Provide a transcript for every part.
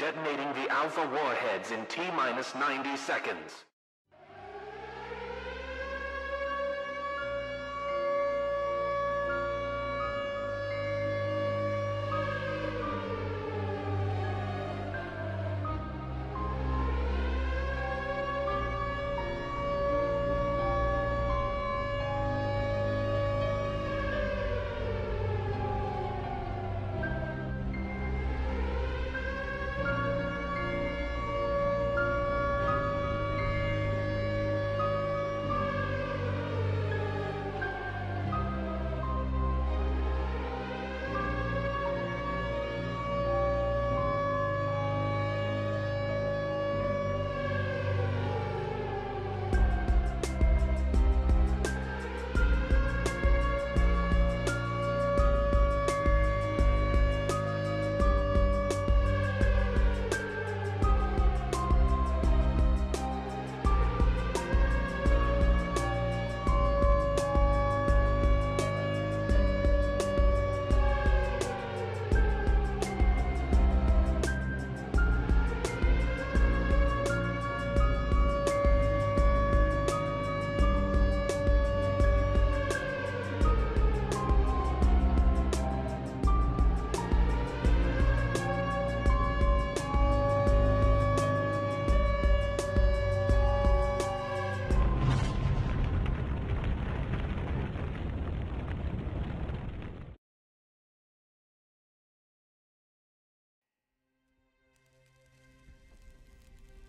detonating the Alpha warheads in T-minus 90 seconds.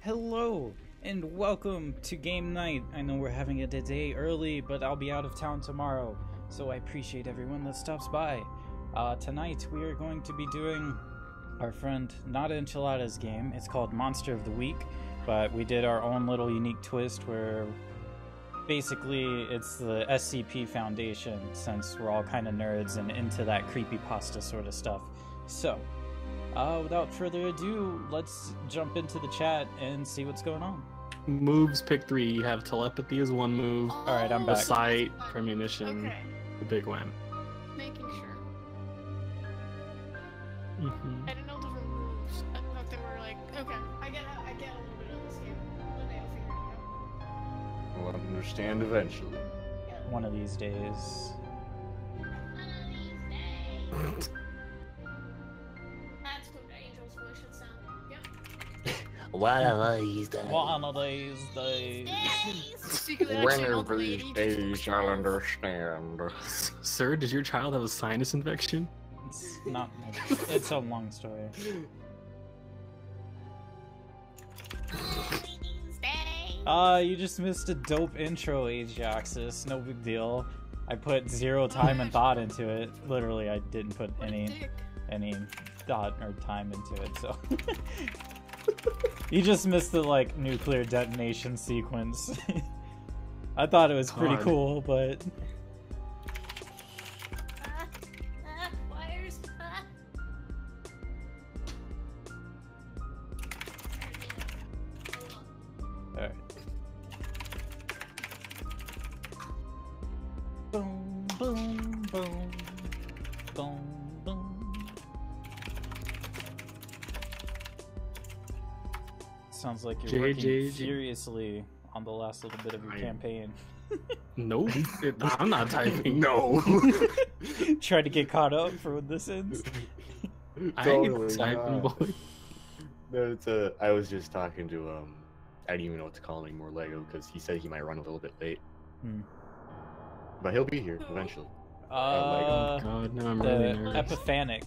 Hello, and welcome to game night. I know we're having it a day early, but I'll be out of town tomorrow, so I appreciate everyone that stops by. Tonight we are going to be doing our friend Not Enchilada's game. It's called Monster of the Week, but we did our own little unique twist where basically it's the SCP Foundation, since we're all kind of nerds and into that creepypasta sort of stuff. So, without further ado, let's jump into the chat and see what's going on. Moves, pick 3. You have telepathy as one move. Alright, I'm back. Sight, premonition, Okay. the big one. Making sure. Mm-hmm. I didn't know different moves. I thought they were like, okay, I get a little bit of this game. One day I'll figure it out. We'll understand eventually. Yeah. One of these days. That's what Angel's voice should sound like. Yep. One of these days. One of these days. Secretly One actually of old these lady. days I'll understand. Sir, does your child have a sinus infection? It's not. It's a long story. You just missed a dope intro, Ajaxis. No big deal. I put 0 time and thought into it. Literally, I didn't put What a any dick. thought or time into it. So you just missed the like nuclear detonation sequence. I thought it was pretty God. cool, but Wires. alright. Boom, boom, boom, boom, boom. Sounds like you're working JJJ. furiously on the last little bit of your I am. campaign. Nope. I'm not typing. No. Try to get caught up for when this ends. I Totally ain't typing, not. boy. No, it's I was just talking to I didn't even know what to call him anymore, Lego, because he said he might run a little bit late. Hmm. But he'll be here eventually. God, now I'm really The nervous. Epiphanic.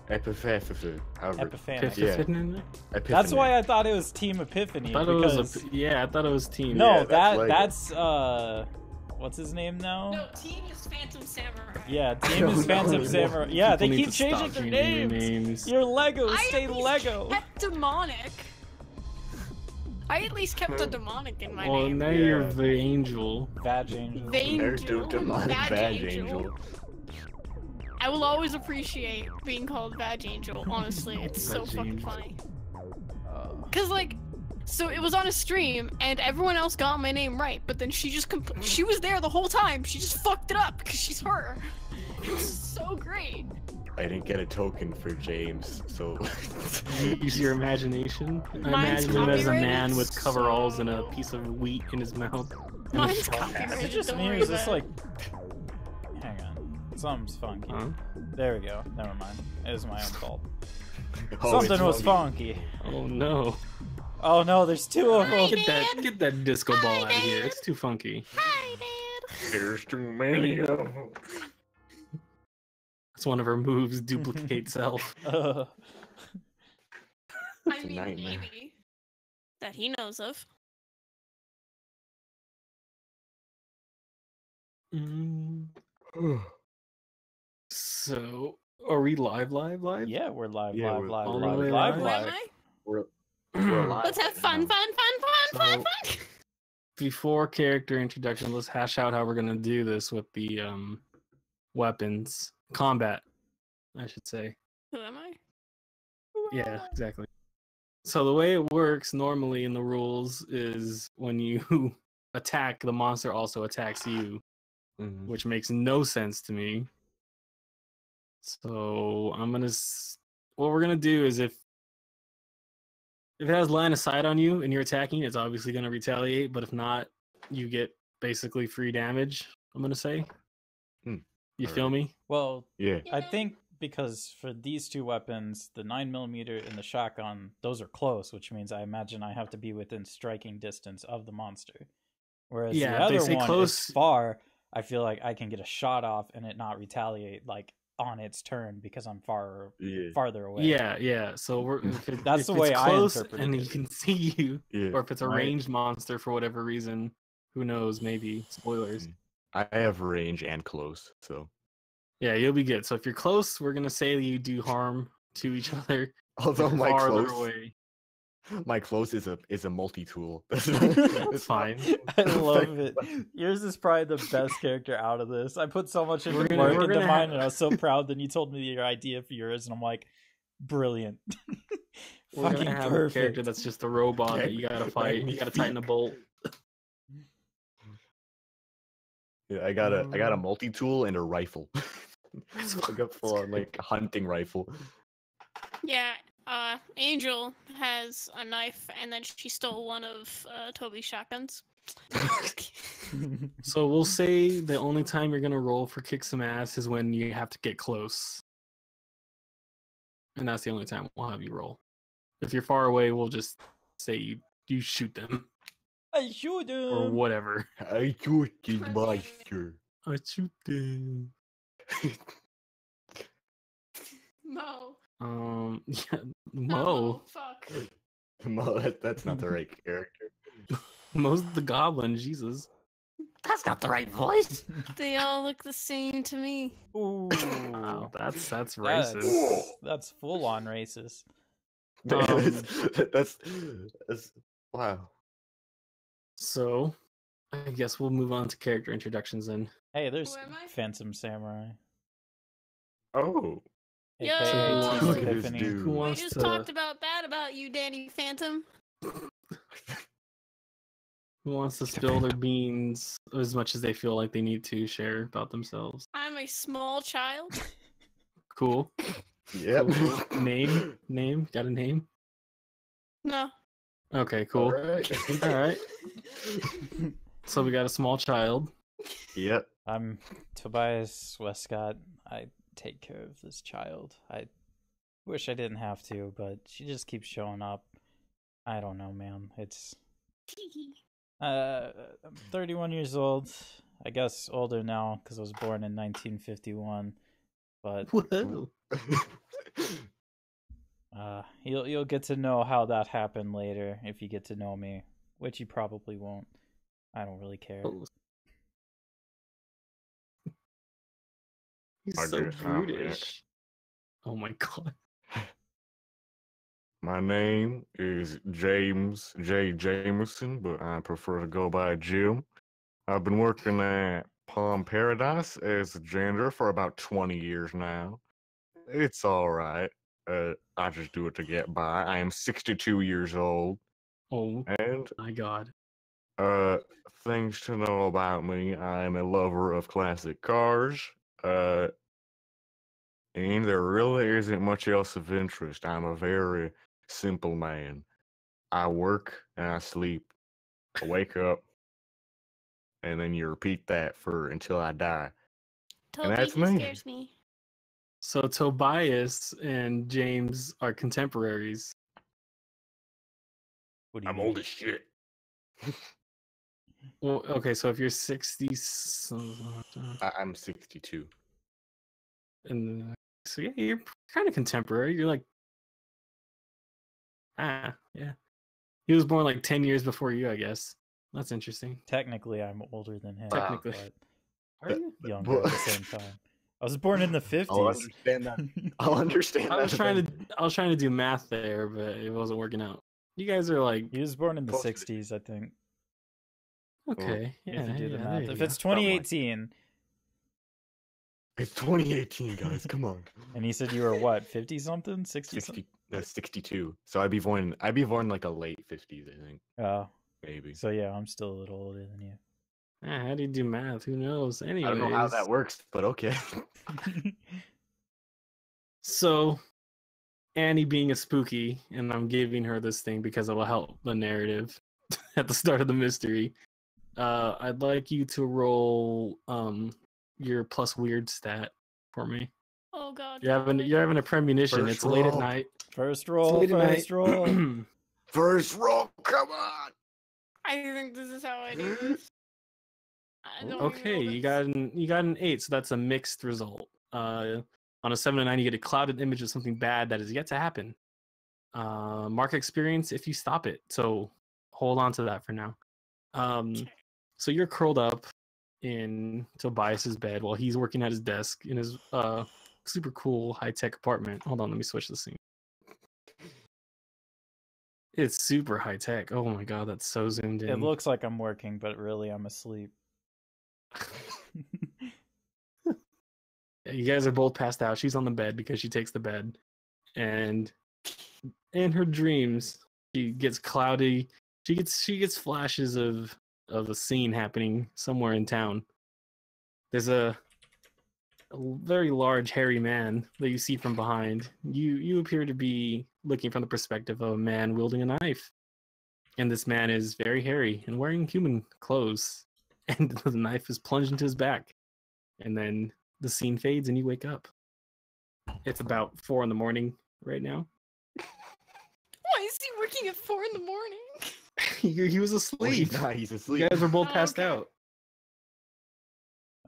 However, Epiphanic. Yeah. Epiphany? That's why I thought it was Team Epiphany. I thought it because... was I thought it was team. No, Yeah, that's Lego. that's what's his name now? No, team is Phantom Samurai. Yeah, Team is Phantom Samurai. Yeah, they People need keep to changing stop their changing their names. names. You're Lego, I stay at least Lego. kept demonic. I at least kept the demonic in my Well, name. now you're the angel. Vag Angel. There's Angel. no demonic Bad bad Angel. angel. I will always appreciate being called Vag Angel, honestly. It's so Vag fucking Angel. funny. Cause like, so it was on a stream and everyone else got my name right, but then she just she was there the whole time. She just fucked it up because she's her. It was so great. I didn't get a token for James, so Use your imagination. Mine's Imagine him as a copyrighted, man with coveralls and a so- piece of wheat in his mouth. and a Mine's straw hat. copyrighted. Is it just Don't me, or worry is this about like... it. Hang on. Something's funky. Huh? There we go. Never mind. It was my own fault. Oh, it's Something was funky. funky. Oh no! Oh no, there's two of them. Get that disco ball out of here. It's too funky. Hi, Dad. There's too many of them. It's one of her moves. Duplicate self. I It's a mean, nightmare. maybe. That he knows of. Mm. So, are we live? Yeah, we're live, Yeah, live, we're live, all the live, way live, Who live. am live. I? We're alive. Let's have fun, right now. fun. Before character introduction, let's hash out how we're gonna do this with the weapons combat. I should say. Who am I? Yeah, exactly. So the way it works normally in the rules is when you attack, the monster also attacks you, Mhm. which makes no sense to me. So I'm gonna. What we're gonna do is if it has line of sight on you and you're attacking, it's obviously gonna retaliate. But if not, you get basically free damage. I'm gonna say. Hmm. You feel me? Well, Yeah. I think because for these two weapons, the 9mm and the shotgun, those are close, which means I imagine I have to be within striking distance of the monster. Whereas Yeah, the if they other say one close- is far, I feel like I can get a shot off and it not retaliate like on its turn because I'm Yeah. farther away. Yeah. So we're That's if the it's way I close interpreted and it. he can see you, Yeah. or if it's a Right. ranged monster for whatever reason, who knows? Maybe spoilers. I have range and close, so. Yeah, you'll be good. So if you're close, we're gonna say that you do harm to each other. Although If you're my farther close, away, my close is a multi-tool. it's fine. I love it. Yours is probably the best character out of this. I put so much We're into gonna- work we're into gonna mine, have- and I was so proud. Then you told me your idea for yours, and I'm like, brilliant. We're Fucking gonna have a perfect. character that's just a robot that you gotta fight. You gotta tighten a bolt. Yeah, I got a multi-tool and a rifle. So I got full on like a hunting rifle. Yeah, Angel has a knife, and then she stole one of Toby's shotguns. So we'll say the only time you're gonna roll for kick some ass is when you have to get close, and that's the only time we'll have you roll. If you're far away, we'll just say you shoot them I shoot him. or whatever. I shoot the monster. I shoot them. Mo. Yeah, Not Mo. Fuck. No, that's not the right character. Mo's the goblin. Jesus. That's not the right voice. They all look the same to me. Ooh, Wow, that's racist. that's full on racist. That's wow. So, I guess we'll move on to character introductions then. Hey, there's Who am I? Phantom Samurai. Oh, Yo! AKA T. Look at this Tiffany. dude. Who We wants just to? talked about that about you, Danny Phantom. Who wants to spill their beans as much as they feel like they need to share about themselves? I'm a small child. Cool. Yep. Cool. Name? Got a name? No. Okay, cool. Alright. All right. So we got a small child. Yep. I'm Tobias Westcott. I take care of this child. I wish I didn't have to, but she just keeps showing up. I don't know, man. It's I'm 31 years old. I guess older now because I was born in 1951. But Whoa. you'll get to know how that happened later if you get to know me, which you probably won't. I don't really care. He's I so guess I'm brutish. Oh my god. My name is James J. Jameson, but I prefer to go by Jim. I've been working at Palm Paradise as a janitor for about 20 years now. It's all right. I just do it to get by. I am 62 years old, Oh and my god. things to know about me: I am a lover of classic cars. And there isn't much else of interest. I'm a very simple man. I work and I sleep. I wake up, and then you repeat that for until I die. Toby, that's he me. scares me. So Tobias and James are contemporaries. What do you I'm mean? old as shit. Well, okay, so if you're 60, I'm 62. and so yeah, you're kind of contemporary. You're like, yeah. He was born like 10 years before you, I guess. That's interesting. Technically, I'm older than him. Technically. but Are you? younger at the same time. I was born in the 50s. I'll understand that. I'll understand I that. was trying to do math there, but it wasn't working out. You guys are like, He was born in the Close to 60s, I think. okay, yeah, If you do the yeah, math. there you If go. it's 2018, It's 2018, guys. Come on. and he said you were what, 50 something, 60 60. something? That's 62. So I'd be born like a late 50s, I think. Oh, Maybe. so yeah, I'm still a little older than you. How do you do math? Who knows? Anyways, I don't know how that works, but okay. So Annie being a spooky, and I'm giving her this thing because it will help the narrative at the start of the mystery. I'd like you to roll your plus weird stat for me. Oh god. You're having a premonition. First It's late at roll. night. First It's roll, late at first night. roll. First roll, come on. I think this is how I do this. I don't Okay, even know you got an 8, so that's a mixed result. On a 7 and 9, you get a clouded image of something bad that is yet to happen. Mark experience if you stop it. So hold on to that for now. So you're curled up in Tobias's bed while he's working at his desk in his super cool high-tech apartment. Hold on, let me switch the scene. It's super high-tech. Oh my god, that's so zoomed in. It looks like I'm working, but really I'm asleep. You guys are both passed out. She's on the bed because she takes the bed, and in her dreams, she gets cloudy. She gets flashes of a scene happening somewhere in town. There's a very large, hairy man that you see from behind. You appear to be looking from the perspective of a man wielding a knife, and this man is very hairy and wearing human clothes, and the knife is plunged into his back, and then the scene fades and you wake up. It's about 4 a.m. right now. Why is he working at 4 in the morning? he was Well, asleep. he's not. He's You asleep. guys were both Oh, passed okay. out.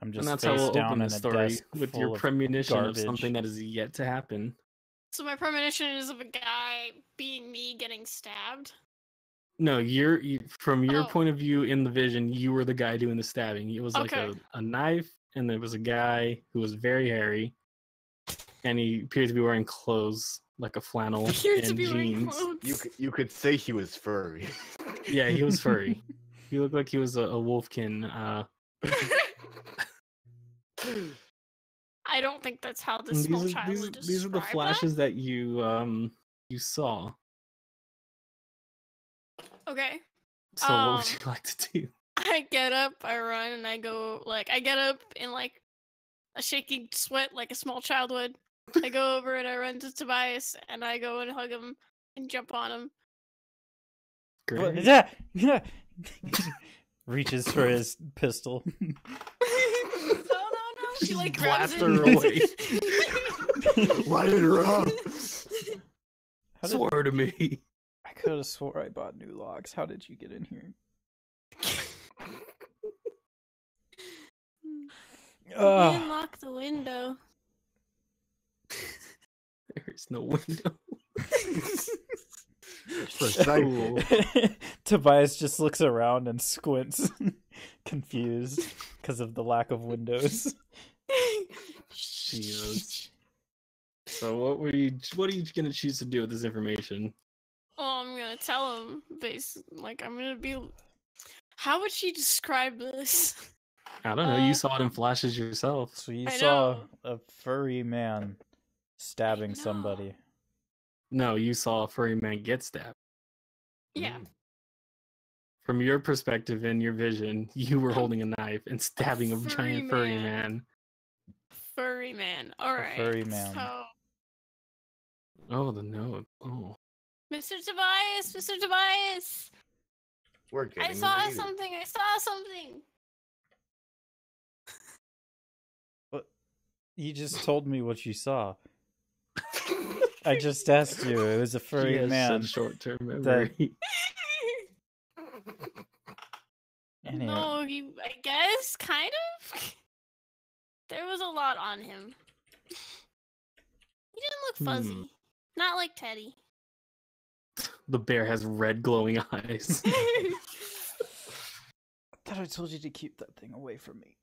I'm And just that's how face we'll down open in the a story desk with full your of premonition garbage. of something that is yet to happen. So my premonition is of a guy being me getting stabbed. No, from your Oh. point of view in the vision, you were the guy doing the stabbing. It was like Okay. a knife, and there was a guy who was very hairy, and he appeared to be wearing clothes like a flannel Appeared to and be wearing jeans. clothes. You could say he was furry. Yeah, he was furry. He looked like he was a wolfkin. I don't think that's how this And small child would describe these are the flashes that you saw. that. Okay. So what would you like to do? I get up, I run, and I go, I get up in, a shaking sweat like a small child would. I go over and I run to Tobias, and I go and hug him and jump on him. Great. Yeah, yeah. Reaches for his pistol. No. She, grabs Blast it. her away. Light her up. How did, Swear to me. I could have swore I bought new locks. How did you get in here? We unlock the window. There's no window. Cool. Tobias just looks around and squints, confused because of the lack of windows. Jesus. So what are you gonna choose to do with this information? Well, I'm gonna tell him, I'm gonna be. How would she describe this? I don't know. You saw it in flashes yourself. So you I saw know. a furry man stabbing know. somebody. No, you saw a furry man get stabbed. Yeah. From your perspective and your vision, you were holding a knife and stabbing a furry giant furry man. man. Furry man. Alright. furry man. So Oh, the note. Oh. Mr. Tobias, Mr. Tobias. We're getting I saw later. something. I saw something. What? You just told me what you saw. I just asked you. It was a He furry has man. such short-term memory. Anyway, No, I guess, kind of. There was a lot on him. He didn't look fuzzy. Not like Teddy. The bear has red glowing eyes. I thought I told you to keep that thing away from me.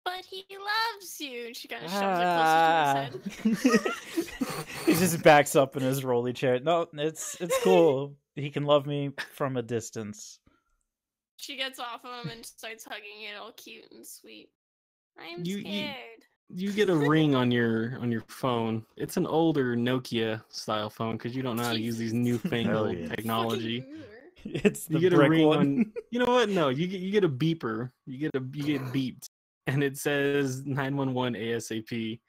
But he loves you. And she kind of shoves it closer to his head. He just backs up in his rolly chair. No, it's cool. He can love me from a distance. She gets off of him and starts hugging it all cute and sweet. I'm You- scared. You get a ring on your phone. It's an older Nokia style phone because you don't know how to use these Jesus. newfangled Hell yeah. technology. Fucking loser. It's the You get a brick ring one. on. You know what? No, you get a beeper. You get beeped, and it says 911 ASAP.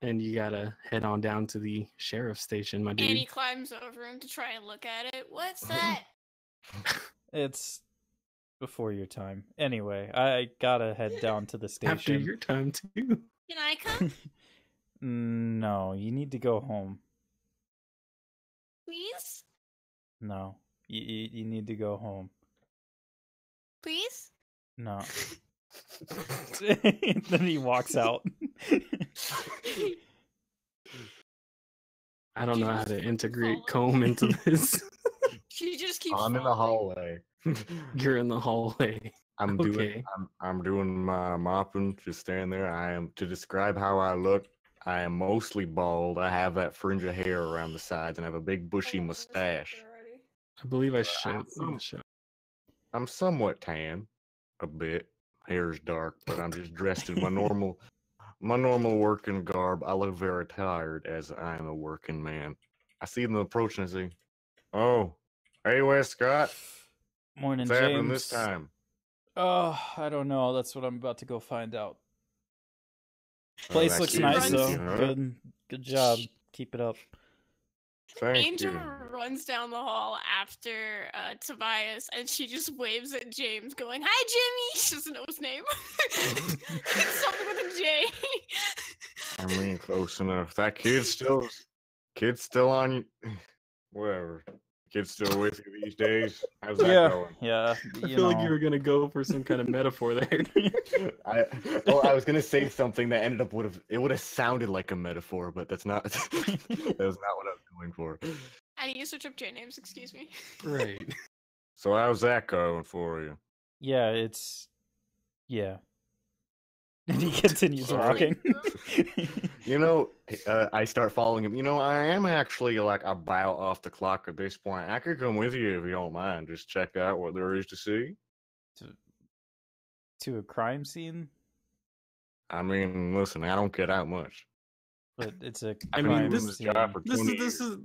And you gotta head on down to the sheriff's station, my dude. And he climbs over him to try and look at it. What's that? It's before your time. Anyway, I gotta head down to the station. After your time too. Can I come, No, you need to go home. please? No, you need to go home. Please? No. Then he walks out. I don't know how to Jesus, integrate Lord. comb into this. She just keeps. I'm in the falling. hallway. You're in the hallway. I'm Okay. doing I'm doing my mopping, just standing there. I am to describe how I look. I am mostly bald. I have that fringe of hair around the sides and I have a big bushy Oh, this mustache. happened already. I believe I I'm showed. I'm somewhat tan, a bit. Hair's dark, but I'm just dressed in my normal working garb. I look very tired as I am a working man. I see them approaching and say, "Oh, hey Westcott, Morning, what's happening James. this time?" Oh, I don't know. That's what I'm about to go find out. Oh, Place that's looks easy, nice though. huh? Good job. Keep it up. Thank Angel you. runs down the hall after Tobias, and she just waves at James, going, "Hi, Jimmy." She doesn't know his name. It's something with a J. I mean, close enough. That kid's still on you. Whatever. Kid's still with you these days. How's that going? Yeah. I feel like you were gonna go for some kind of metaphor there. I was gonna say something that ended up would have sounded like a metaphor, but that's not that was not what I was going for. I need to switch up J names, excuse me. Right. So how's that going for you? Yeah, yeah. And he continues Alright. walking. You know, I start following him. You know, I am actually like about off the clock at this point. I could come with you if you don't mind. Just check out what there is to see. To a crime scene, I mean, listen, I don't get out much. but it's a I mean, crime this scene. job for This 20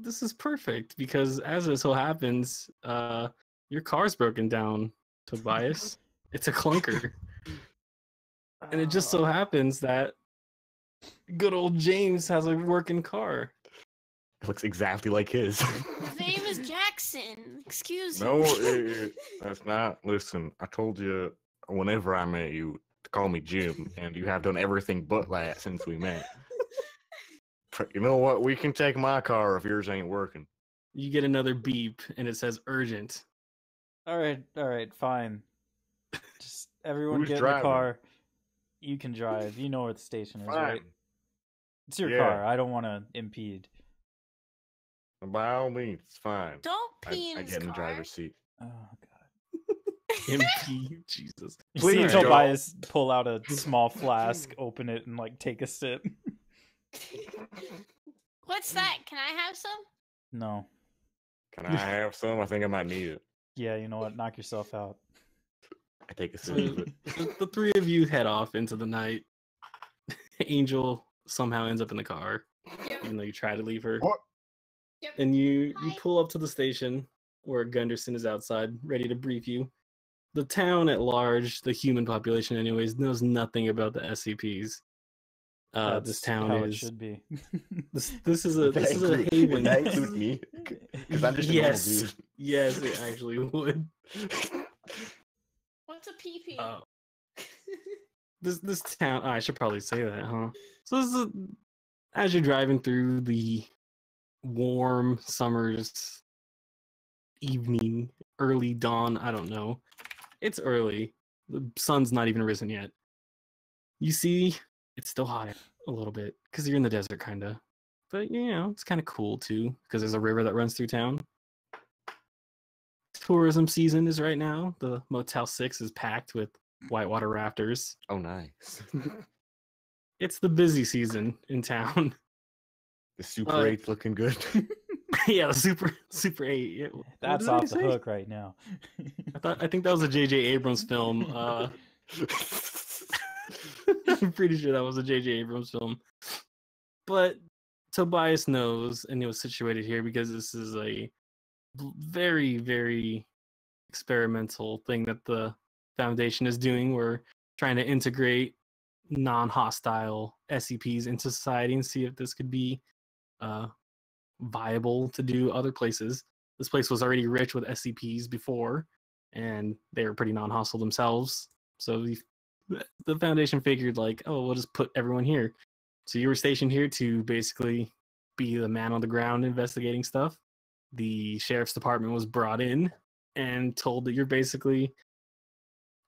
this is perfect because as it so happens, your car's broken down, Tobias. It's a clunker. And it just so happens that good old James has a working car. It looks exactly like his. His name is Jackson. Excuse No, me. that's not. Listen, I told you whenever I met you to call me Jim, and you have done everything but that since we met. You know what? We can take my car if yours ain't working. You get another beep and it says urgent. All right, fine. Just everyone Who's get in driving? the car. You can drive. You know where the station is, right? Fine. It's your Yeah. car. I don't want to impede. By all means, it's fine. Don't pee in I his get in the car. driver's seat. Oh god. MP, Jesus. You Please see don't. Tobias pull out a small flask, open it, and like take a sip. What's that? Can I have some? No. Can I have some? I think I might need it. Yeah, you know what? Knock yourself out. I take a So sip of it. the three of you head off into the night. Angel somehow ends up in the car, even though you try to leave her. What? Yep. And you Hi. pull up to the station where Gunderson is outside, ready to brief you. The town at large, the human population anyways, knows nothing about the SCPs. That's this town how it is. should be. This is a haven. Would that include me? Because I'm just a normal Yes, dude. yes, it actually would. What's a PP? This town. I should probably say that, huh? So this is as you're driving through the warm summer's evening, early dawn. I don't know. It's early. The sun's not even risen yet. You see, it's still hot a little bit because you're in the desert, kind of. But you know, it's kind of cool too because there's a river that runs through town. Tourism season is right now. The Motel 6 is packed with whitewater rafters. Oh, nice. It's the busy season in town. The Super 8's looking good. Yeah, the Super 8. Yeah. What That's did I off the say? hook right now. I think that was a J.J. Abrams film. I'm pretty sure that was a J.J. Abrams film. But Tobias knows, and it was situated here because this is a very, very experimental thing that the Foundation is doing. We're trying to integrate non-hostile SCPs into society and see if this could be viable to do other places. This place was already rich with SCPs before, and they were pretty non-hostile themselves. So the Foundation figured, like, oh, we'll just put everyone here. So you were stationed here to basically be the man on the ground investigating stuff. The sheriff's department was brought in and told that you're basically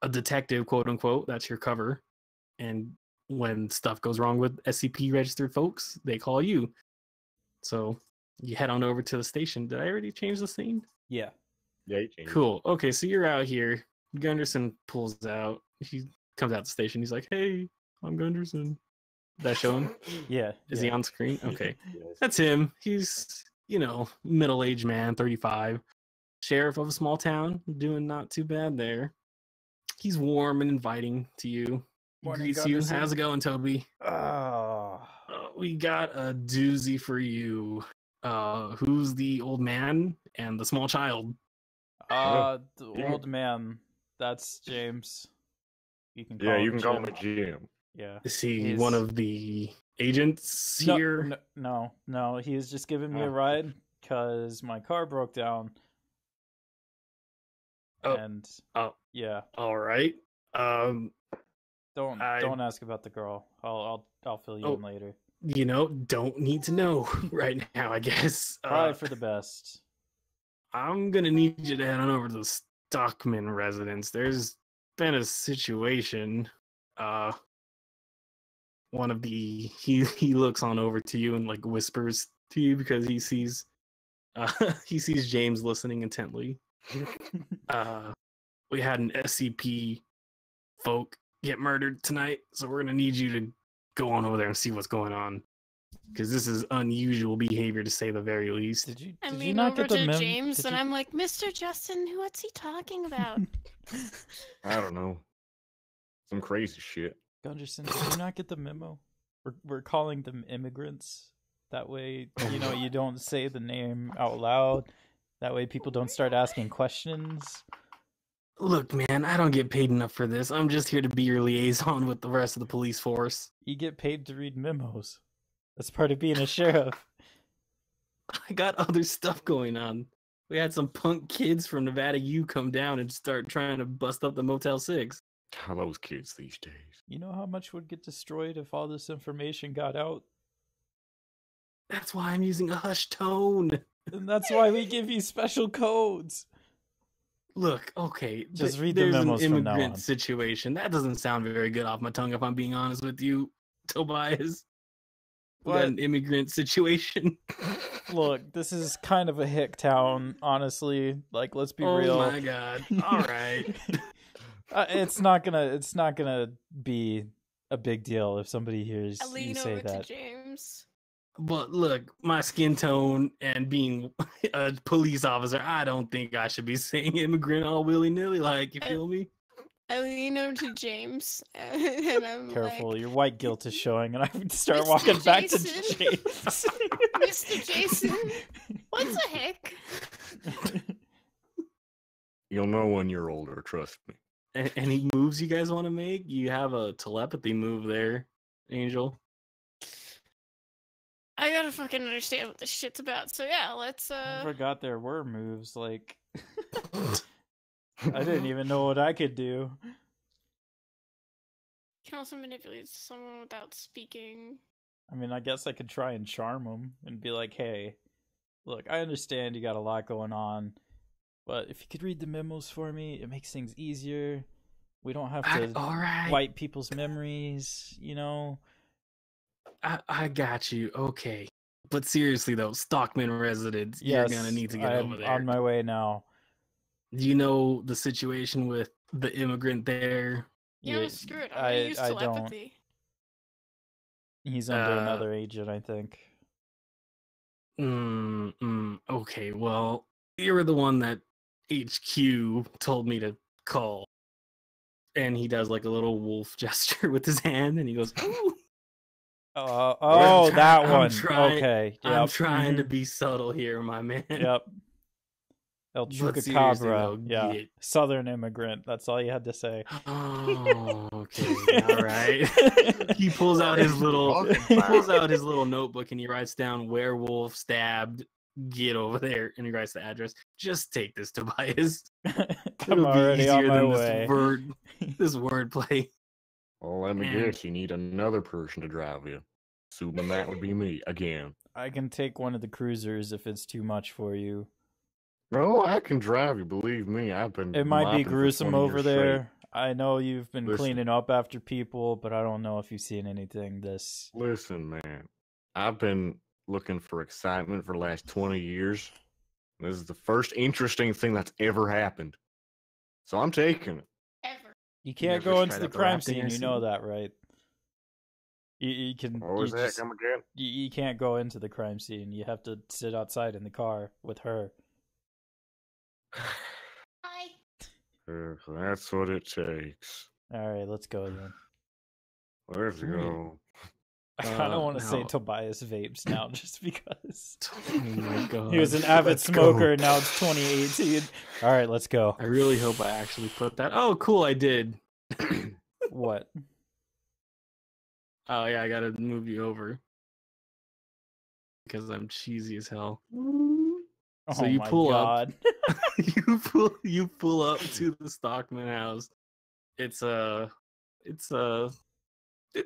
a detective, quote unquote. That's your cover. And when stuff goes wrong with SCP registered folks, they call you. So you head on over to the station. Did I already change the scene? Yeah. Yeah, you changed. Cool. Okay, so you're out here. Gunderson pulls out. He comes out the station. He's like, "Hey, I'm Gunderson." Did I show him? Yeah. Is he on screen? Okay. Yes. That's him. He's, middle-aged man, 35. Sheriff of a small town, doing not too bad there. He's warm and inviting to you. He Morning, greets you. Gunderson. How's it going, Toby? Oh. We got a doozy for you. Who's the old man and the small child? The Yeah. old man. That's James. You can call Yeah, him you can call Jim. me Jim. Yeah. Is he He's- one of the agents here? No. He was just giving me a Oh. ride because my car broke down. Oh. And Oh. yeah, All right. don't I- don't ask about the girl. I'll fill you Oh. in later. Don't need to know right now, I guess. Probably for the best. I'm gonna need you to head on over to the Stockman residence. There's been a situation. One of the he looks on over to you and like whispers to you because he sees he sees James listening intently. We had an SCP folk get murdered tonight, so we're gonna need you to go on over there and see what's going on. Because this is unusual behavior to say the very least. Did you I did you lean not over get the to mem? James did and you- I'm like, Mr. Justin, what's he talking about? I don't know. Some crazy shit. Gunderson, did you not get the memo? We're calling them immigrants. That way, you don't say the name out loud. That way, people don't start asking questions. Look, man, I don't get paid enough for this. I'm just here to be your liaison with the rest of the police force. You get paid to read memos. That's part of being a sheriff. I got other stuff going on. We had some punk kids from Nevada U come down and start trying to bust up the Motel 6. How those kids these days. You know how much would get destroyed if all this information got out? That's why I'm using a hushed tone. And that's why we give you special codes. Look, okay, Just read the there's memos an from now immigrant on. situation. That doesn't sound very good off my tongue if I'm being honest with you, Tobias. We got What? an immigrant situation. Look, this is kind of a hick town, honestly. Like, let's be Oh real. my god. All right. It's not gonna be a big deal if somebody hears I you lean say over to that. James. But look, my skin tone and being a police officer, I don't think I should be saying immigrant all willy-nilly, like, you feel me? I lean over to James and I'm Careful, like, your white guilt is showing, and I would start Mr. walking back to Jason. James. Mr. Jason, what's a heck? You'll know when you're older, trust me. Any moves you guys want to make? You have a telepathy move there, Angel. I gotta fucking understand what this shit's about. So yeah, let's I forgot there were moves. Like, I didn't even know what I could do. You can also manipulate someone without speaking. I mean, I guess I could try and charm him and be like, "Hey, look, I understand you got a lot going on, but if you could read the memos for me, it makes things easier. We don't have to all right. wipe people's memories, you know." I got you. Okay. But seriously though, Stockman residents, Yes, you're gonna need to get I'm over there. on my way now. Do you know the situation with the immigrant there? Yeah, screw it. I'm gonna use I don't. telepathy. He's under another agent, I think. Okay, well, you were the one that HQ told me to call. And he does like a little wolf gesture with his hand and he goes, ooh. That one. Okay. Yep. I'm trying to be subtle here, my man. Yep. El But seriously, Chupacabra. though, Yeah. get- Southern immigrant. That's all you had to say. Oh, okay. All right. He pulls out his little notebook and he writes down werewolf stabbed. Get over there, and he writes the address. Just take this, Tobias. I'm already on my way. This wordplay. Well, let me And- guess, you need another person to drive you. Assuming that would be me again. I can take one of the cruisers if it's too much for you. No, I can drive you. Believe me, I've been. It might be mopping for gruesome 20 over years there. I know you've been Listen. cleaning up after people, but I don't know if you've seen anything this. straight. Listen, man, I've been looking for excitement for the last 20 years. This is the first interesting thing that's ever happened. So I'm taking it. Ever. You can't never go into tried the out the crime rap thing, scene. I You know see. that, right? You can. What was you that? just- Come again? You can't go into the crime scene. You have to sit outside in the car with her. Hi. That's what it takes. All right, let's go then. Let's go. I kind of want to say no. Tobias vapes now, just because Oh my god. he was an avid Let's smoker. go. Now it's 2018. All right, let's go. I really hope I actually put that. Oh, cool, I did. What? Oh yeah, I gotta move you over because I'm cheesy as hell. So Oh you my pull up. god. you pull up to the Stockman house. It's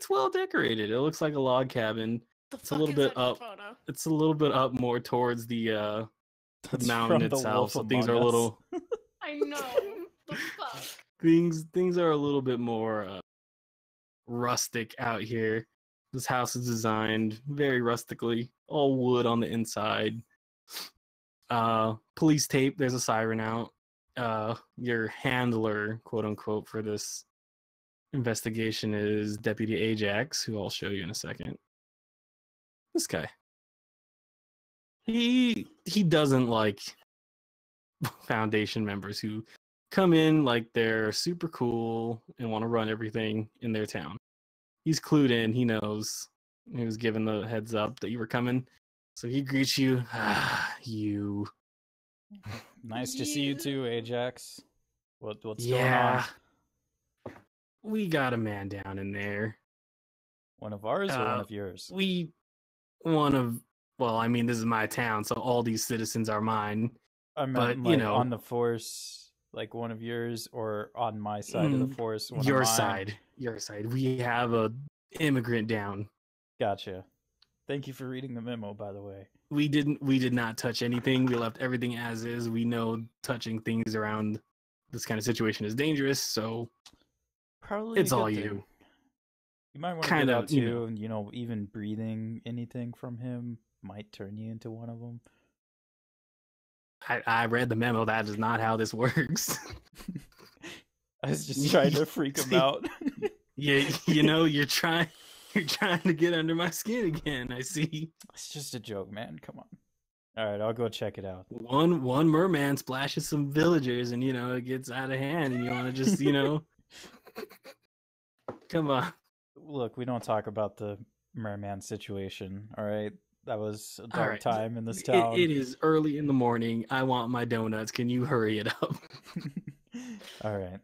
well decorated. It looks like a log cabin. The It's a fuck little is bit that in the up. photo? It's a little bit up more towards the That's mountain from The itself. Wolf So things are a Among Us. little I know. The fuck. things are a little bit more rustic out here. This house is designed very rustically, all wood on the inside. Police tape, there's a siren out. Your handler, quote unquote, for this investigation is Deputy Ajax, who I'll show you in a second. This guy. He doesn't like Foundation members who come in like they're super cool and want to run everything in their town. He's clued in, he knows. He was given the heads up that you were coming. So he greets you. You. Nice to see you too, Ajax. What's going on? Yeah. We got a man down in there. One of ours or one Uh, of yours? Well, I mean, this is my town, so all these citizens are mine. I meant but, like you know- on the force, like one of yours, or on my side of the force. One Your of mine. side. Your side. We have a immigrant down. Gotcha. Thank you for reading the memo, by the way. We did not touch anything. We left everything as is. We know touching things around this kind of situation is dangerous, so Probably it's a good all thing. you. You might want to Kind get of, out you too, know. and even breathing anything from him might turn you into one of them. I read the memo. That is not how this works. I was just trying to freak him out. Yeah, you're trying to get under my skin again. I see. It's just a joke, man. Come on. All right, I'll go check it out. One merman splashes some villagers, and it gets out of hand, and you want to just come on. Look, we don't talk about the merman situation. All right, that was a dark right. time in this town. It is early in the morning. I want my donuts. Can you hurry it up? All right.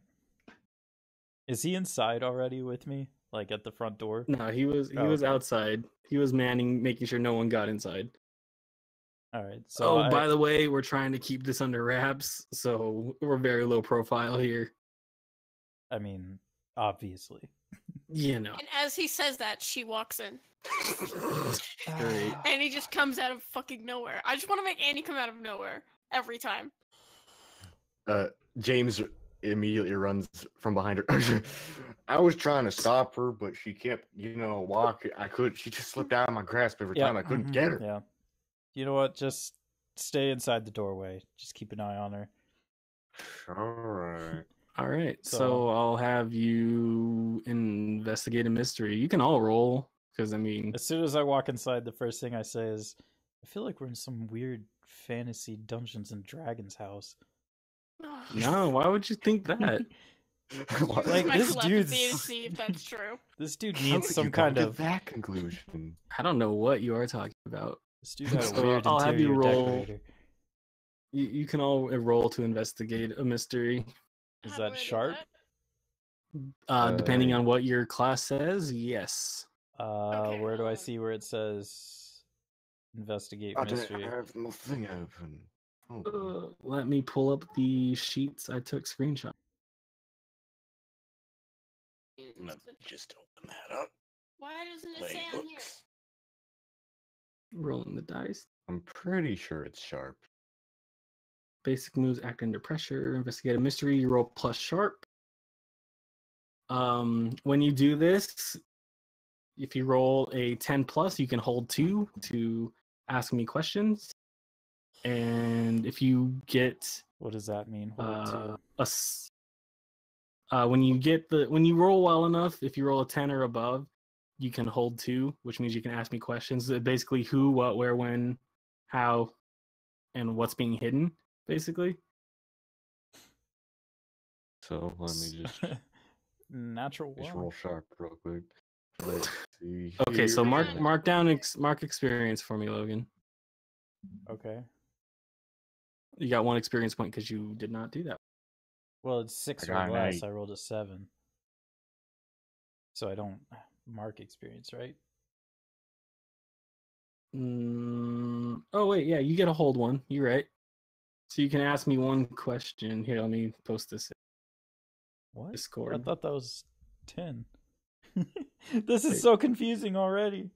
Is he inside already with me? like at the front door? No, he was Oh, okay. outside. He was manning, making sure no one got inside. All right. So By the way, we're trying to keep this under wraps, so we're very low profile here. I mean, obviously. You know. And as he says that, she walks in. Great. And he just comes out of fucking nowhere. I just want to make Annie come out of nowhere every time. James immediately runs from behind her. I was trying to stop her, but she kept, walking. She just slipped out of my grasp every time. I couldn't get her. Yeah. You know what? Just stay inside the doorway. Just keep an eye on her. All right. So I'll have you investigate a mystery. You can all roll, because, I mean... As soon as I walk inside, the first thing I say is, I feel like we're in some weird fantasy Dungeons and Dragons house. No, why would you think that? Like, this dude's... to see if that's true. This dude How needs could some you come kind to of... that conclusion. I don't know what you are talking about. This dude had a So weird I'll have you interior roll. decorator. You can all roll to investigate a mystery. Is How do that I do sharp? that? Depending on what your class says, yes. Okay, Where do I hold on. see where it says investigate I didn't mystery? have my thing open. Let me pull up the sheets I took screenshot. Let me just open that up. Why doesn't it say on here? Playbooks. Rolling the dice. I'm pretty sure it's sharp. Basic moves: act under pressure, investigate a mystery. You roll plus sharp. When you do this, if you roll a 10 plus, you can hold 2 to ask me questions. And if you get What does that mean? Hold two. when you roll well enough, if you roll a 10 or above, you can hold 2, which means you can ask me questions. Basically, who, what, where, when, how, and what's being hidden, basically. So let me just Natural roll one. sharp real quick. Let's see. Okay, so here. mark down mark experience for me, Logan. Okay. You got 1 experience point because you did not do that. Well, it's 6 I got or an less. 8. I rolled a 7. So I don't mark experience, right? Oh wait, yeah, you get a hold 1. You're right. So you can ask me 1 question. Here, let me post this in What? Discord. I thought that was 10. This is so confusing already.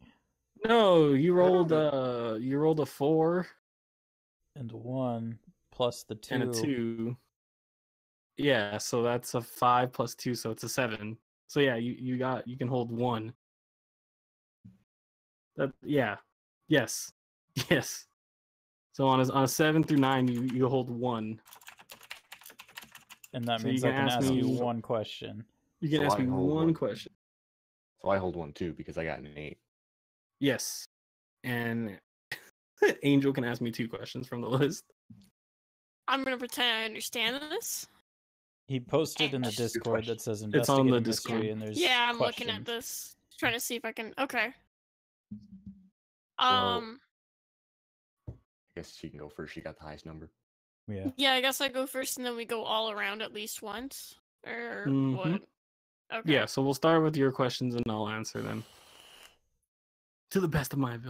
No, you rolled a 4 And a 1 plus the 2. and a 2. Yeah, so that's a 5 plus 2, so it's a 7. So yeah, you can hold 1. Yes. Yes. So on a 7 through 9, you hold 1. And that So means you I can can ask ask you me- one question. You can So ask I me hold 1 1. question. So I hold 1 too because I got an 8. Yes. And Angel can ask me 2 questions from the list. I'm gonna pretend I understand this. He posted in the Good Discord question. that says It's on investigate the a mystery, Discord. and there's Yeah, I'm questions. looking at this, trying to see if I can. Okay. Well, I guess she can go first. She got the highest number. Yeah. Yeah, I guess I go first, and then we go all around at least once, or Mhm. what? Okay. Yeah, so we'll start with your questions and I'll answer them to the best of my ability.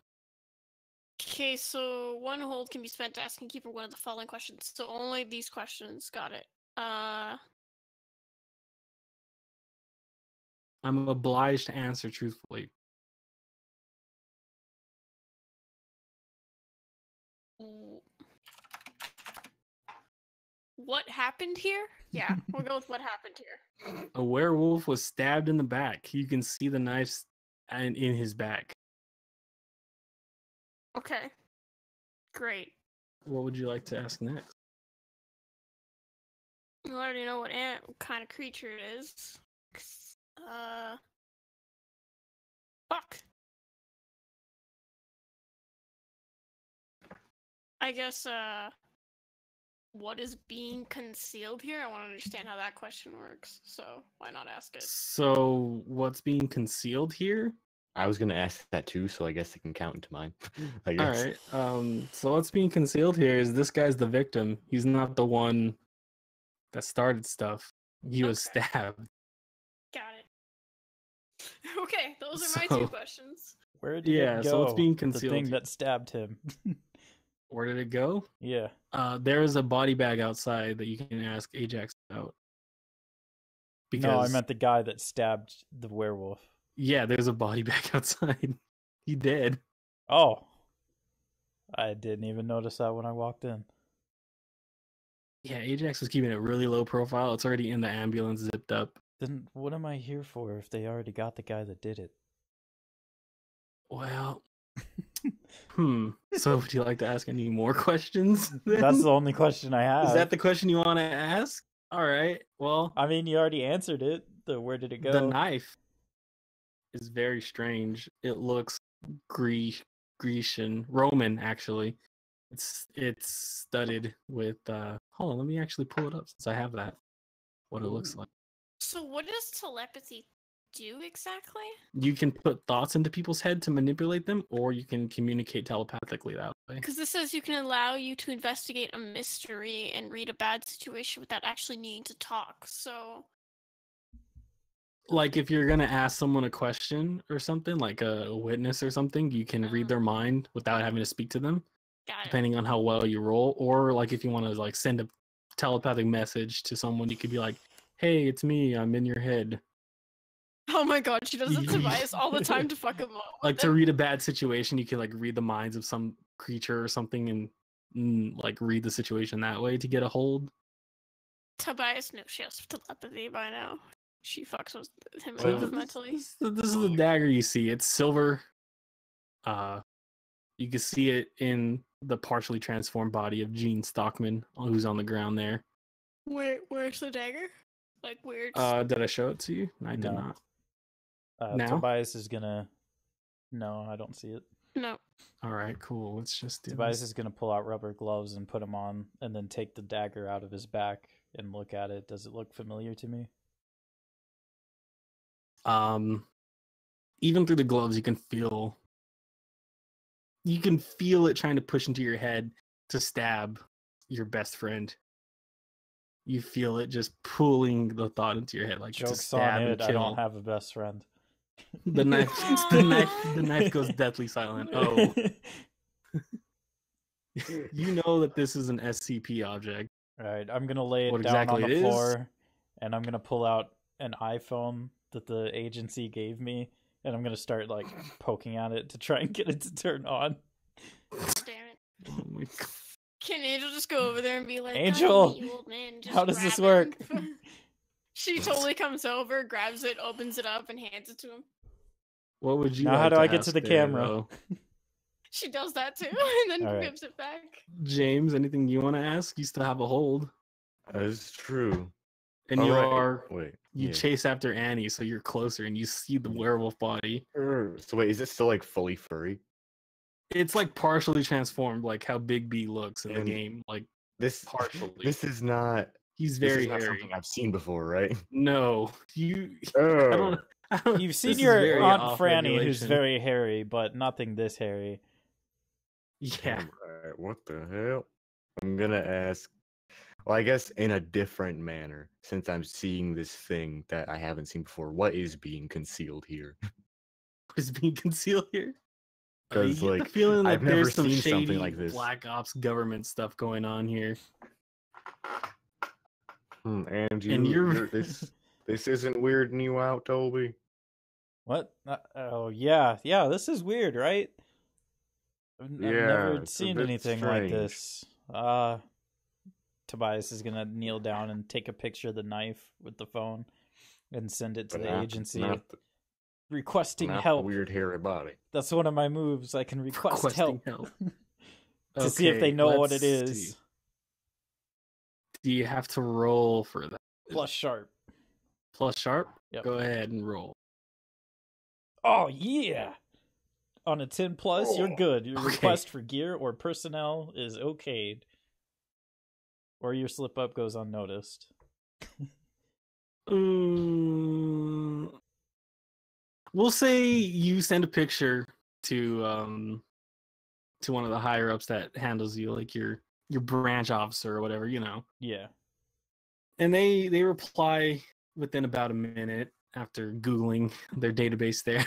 Okay, so 1 hold can be spent asking keeper one of the following questions. So only these questions. Got it. I'm obliged to answer truthfully. What happened here? Yeah, we'll go with what happened here. A werewolf was stabbed in the back. You can see the knives in his back. Okay. Great. What would you like to ask next? You already know what kind of creature it is. Fuck. I guess, what is being concealed here? I want to understand how that question works, so why not ask it? So, what's being concealed here? I was gonna ask that too, so I guess it can count into mine. I All guess. right. So what's being concealed here is this guy's the victim. He's not the one that started stuff. He was Okay. stabbed. Got it. Okay, those are my So- two questions. Where did Yeah, it go? so it's being The concealed thing here. that stabbed him. Where did it go? Yeah. There is a body bag outside that you can ask Ajax about. No, I meant the guy that stabbed the werewolf. Yeah, there's a body bag outside. He did. Oh. I didn't even notice that when I walked in. Yeah, Ajax was keeping it really low profile. It's already in the ambulance, zipped up. Then what am I here for if they already got the guy that did it? Well, So would you like to ask any more questions? That's the then? only question I have. Is that the question you want to ask? All right. Well, I mean, you already answered it. Where did it go? the knife is very strange. It looks Grecian, Roman actually. It's studded with hold on, let me actually pull it up since I have that. What it looks like. So what does telepathy do exactly? You can put thoughts into people's head to manipulate them, or you can communicate telepathically that way. Because this says you can allow you to investigate a mystery and read a bad situation without actually needing to talk. So Like if you're gonna ask someone a question or something, like a witness or something, you can read their mind without having to speak to them, got it. depending on how well you roll. Or like if you want to like send a telepathic message to someone, you could be like, "Hey, it's me. I'm in your head." Oh my god, she does it to Tobias all the time to fuck him up. Like to read a bad situation, you can like read the minds of some creature or something and like read the situation that way to get a hold. Tobias knows she has telepathy by now. She fucks with him Well, enough mentally. This is the dagger you see. It's silver. You can see it in the partially transformed body of Gene Stockman, who's on the ground there. Where's the dagger? Like weird. Did I show it to you? I did No. not. Now? Tobias is gonna. No, I don't see it. No. All right, cool. Let's just do Tobias this. is gonna pull out rubber gloves and put them on, and then take the dagger out of his back and look at it. Does it look familiar to me? Even through the gloves, you can feel it trying to push into your head to stab your best friend. You feel it just pulling the thought into your head, like to Jokes stab on and it. I kill. don't have a best friend. The knife goes deathly silent. Oh, you know that this is an SCP object. All right, I'm gonna lay it What down exactly on it the is? floor, and I'm gonna pull out an iPhone that the agency gave me, and I'm gonna start like poking at it to try and get it to turn on. Damn it. Oh my God. Can Angel just go over there and be like, Angel, "God, you old man, just how does this grab it." work? She totally comes over, grabs it, opens it up, and hands it to him. What would you? Now, how like do to I get to ask the there, camera? though? She does that too, and then All right. gives it back. James, anything you want to ask? You still have a hold, That's true. and All you right, are wait. you yeah. chase after Annie, so you're closer, and you see the werewolf body. So wait, is it still like fully furry? It's like partially transformed, like how Big B looks in the And game. Like This partially. This is not. He's This very is not hairy. something I've seen before, right? No, you. Oh. I don't. You've seen this is your very Aunt off Franny, who's regulation. very hairy, but nothing this hairy. Yeah. Alright, what the hell? I'm gonna ask. Well, I guess in a different manner, since I'm seeing this thing that I haven't seen before. What is being concealed here? Is being concealed here. You 'Cause, get the like, feeling that I've never there's some seen something shady like this. Black Ops government stuff going on here. And And you're- this isn't weirding you out, Toby. What? Oh yeah, this is weird, right? I've Yeah, never it's a seen bit anything like strange. this. Tobias is gonna kneel down and take a picture of the knife with the phone and send it to But the not- agency not the- requesting not the help. weird hairy body. That's one of my moves. I can request Requesting help help. to see if they Okay, know what it let's is. see. Do you have to roll for that? Plus sharp. Plus sharp? Yep. Go ahead and roll. Oh yeah. On a 10 plus, you're Oh, good. Your okay. request for gear or personnel is okayed. Or your slip up goes unnoticed. We'll say you send a picture to one of the higher ups that handles you, like your branch officer or whatever, you know. Yeah. And they reply within about a minute, after Googling their database there.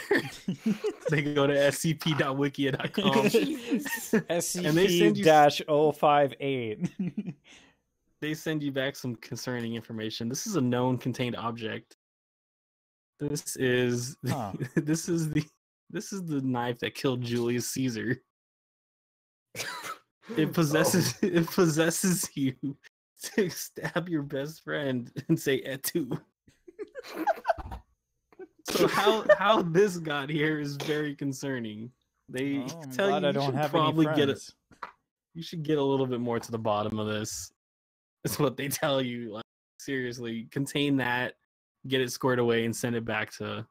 They go to scp.wikia.com. Jesus. And they send you- SCP-058. They send you back some concerning information. This is a known contained object. This is Huh. this is the knife that killed Julius Caesar. It possesses you to stab your best friend and say "et tu." So how this got here is very concerning. They Oh, I'm tell glad you I you don't should have probably any get it. friends. You should get a little bit more to the bottom of this. That's what they tell you. Like, seriously, contain that, get it squared away, and send it back to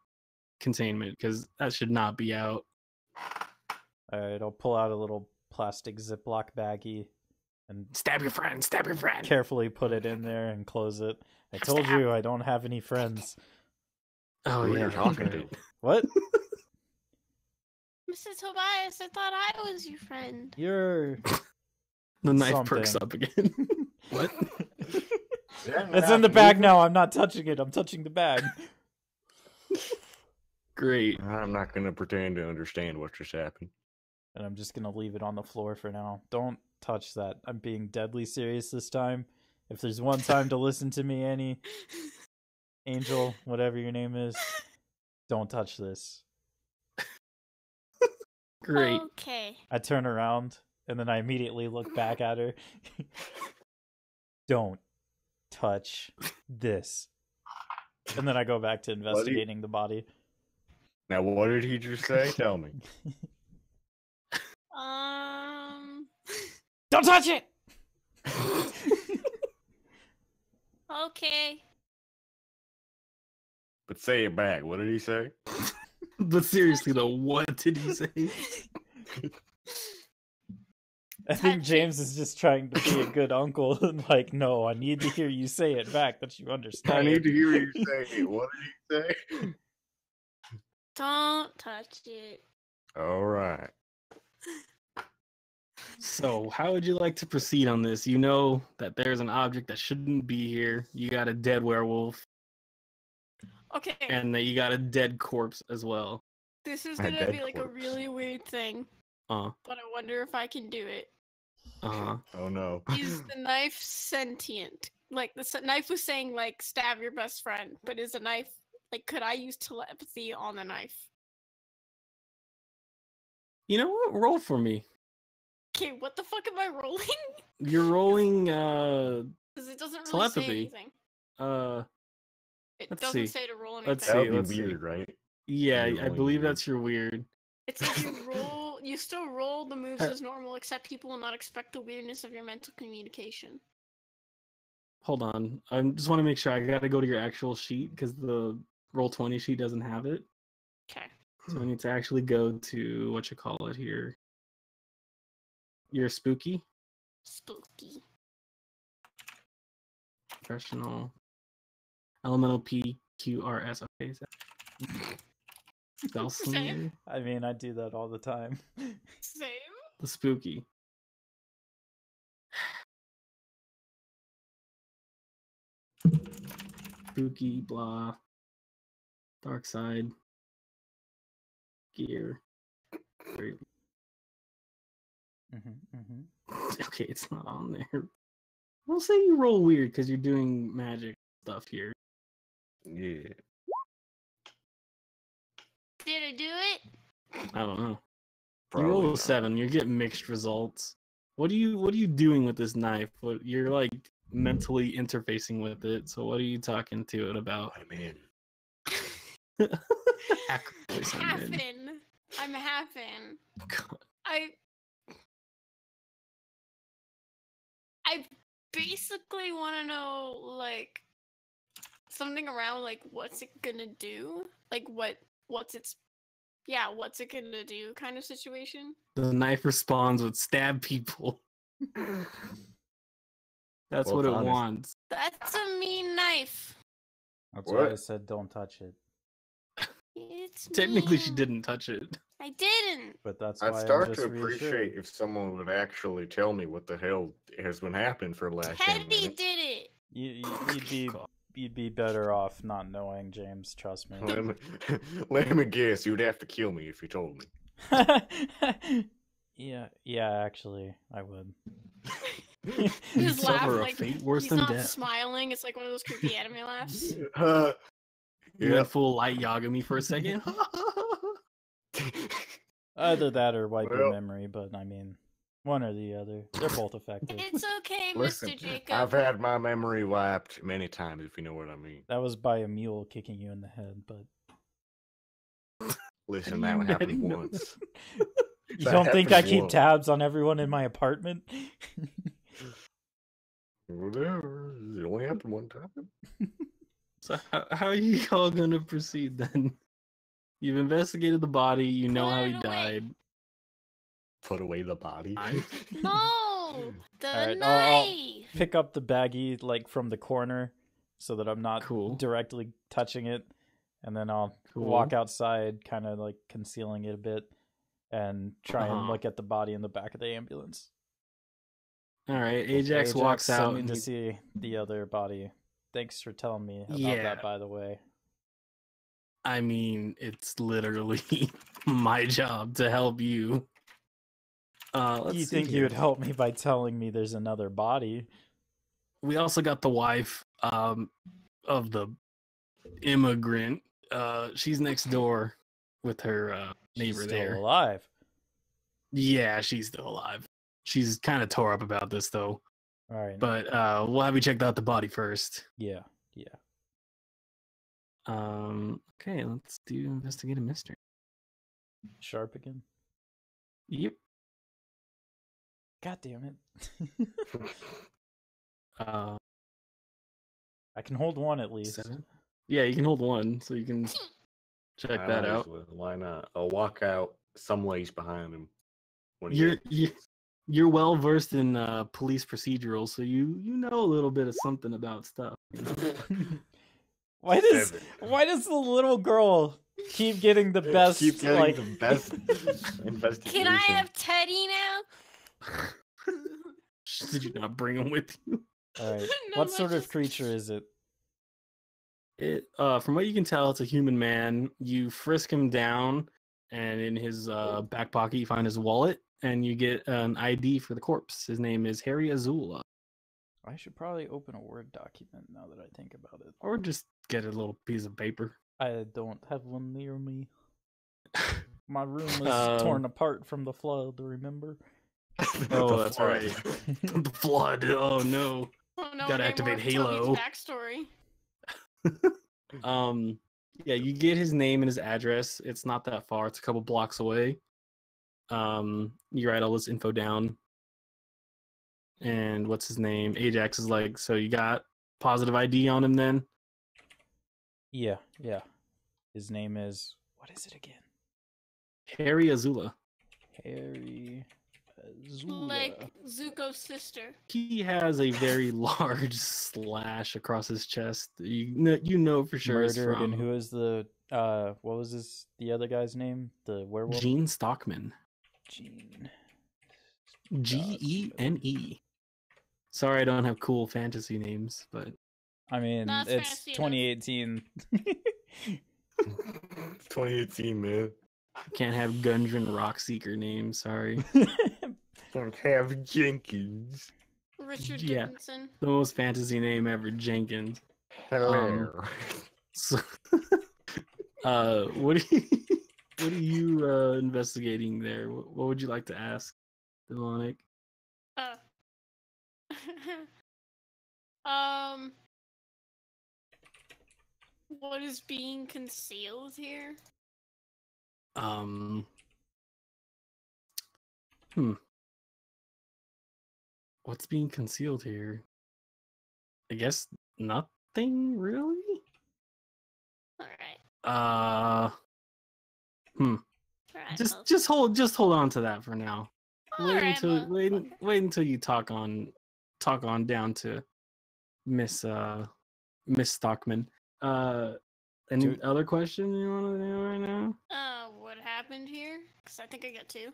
containment because that should not be out. Alright, I'll pull out a little plastic Ziploc baggie and Stab your friend. Stab your friend. carefully put it in there and close it. I told you I don't have any friends. Oh Who yeah, you're talking to? right. What? Mr. Tobias, I thought I was your friend. You're... The knife perks something. up again. What? It's in the bag now. I'm not touching it. I'm touching the bag. Great. I'm not gonna pretend to understand what just happened. And I'm just gonna leave it on the floor for now. Don't touch that. I'm being deadly serious this time. If there's one time to listen to me, Annie, Angel, whatever your name is, don't touch this. Great. Okay. I turn around and then I immediately look back at her. Don't touch this. And then I go back to investigating the body. Now, what did he just say? Tell me. Don't touch it! Okay. But say it back. What did he say? But seriously though, what did he say? I think Touch it. James is just trying to be a good uncle and like, no, I need to hear you say it back that you understand. I need to hear you say it. What did he say? Don't touch it. All right. So, how would you like to proceed on this? You know that there's an object that shouldn't be here. You got a dead werewolf, Okay. and that you got a dead corpse as well. This is A gonna dead be like corpse. a really weird thing, Uh, but I wonder if I can do it. uh-huh. Oh no. Is the knife sentient? Like knife was saying, like stab your best friend, but is the knife like? Could I use telepathy on the knife? You know what? Roll for me. Okay, what the fuck am I rolling? You're rolling Because it doesn't really Telepathy. say anything. It let's doesn't see. say to roll anything. Let's That see. would be let's see. weird, right? Yeah, You're I rolling believe weird. that's your weird. It says you roll. You still roll the moves as normal, except people will not expect the weirdness of your mental communication. Hold on. I just want to make sure I got to go to your actual sheet because the Roll20 sheet doesn't have it. Okay. So I need to actually go to what you call it here. You're spooky, Spooky. professional, elemental PQRS. Okay, is that spell Same. slinger? I mean, I do that all the time. Same. The spooky. Spooky, blah. Dark side. Gear. Very- Okay, it's not on there. We'll say you roll weird because you're doing magic stuff here. Yeah. Did I do it? I don't know. Probably You roll a not. 7. You're getting mixed results. What are you doing with this knife? What you're like mentally interfacing with it. So what are you talking to it about? I'm in. Hacker voice, I'm Half in. in. I'm half in. God. I basically want to know like something around like what's it gonna do? Like what's it gonna do kind of situation? The knife responds with stab people. That's Well, what it's it honest. wants. That's a mean knife. That's why I What? said don't touch it. It's Technically, she mean. didn't touch it. I didn't. But that's I'd why start I'm to just appreciate reassured. if someone would actually tell me what the hell has been happening for the last 10 Teddy minutes. did it. You'd be God. you'd be better off not knowing, James. Trust me. Let me guess. You'd have to kill me if you told me. Yeah. Actually, I would. His laugh, Suffer a like fate worse he's than not death. smiling. It's like one of those creepy anime laughs. You went full light Yagami for a second. Either that or wipe your Well- memory, but I mean, one or the other. They're both effective. It's okay, Listen, Mr. Jacob. I've had my memory wiped many times, if you know what I mean. That was by a mule kicking you in the head, but Listen, How that do you happened know? once. you That don't think I happened keep once. tabs on everyone in my apartment? Whatever. It only happened one time. So how are you all gonna proceed then? You've investigated the body. You know Put how it he away. died. Put away the body. No, the Alright, knife. I'll pick up the baggie like from the corner so that I'm not Cool. directly touching it, and then I'll Cool. walk outside, kind of like concealing it a bit, and try and Uh-huh. look at the body in the back of the ambulance. All right, Ajax walks out. sent And me to he- see the other body. Thanks for telling me about Yeah. that, by the way. I mean, it's literally my job to help you. Let's You see think you here. would help me by telling me there's another body? We also got the wife of the immigrant. She's next door with her She's neighbor still there. alive. Yeah, she's still alive. She's kind of tore up about this though. All right. But we'll have you check out the body first. Yeah. Okay, let's do investigate a mystery. Sharp again. Yep. God damn it. Uh, I can hold one at least. 7. Yeah, you can hold one, so you can check I that might as out. well. Why not? I'll walk out some ways behind him. When he You're exits. you're well versed in police procedurals, so you know a little bit of something about stuff. Why does the little girl keep getting the best? Keep getting like the best investigation. Can I have Teddy now? Did you not bring him with you? All right. No, What that's sort of just- creature is it? It from what you can tell, it's a human man. You frisk him down, and in his back pocket you find his wallet, and you get an ID for the corpse. His name is Harry Azula. I should probably open a Word document now that I think about it. Or just get a little piece of paper. I don't have one near me. My room was torn apart from the flood, remember? Oh, The that's flood. right. The flood. Oh no. Oh no, Gotta way activate more of Halo. Toby's backstory. Yeah, you get his name and his address. It's not that far. It's a couple blocks away. You write all this info down. And what's his name? Ajax is like, so you got positive ID on him then? Yeah. His name is, what is it again? Harry Azula. Harry Azula. Like Zuko's sister. He has a very large slash across his chest. You know for sure it's Murdered, from and who is the what was the other guy's name? The werewolf? Gene Stockman. Gene. Gene. Sorry, I don't have cool fantasy names, but I mean, That's it's fancy enough. 2018. 2018, man. can't have Gundren Rockseeker names. Sorry. Don't have Jenkins. Richard Yeah. Dickinson. The most fantasy name ever, Jenkins. Hello. So, what are you investigating there? What would you like to ask, Demonic? What is being concealed here? What's being concealed here? I guess nothing really. All right. Hmm. All right. Just hold on to that for now. Wait until you talk on down to Miss Stockman. Any Dude. other question you want to know right now? What happened here? Because I think I got two.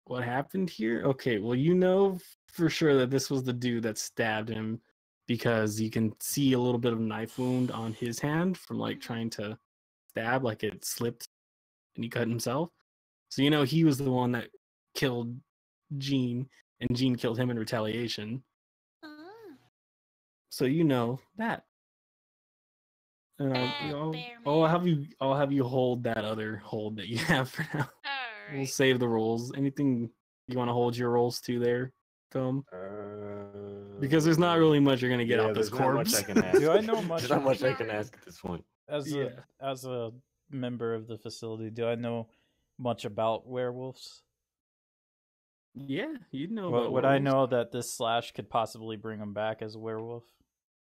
What happened here? Okay, well, you know for sure that this was the dude that stabbed him because you can see a little bit of knife wound on his hand from like trying to stab, like it slipped and he cut himself. So you know he was the one that killed Gene, and Gene killed him in retaliation. So you know that. And I'll have you hold that other hold that you have for now. Alright. We'll save the rolls. Anything you want to hold your rolls to there, Tom? Because there's not really much you're gonna get off this corpse. Much I can ask. Do I know much? There's not much I can ask at this point. As a member of the facility, do I know much about werewolves? Yeah, you know. Would I know that this slash could possibly bring him back as a werewolf,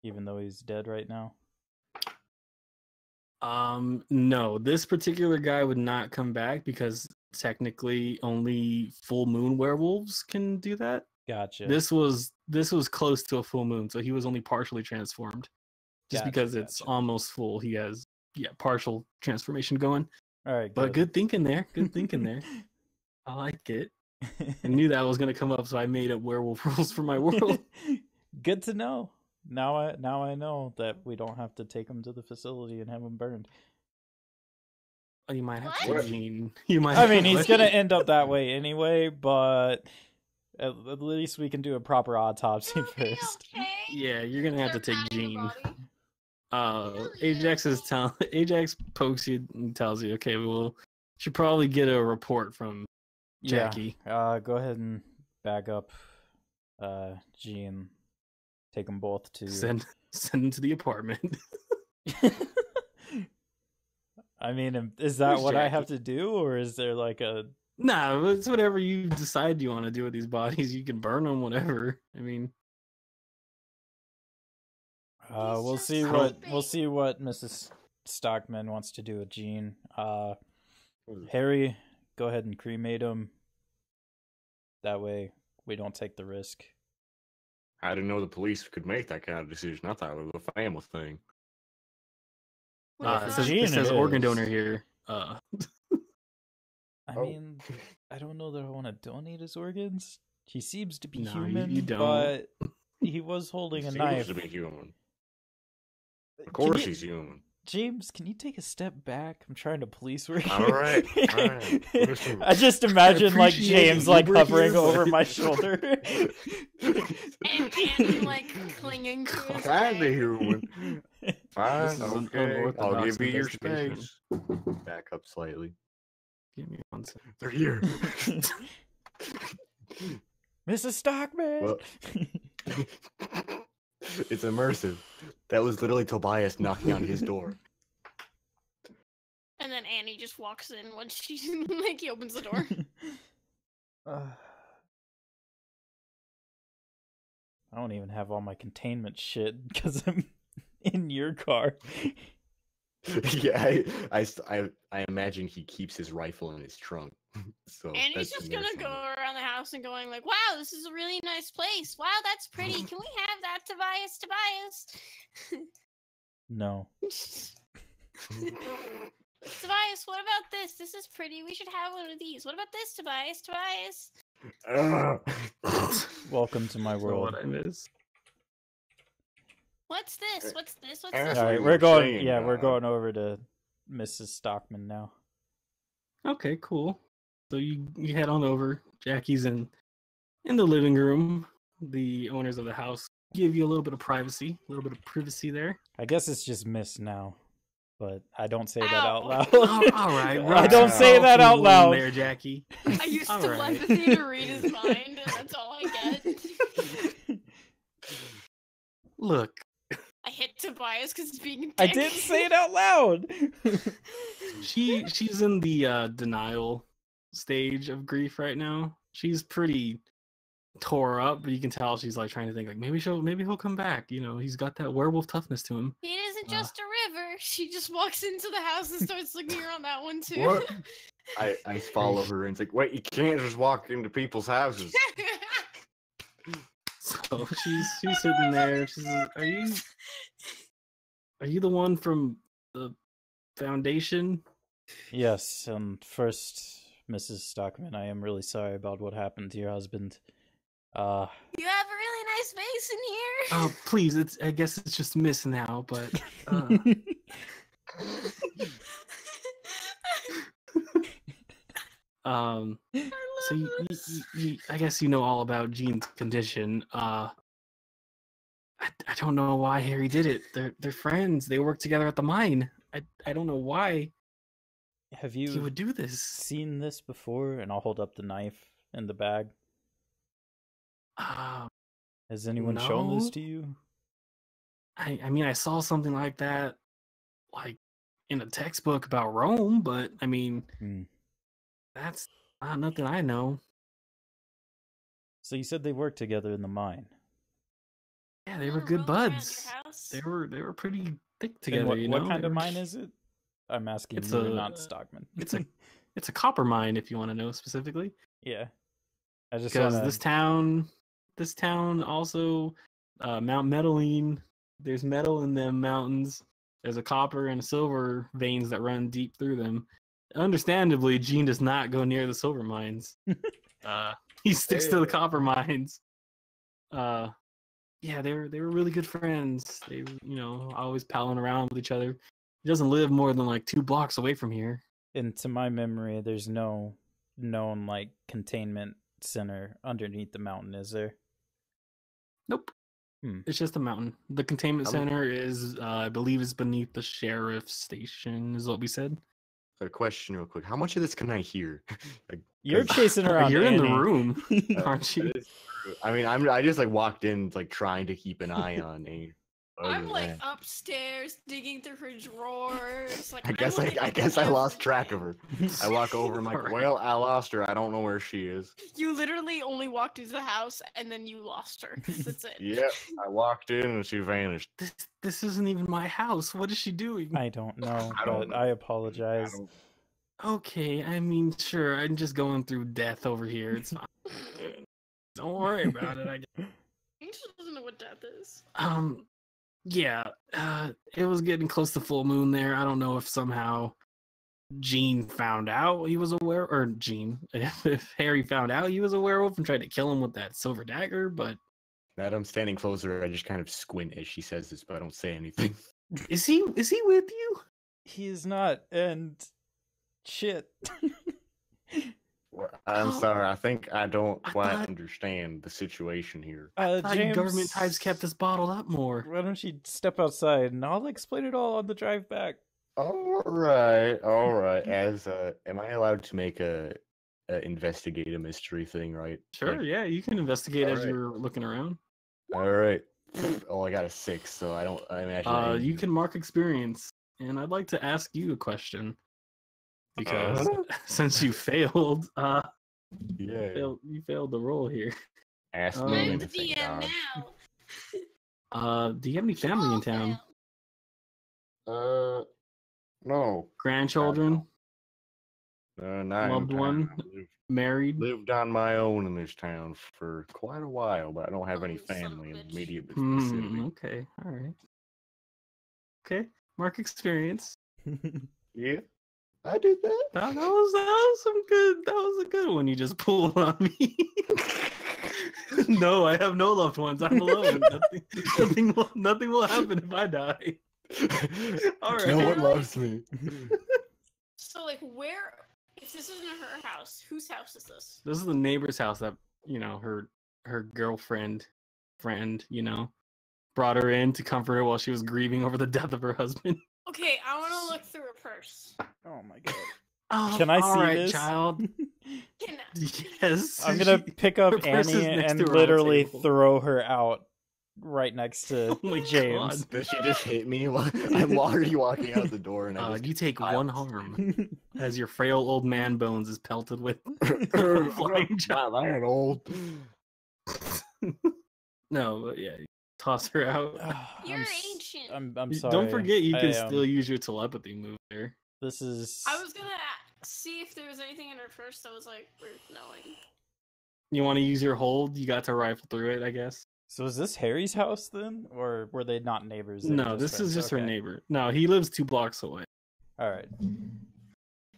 even though he's dead right now? No, this particular guy would not come back because technically only full moon werewolves can do that. Gotcha. This was close to a full moon, so he was only partially transformed. Just because it's almost full, he has partial transformation going. All right, but good thinking there. Good thinking there. I like it. I knew that was gonna come up, so I made up werewolf rules for my world. Good to know. Now I know that we don't have to take him to the facility and have him burned. Oh, you might have What? to, Gene. You might. I mean, he's gonna end up that way anyway, but at least we can do a proper autopsy first. Okay. Yeah, you're gonna have to Start take finding the Gene. body. Ajax pokes you and tells you, okay, well, should probably get a report from Jackie. Yeah. Go ahead and bag up Gene. Take them both to Send them to the apartment. I mean, is that Where's what I Jackie? have to do, or is there like a? No, it's whatever you decide you want to do with these bodies. You can burn them, whatever. I mean, We'll just see sleeping. what Mrs. Stockman wants to do with Gene. Harry, go ahead and cremate him. That way, we don't take the risk. I didn't know the police could make that kind of decision. I thought it was a family thing. What it if says, Gene it says it organ is. donor here. I Oh. mean, I don't know that I want to donate his organs. He seems to be No, you human, don't. but he was holding a Seems knife. to be human. Of Can course you- he's human. James, can you take a step back? I'm trying to police work All here. right, all right. Listen. I just imagine like appreciate James you like breaking hovering your over leg. my shoulder. and like clinging to his Kind of leg. human. Fine, This is an okay. I'll unorthodox give you your investigation. space. Back up slightly. Give me one second. They're here. Mrs. Stockman. Well- It's immersive. That was literally Tobias knocking on his door. And then Annie just walks in when she like he opens the door. I don't even have all my containment shit because I'm in your car. Yeah, I imagine he keeps his rifle in his trunk. So Annie's that's just gonna immersive. go around the house and going like, "Wow, this is a really nice place. Wow, that's pretty. Can we have that, Tobias? No. Tobias, what about this? This is pretty. We should have one of these. What about this, Tobias? Welcome to my So world. what I miss? What's this? What's this? What's All this? All right, you we're were going. saying, Yeah, we're uh, going over to Mrs. Stockman now. Okay, cool. So you head on over. Jackie's in the living room. The owners of the house give you a little bit of privacy, there. I guess it's just Miss now, but I don't say that Ow. out loud. Oh, all right, I don't say wow. that out Cool loud. there, Jackie. I used All right. telepathy to read his mind, and that's all I get. Look, I hit Tobias because he's being a dick. I didn't say it out loud. she's in the denial stage of grief right now. She's pretty tore up, but you can tell she's like trying to think like maybe he'll come back. You know, he's got that werewolf toughness to him. It isn't just a river. She just walks into the house and starts looking around that one too. What? I follow her and it's like, wait, you can't just walk into people's houses. So she's sitting there. She's like, are you the one from the foundation? Yes, first, Mrs. Stockman, I am really sorry about what happened to your husband. You have a really nice vase in here. Oh, please, I guess it's just miss now, but um, I so love this. I guess you know all about Jean's condition. I don't know why Harry did it. They're friends. They work together at the mine. I don't know why Have he you would do this. seen this before? And I'll hold up the knife in the bag. Um, Has anyone shown this no. to you? I mean, I saw something like that, like in a textbook about Rome, but I mean, Hmm. that's not nothing I know. So you said they worked together in the mine. Yeah, they You were wanna good roll around buds. your house? They were pretty thick And together. what, You what know, kind They of were- mine is it? I'm asking It's you, a- not Stockman. It's a it's a copper mine, if you want to know specifically. yeah. I just Because want this town also, Mount Metaline. There's metal in them mountains. There's a copper and a silver veins that run deep through them. Understandably, Gene does not go near the silver mines. He sticks to the copper mines. Yeah, they were really good friends. They were, always palling around with each other. He doesn't live more than like 2 blocks away from here. And to my memory, there's no known like containment center underneath the mountain, is there? Nope. Hmm. It's just a mountain. The containment I'm- center is, I believe, is beneath the sheriff's station. Is what we said. A question, real quick. How much of this can I hear? Like, You're 'cause- chasing around. You're in the Annie. room, aren't you? That is true. I mean, I just like walked in, like trying to keep an eye on Nate. Other I'm than like that, upstairs digging through her drawers. Like I guess I'm I looking guess I lost track of everywhere. her. I walk over, I'm like, Alright. well, I lost her. I don't know where she is. You literally only walked into the house and then you lost her. That's it. Yep, I walked in and she vanished. This isn't even my house. What is she doing? I don't know, I don't but know. I I apologize. don't- Okay, I mean, sure. I'm just going through death over here. It's fine. Don't worry about it. I guess. He just doesn't know what death is. Yeah. It was getting close to full moon there. I don't know if somehow Gene found out he was aware, or Gene, if Harry found out he was a werewolf and tried to kill him with that silver dagger. But That I'm standing closer. I just kind of squint as she says this, but I don't say anything. is he with you? He is not, and shit. Well, I'm Oh. sorry. I think I don't I quite thought- understand the situation here. I thought James, government types kept us bottled up more. Why don't you step outside and I'll explain it all on the drive back. All right, all right. As am I allowed to make a investigate a mystery thing? Right. Sure, Like, yeah, you can investigate as Alright. you're looking around. all right. Oh, I got a 6, so I don't. I imagine. I You can mark experience, and I'd like to ask you a question because since you failed, yeah. you failed the roll here. Ask I'm me I'm the anything, DM dog. now. Do you have any family in town? No. Grandchildren, Not in Loved town. one? married? Lived on my own in this town for quite a while, but I don't have any Oh, son of a family in bitch. immediate vicinity. Okay, all right. Okay, mark experience. Yeah, I did that. That was some good. That was a good one you just pulled on me. No, I have no loved ones. I'm alone. Nothing will happen if I die. All right. No one loves me. So like where if this isn't her house, whose house is this? This is the neighbor's house that her girlfriend friend brought her in to comfort her while she was grieving over the death of her husband. Okay, I wanna look through her purse. Oh my god. Oh, Can I all see right, this? child. Can Yes. I'm gonna pick up her purse is Annie next and to her on the literally table. throw her out right next to Oh my James. God. Does she just hit me while I'm already walking out the door and I just You take I- one harm as your frail old man bones is pelted with flying wow, I ain't old. No, but yeah, you toss her out. You're I'm s- ancient. I'm sorry. Don't forget you can I, still use your telepathy move there. This is. I was gonna see if there was anything in her purse that was like worth knowing. You want to use your hold? You got to rifle through it, I guess. So is this Harry's house then, or were they not neighbors? They were No, this is friends? just her Okay. neighbor. No, he lives 2 blocks away. All right.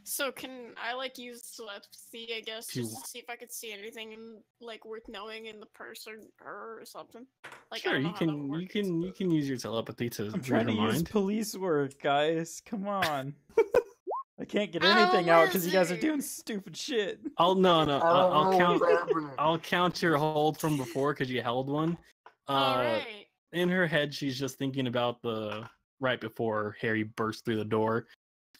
So can I like use telepathy, I guess, If you just to see if I could see anything like worth knowing in the person or something? Like I Sure, don't know you how that can works. you can use your telepathy to I'm read trying her to use mind. police work, guys. Come on. I can't get I'm a anything out because you guys are wizard. doing stupid shit. I'll count your hold from before because you held one. Alright. In her head, she's just thinking about the right before Harry burst through the door,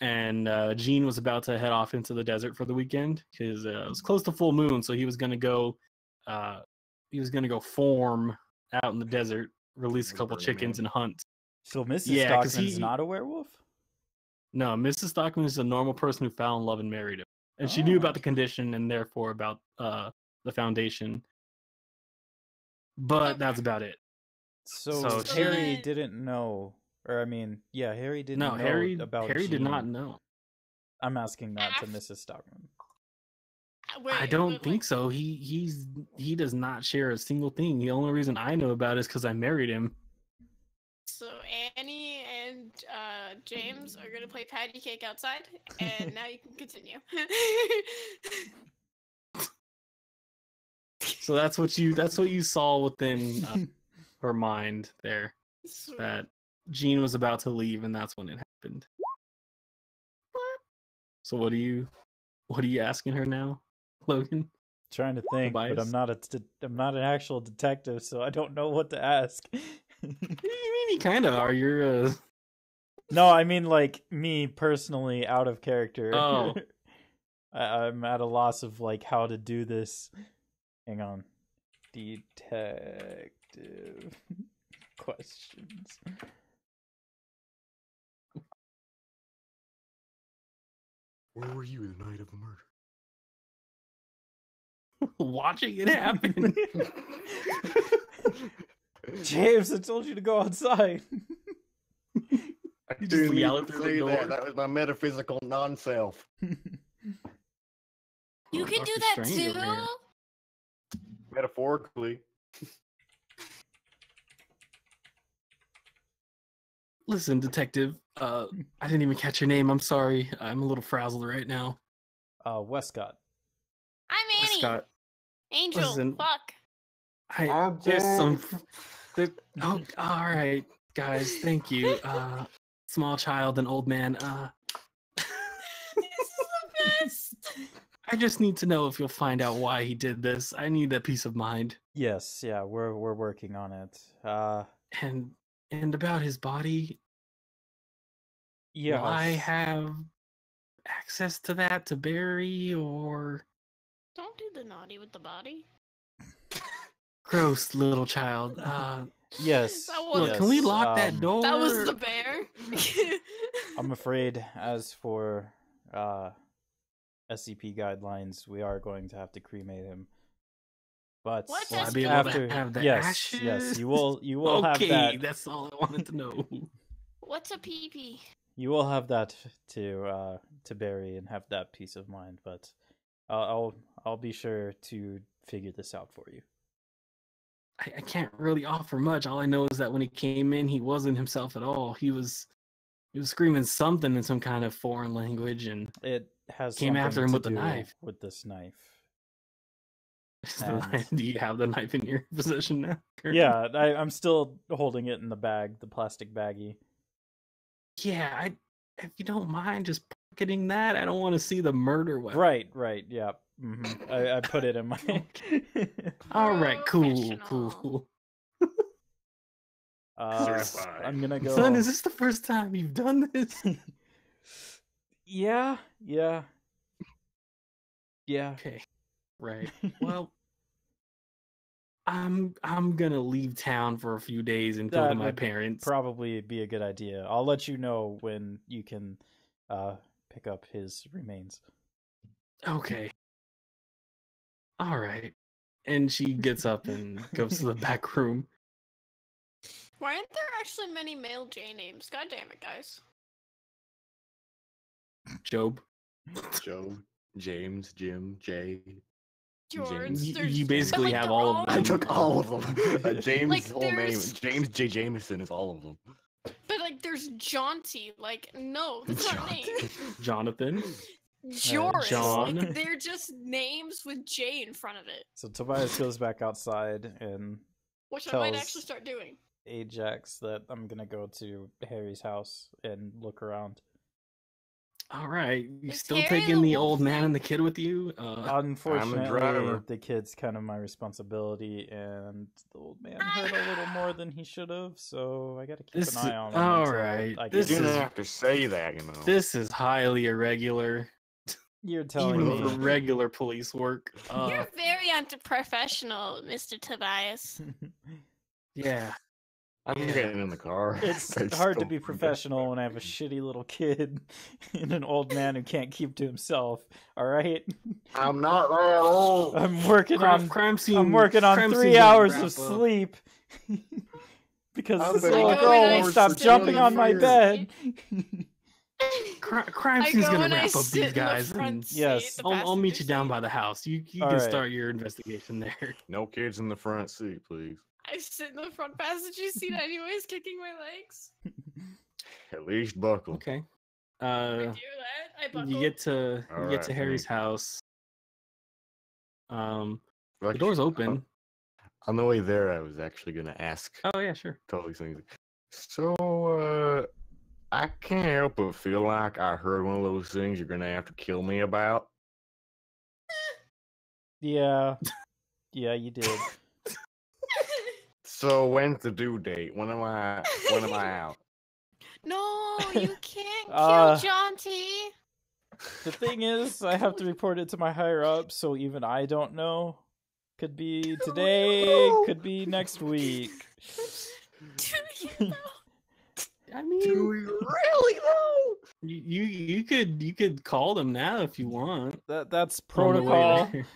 and Gene was about to head off into the desert for the weekend because it was close to full moon, so he was gonna go. He was gonna go form out in the desert, release a couple chickens, and hunt. So Mrs. Yeah, 'cause Stockman's he- not a werewolf? No, Mrs. Stockman is a normal person who fell in love and married him, and she knew Oh. about the condition and therefore about the foundation. But that's about it. So So Harry she- didn't know, or I mean, yeah, Harry didn't No, know Harry. about Harry did Jean. not know. I'm asking that to Af- Mrs. Stockman. Wait, I don't but, think like, so. He does not share a single thing. The only reason I know about it is because I married him. So Annie and James are gonna play patty cake outside, and now you can continue. So that's what you saw within her mind there. Sweet. That Jean was about to leave, and that's when it happened. So what are you asking her now, Logan? Trying to think, but Tobias? I'm not an actual detective, so I don't know what to ask. You mean you kind of are. You're No, I mean like me personally, out of character. Oh. I'm at a loss of like how to do this. Hang on, detective questions. Where were you the night of the murder? watching it happen. James, I told you to go outside. I You just didn't yell even it through the say door. that. That was my metaphysical non-self. You can do Dr. that Strange too. over here. Metaphorically. Listen, detective. I didn't even catch your name. I'm sorry. I'm a little frazzled right now. Westcott. I'm Annie. Scott, Angel. listen. Fuck. There's some. Oh, all right, guys. Thank you. Small child and old man. This is the best. I just need to know if you'll find out why he did this. I need that peace of mind. Yes, yeah, we're working on it. And about his body, Yeah. will I have access to that to bury or Don't do the naughty with the body. gross little child? Yes. That was- Look, can we yes, lock that door? That was the bear. I'm afraid, as for SCP guidelines, we are going to have to cremate him. But What? Will I That's be able after, to have the yes, ashes? yes, you will Okay, have that. that's all I wanted to know. What's a pee-pee? You will have that to bury and have that peace of mind. But I'll be sure to figure this out for you. I can't really offer much. All I know is that when he came in, he wasn't himself at all. He was screaming something in some kind of foreign language, and It has Came after him something with to the do knife. With this knife. do you have the knife in your possession now? Yeah, I'm still holding it in the bag, the plastic baggie. Yeah, if you don't mind just pocketing that, I don't want to see the murder weapon. Right, yeah. I put it in my. All right, cool. Professional. Certified. I'm gonna go. Son, is this the first time you've done this? Yeah. Okay, right. Well, I'm gonna leave town for a few days and go That to my would parents. Probably be a good idea. I'll let you know when you can pick up his remains. Okay. All right. And she gets up and goes to the back room. Why aren't there actually many male J names? God damn it, guys. Job. Joe, James, Jim, Jay. George, James. there's... You basically but, like, have they're all of I them. took all of them. James' Like, whole name. there's- James J. Jameson is all of them. But like, there's Jaunty. Like, no, that's not a name. Jonathan. Joris. John. Like, they're just names with J in front of it, So Tobias goes back outside and which I might Tells- actually start doing. Ajax that I'm gonna go to Harry's house and look around. All right, you Is still Harry taking the the wolf old man thing? and the kid with you? Unfortunately, driver. the kid's kind of my responsibility, and the old man hurt a little more than he should have, so I gotta keep This an is- eye on him. all until right, I this You can- didn't is- have to say that, you know. This is highly irregular, You're telling even me. for regular police work. You're very unprofessional, Mr. Tobias. Yeah. I'm Yeah. getting in the car. It's They hard to still be do that. professional when I have a shitty little kid and an old man who can't keep to himself. All right, I'm not that old. I'm working Crime, on. crime scene. I'm working on crime 3 scene's gonna hours wrap of up. sleep because I've this been little like girl 4 won't hours stop for jumping 20 on my years. bed. Crime I scene's go gonna and I wrap up sit these in the guys. front And seat, Yes. the I'll meet you passenger down seat. by the house. You All can right. start your investigation there. No kids in the front seat, please. I sit in the front passenger seat anyways, kicking my legs. At least buckle. Okay. I do that. I buckle. You get to Alright, Harry's thank you. house. The Like, door's open. On the way there, I was actually gonna ask Oh yeah, sure. totally things. So, I can't help but feel like I heard one of those things you're gonna have to kill me about. Yeah, yeah, you did. So when's the due date? When am I out? No, you can't Uh, kill Jaunty. The thing is, I have to report it to my higher up, so even I don't know. Could be today, could be next week. Do you know? I mean, Do we really though? you could call them now if you want. That's on the way protocol. there.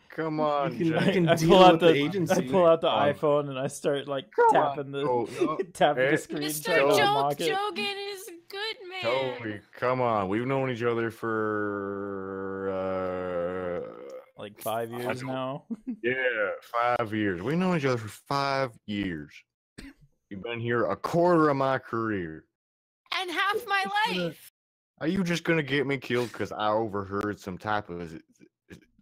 Come on, You can- Jay. you can I deal pull out with the the agency. I pull out the Um, iPhone and I start like come on. tapping the Oh, no. tapping Eh, the screen Mr. trying to Joe- unlock it. Jogan is a good man. Toby, come on. We've known each other for Like 5 years don't- now. yeah, 5 years. We've known each other for 5 years. You've been here a quarter of my career. And half my life. Are you just gonna get me killed because I overheard some type of?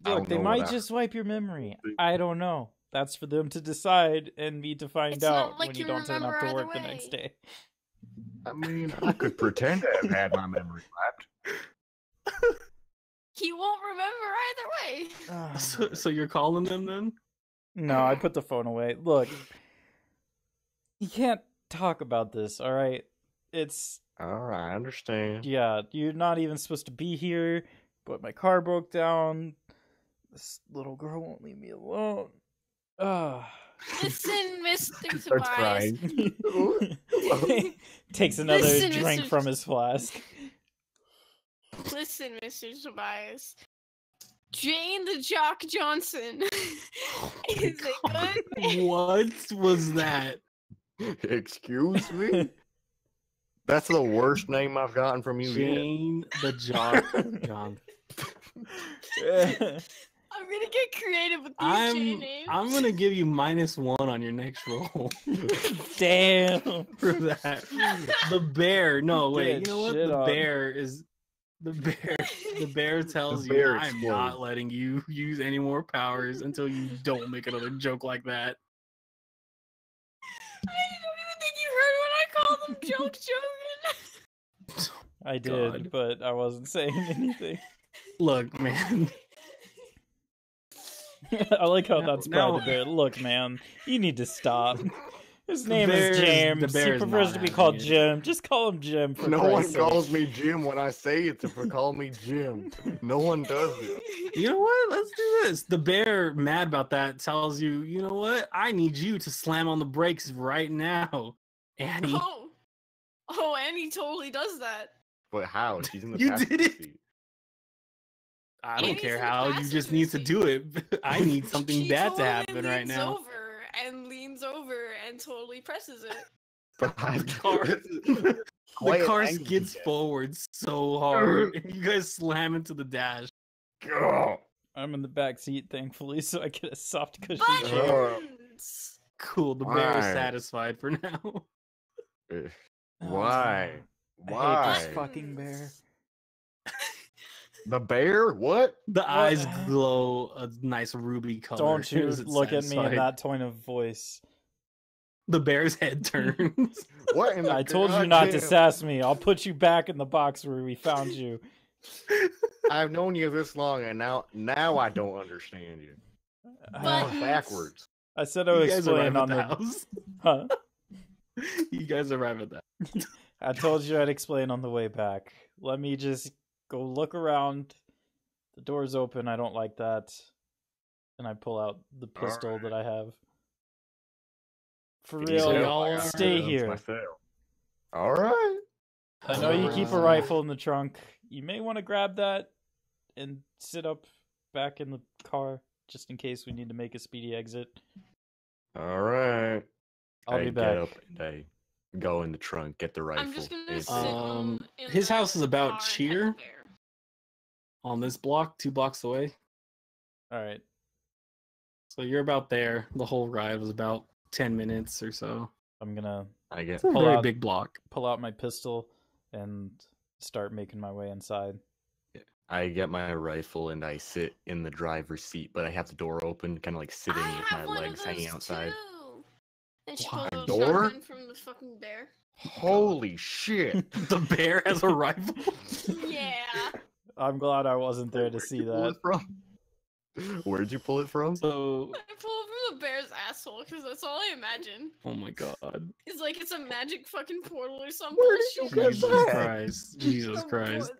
I Look, don't they know might what I- just wipe your memory. I don't know. That's for them to decide and me to find It's not out like when you you don't turn up remember to either work the next way. day. I mean, I could pretend to have had my memory wiped. He won't remember either way. So you're calling them then? No, I put the phone away. Look, you can't talk about this, all right? It's All right, I understand. yeah, you're not even supposed to be here, but my car broke down. This little girl won't leave me alone. Ah. Listen, Mr. Starts Tobias. crying. Takes another Listen, drink Mr. from his flask. Listen, Mr. Tobias. Jane the Jock Johnson is a good man. What was that? Excuse me. That's the worst name I've gotten from you yet. Jane the Jock John. I'm gonna get creative with these J names. I'm gonna give you -1 on your next roll Damn. for that. The bear. No, wait. Get You know what? shit The on. bear is the bear. The bear tells The bear you, "I'm explodes. not letting you use any more powers until you don't make another joke like that." I don't even think you heard when I called him Joke Jogan. I did, God. but I wasn't saying anything. Look, man. I like how No, that's probably no. the bear. Look, man, you need to stop. His name bear is is- James. the bear He is prefers not to be having called it. Jim. Just call him Jim for No one Christ's sake. calls me Jim when I say it to call me Jim. No one does it. You know what? Let's do this. The bear, mad about that, tells you, you know what? I need you to slam on the brakes right now, Annie. Oh, Annie totally does that. But how? She's in the You passenger did it? seat. I don't Annie's care in the how. You just passenger need to seat. do it. I need something She bad to totally happen right leans now. Over and leans over and totally presses it. But I The car- The car skids forward so hard, and you guys slam into the dash. forward. I'm in the back seat, thankfully, so I get a soft cushy chair. Buttons! Cool. The bear is Why? satisfied for now. Why? I hate Why? this fucking bear. The bear? What? The eyes glow a nice ruby color. Don't you as it's look at me in satisfied. that tone of voice. The bear's head turns. What in the I told you not to goddamn- sass me. I'll put you back in the box where we found you. I've known you this long, and now I don't understand you. But- Going backwards. I said I would You guys explain arrive on at the... the house. Huh? You guys arrive at that. I told you I'd explain on the way back. Let me just go look around. The door's open. I don't like that. And I pull out the pistol that I have. For Can you real, tell y'all I got stay guns here. myself? All right. I know you keep a Alright. rifle in the trunk. You may want to grab that and sit up back in the car just in case we need to make a speedy exit. All right. I'll I be get back. up and I go in the trunk, get the rifle. I'm just gonna It's- sit in his the house is about car and pet cheer. the bear. On this block, 2 blocks away. All right. So you're about there. The whole ride was about 10 minutes or so. I'm gonna I get It's a Pull very out- big block. pull out my pistol and start making my way inside. my rifle and I sit in the driver's seat, but I have the door open, kind of like sitting I with have my one legs of hanging those outside. Too. And she Why? pulled a Door? shotgun from the fucking bear. Holy shit! The bear has a rifle. Yeah. I'm glad I wasn't there to Where'd see you pull that. it from? Where'd you pull it from? So, I pulled from the bear's asshole because that's all I imagine. oh my god. It's like it's a magic fucking portal or some Where did you bullshit. get Jesus that? Christ. Jesus The Christ.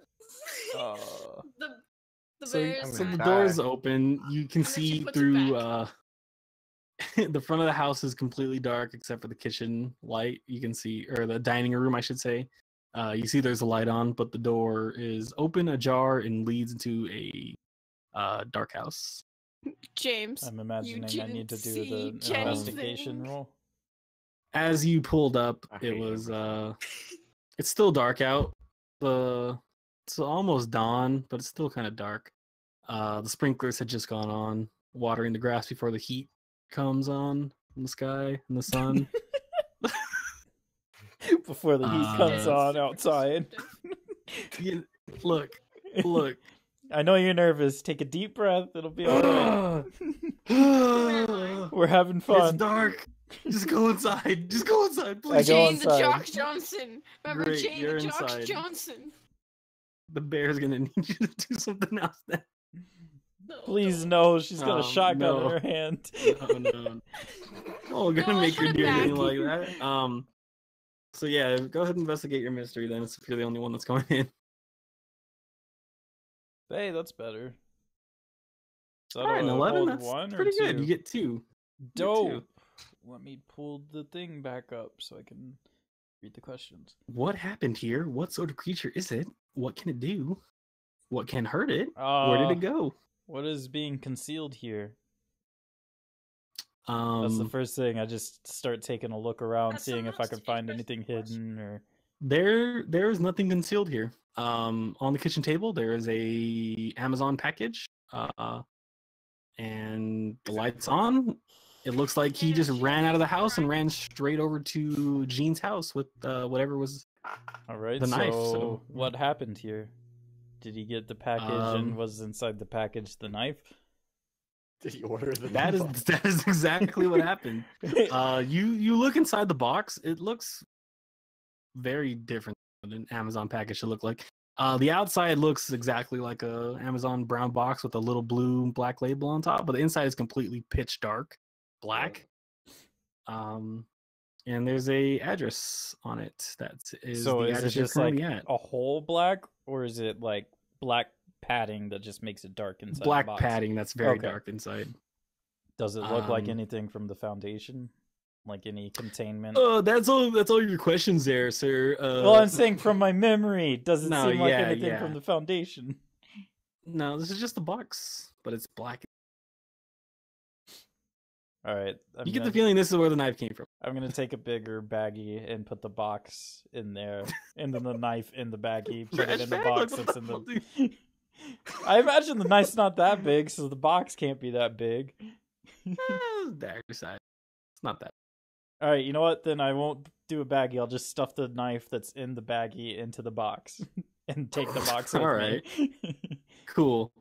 bo- Uh, the So, bear's so the magic. door's open. You can And then she see puts it through back. the front of the house is completely dark except for the kitchen light. You can see, or the dining room, I should say. You see there's a light on, but the door is open, ajar, and leads into a dark house. James. I'm imagining I didn't need to do see the investigation anything. roll. As you pulled up, I it hate was everything. it's still dark out. It's almost dawn, but it's still kind of dark. The sprinklers had just gone on, watering the grass before the heat comes on in the sky and the sun. Before the heat comes Uh, on outside. You- look, look. I know you're nervous. Take a deep breath. It'll be alright. It's We're having fun. dark. Just go inside. Just go inside, I please. go Jane the inside. Jock Johnson. Remember Great, Jane you're the Jock inside. Johnson? The bear's gonna need you to do something else then. No, Please don't. no, she's got a shotgun no. in her hand. Oh no. Oh, we're gonna No, make her put it do anything back. like that. So yeah, go ahead and investigate your mystery then, if you're the only one that's going in. Hey, that's better. Is that Alright, an a 11, hold that's one or pretty good. two? You get 2. Dope. Let me pull the thing back up so I can read the questions. What happened here? What sort of creature is it? What can it do? What can hurt it? Where did it go? What is being concealed here? That's the first thing. I just start taking a look around, That's seeing if I almost can a find good anything question. hidden or. There is nothing concealed here. On the kitchen table there is a Amazon package. And the light's on. It looks like he just ran out of the house and ran straight over to Jean's house with whatever was. All right. The so, knife, so- what happened here? Did he get the package and was inside the package the knife? Did you order the That is exactly what happened. You look inside the box. It looks very different than an Amazon package should look like. The outside looks exactly like a Amazon brown box with a little blue black label on top, but the inside is completely pitch dark black. And there's a address on it. That is So the is it address you're just like currently at. a whole black, or is it like black padding that just makes it dark inside? Black the box? padding that's very Okay. dark inside. Does it look like Um, anything from the foundation? Like any containment? Oh, that's all your questions there, sir. Well, I'm saying from my memory, does it No, seem like yeah, anything yeah. from the foundation? No, this is just a box, but it's black. All right, You get the feeling this is where the knife came from. I'm gonna take a bigger baggie and put the box in there, and then the knife in the baggie. Put it Trash in the bag? box Like, that's in what the. I imagine the knife's not that big, so the box can't be that big. Dagger size. It's not that. All right, you know what? Then I won't do a baggie. I'll just stuff the knife that's in the baggie into the box. and take the box All with right. me. Cool.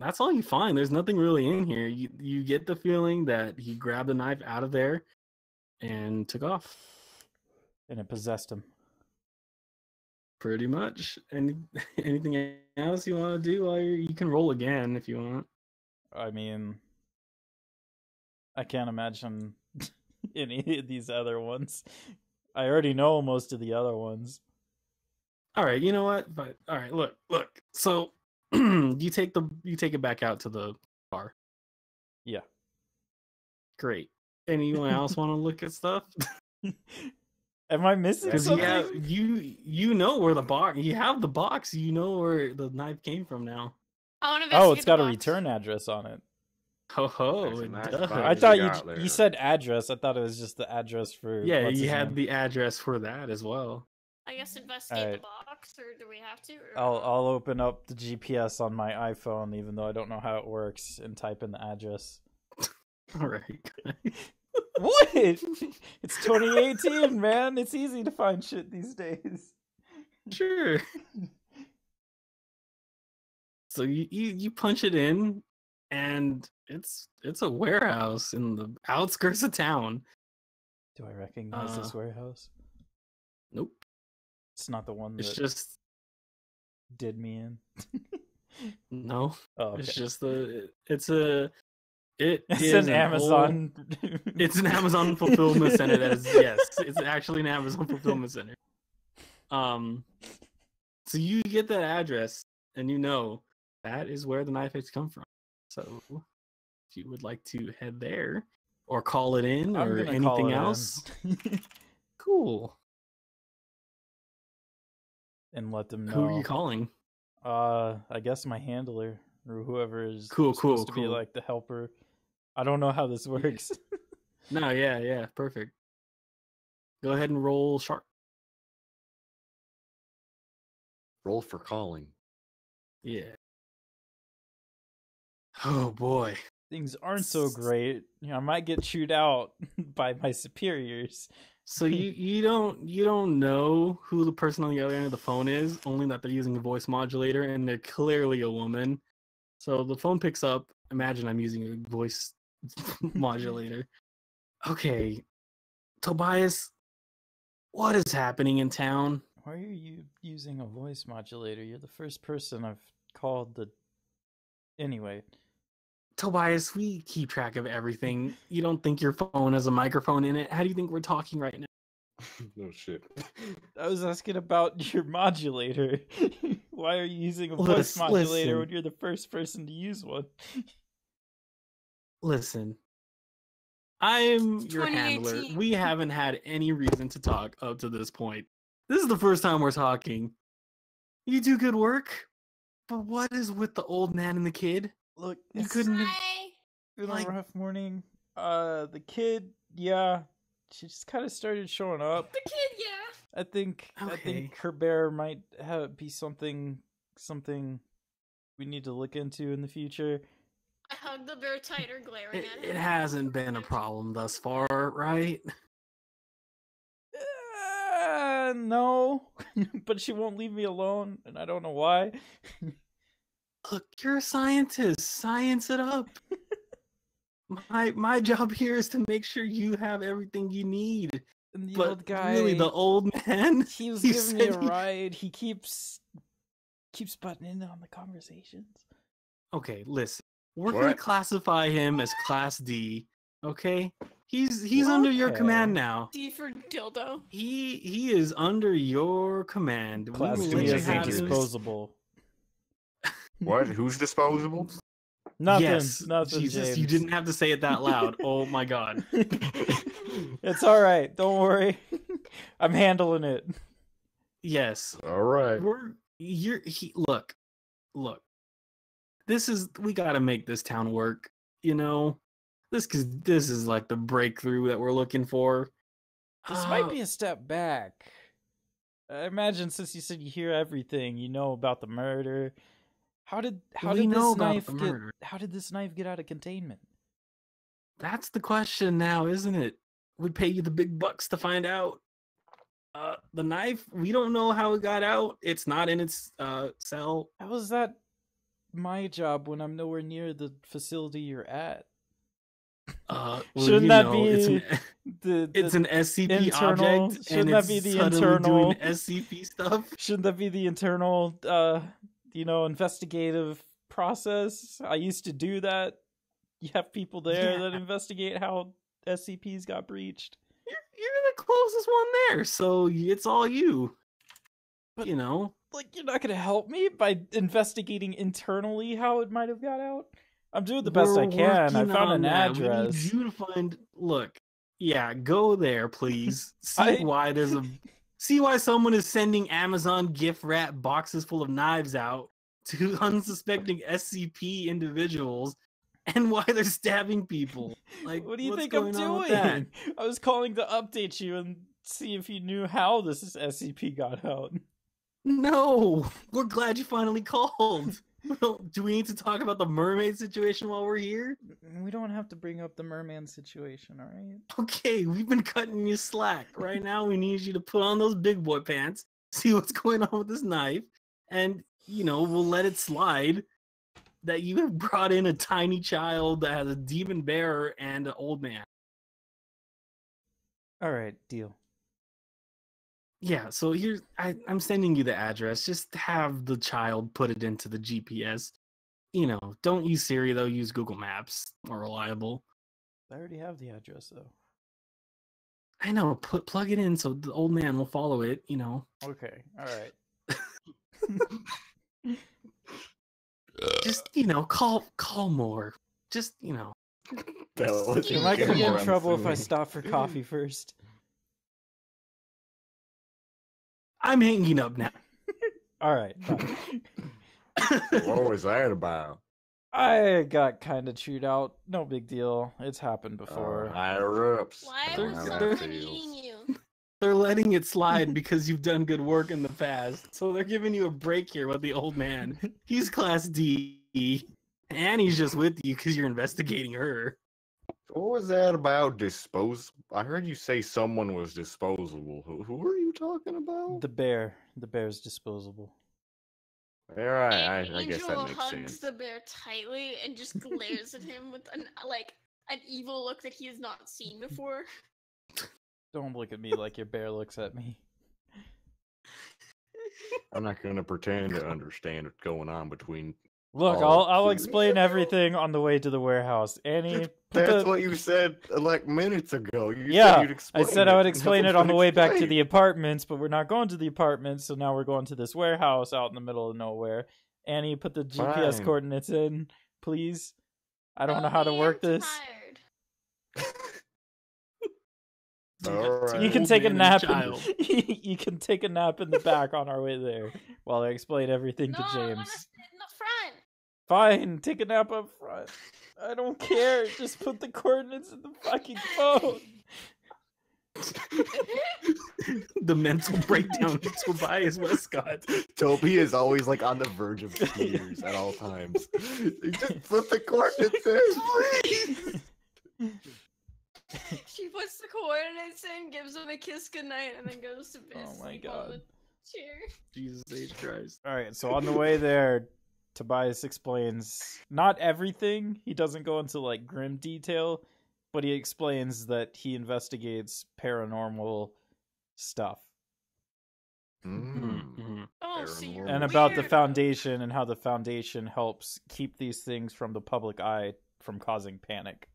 That's all you find. There's nothing really in here. You get the feeling that he grabbed the knife out of there and took off. And it possessed him. Pretty much. Anything else you want to do? While you can roll again if you want. I mean, I can't imagine any of these other ones. I already know most of the other ones. All right, you know what? But all right, look. So you take it back out to the bar. Yeah. Great. Anyone else want to look at stuff? Am I missing Because something? you know where the box. You have the box. You know where the knife came from now. I want to Oh, it's investigate got the a box. return address on it. Ho ho! That's a It nice does. box. I you thought got you there? said address. I thought it was just the address for. Yeah, what's you his had name. the address for that as well. I guess investigate Alright. the box, or do we have to? Or I'll open up the GPS on my iPhone, even though I don't know how it works, and type in the address. All right. What? It's 2018, man. It's easy to find shit these days. Sure. So you punch it in, and it's a warehouse in the outskirts of town. Do I recognize this warehouse? Nope. It's not the one It's that just did me in. no. Oh, okay. It's just it It's is an Amazon. It's an Amazon fulfillment center. Yes, it's actually an Amazon fulfillment center. So you get that address, and you know that is where the knife has come from. So if you would like to head there, or call it in, I'm or gonna call anything it in. else, cool. And let them know. Who are you calling? I guess my handler or whoever is Cool, supposed to be cool. like the helper. I don't know how this works. No, yeah, perfect. Go ahead and roll sharp. Roll for calling. Yeah. Oh boy. Things aren't so great. You know, I might get chewed out by my superiors. So you don't know who the person on the other end of the phone is, only that they're using a voice modulator and they're clearly a woman. So the phone picks up. Imagine I'm using a voice modulator. Okay, Tobias, what is happening in town? Why are you using a voice modulator? You're the first person I've called the. Anyway. Tobias, we keep track of everything. You don't think your phone has a microphone in it? How do you think we're talking right now? No shit. I was asking about your modulator. Why are you using a voice modulator listen. when you're the first person to use one? Listen, I'm your 2018. handler. We haven't had any reason to talk up to this point. This is the first time we're talking. You do good work, but what is with the old man and the kid? Look, You it's couldn't have... Hi. been like- a rough morning. The kid, yeah, she just kind of started showing up. The kid, yeah. I think Okay. her bear might be something we need to look into in the future. I hugged the bear tighter, glaring at him. It hasn't been a problem thus far, right? No, but she won't leave me alone, and I don't know why. Look, you're a scientist. Science it up. My job here is to make sure you have everything you need. And the But old guy, really, the old man. he was he giving me a said he- ride. He keeps butting in on the conversations. Okay, listen. We're gonna What? classify him as Class D. Okay, he's under your Okay. command now. D for dildo. He is under your command. We Class will D let you as in have his- disposable. What? Who's disposable? Nothing. Yes, Nothing. Jesus, you James. didn't have to say it that loud. Oh my God. It's all right. Don't worry. I'm handling it. Yes, All right. look. We gotta make this town work. You know, this is like the breakthrough that we're looking for. This might be a step back. I imagine since you said you hear everything, you know about the murder. How did We know this about knife the get? murder. How did this knife get out of containment? That's the question now, isn't it? We pay you the big bucks to find out. The knife, we don't know how it got out. It's not in its cell. How is that my job when I'm nowhere near the facility you're at? Well, Shouldn't you that know, be it's an SCP internal? object, Shouldn't and that it's be the suddenly internal? doing SCP stuff. Shouldn't that be the internal, investigative process? I used to do that. You have people there Yeah. that investigate how SCPs got breached. You're the closest one there, so it's all you. But- You know, Like, you're not gonna help me by investigating internally how it might have got out? I'm doing the best I we're can. I working found on an that. We need address. you to find. Look, yeah, go there, please. I- See why someone is sending Amazon gift wrap boxes full of knives out to unsuspecting SCP individuals, and why they're stabbing people. Like, What do you what's think I'm going on with that? doing? I was calling to update you and see if you knew how this SCP got out. No, we're glad you finally called. Well, do we need to talk about the mermaid situation while we're here? We don't have to bring up the merman situation, alright? Okay, we've been cutting you slack. Right now, we need you to put on those big boy pants, see what's going on with this knife, and, we'll let it slide that you have brought in a tiny child that has a demon bearer and an old man. Alright, deal. Yeah, so I'm sending you the address. Just have the child put it into the GPS. Don't use Siri though, use Google Maps. More reliable. I already have the address, though. I know, plug it in so the old man will follow it, Okay, alright. Just, call more. Just, Am I gonna get in trouble if I stop for coffee first? I'm hanging up now. Alright, What was that about? I got kinda chewed out. No big deal. It's happened before. Higher ups. Why They're- was they're- someone eating you? They're letting it slide because you've done good work in the past. So they're giving you a break here with the old man. He's Class D, and he's just with you because you're investigating her. What was that about I heard you say someone was disposable. Who are you talking about? The bear's disposable. All right, I guess Angel that makes hugs sense. the bear tightly and just glares at him with an evil look that he has not seen before. Don't look at me like your bear looks at me. I'm not gonna pretend to understand what's going on between. Look, Oh, I'll please. explain everything on the way to the warehouse. Annie, put That's the... what you said like minutes ago. You Yeah, said you'd I explain said I would it. explain it Nothing's on the been way back to explained. the apartments, but we're not going to the apartments, so now we're going to this warehouse out in the middle of nowhere. Annie, put the GPS Fine. coordinates in, please. I don't know how to Mommy, work I'm this. tired. Alright. You can Old take a man and nap. child. You can take a nap in the back on our way there while I explain everything No, to I want James. to sit in the front. Fine, take a nap up front. I don't care. Just put the coordinates in the fucking phone. The mental breakdown of Tobias Westcott. Toby is always like on the verge of tears at all times. Just put the coordinates in, please. She puts the coordinates in, gives him a kiss goodnight, and then goes to bed. Oh my sleep on God. the chair. Jesus H. Christ. All right, so on the way there, Tobias explains not everything. He doesn't go into like grim detail, but he explains that he investigates paranormal stuff Mm-hmm. Oh, so you're Paranormal. and about the weird. foundation and how the foundation helps keep these things from the public eye from causing panic.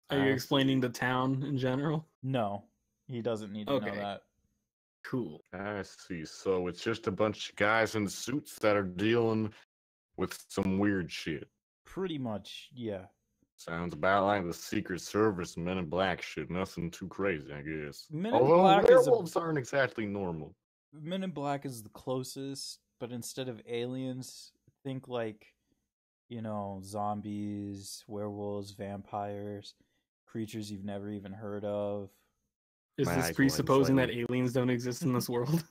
Are you I explaining the town in general? No, he doesn't need to know Okay. that. Cool. I see. So it's just a bunch of guys in suits that are dealing with some weird shit. Pretty much, yeah. Sounds about like the Secret Service Men in Black shit. Nothing too crazy, I guess. Men in Although Black is a- werewolves aren't exactly normal. Men in Black is the closest, but instead of aliens, think like, zombies, werewolves, vampires, creatures you've never even heard of. Is My this eyes widen presupposing that slightly. aliens don't exist in this world?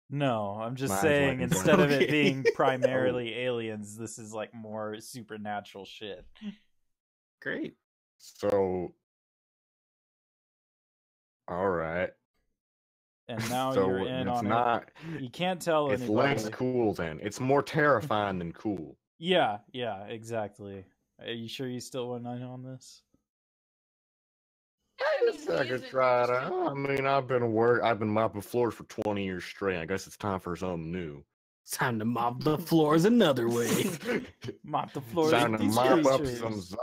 No, I'm just My eyes saying widen instead of it Okay. being primarily aliens, this is like more supernatural shit. Great. So, all right. and now So you're in it's on not. it. You can't tell It's anybody. less cool then. It's more terrifying than cool. Yeah, exactly. Are you sure you still want in on this? I guess I could try it out. I mean, I've been mopping floors for 20 years straight. I guess it's time for something new. It's time to mop the floors another way. Mop the floors Time with to these mop up creatures. some zombies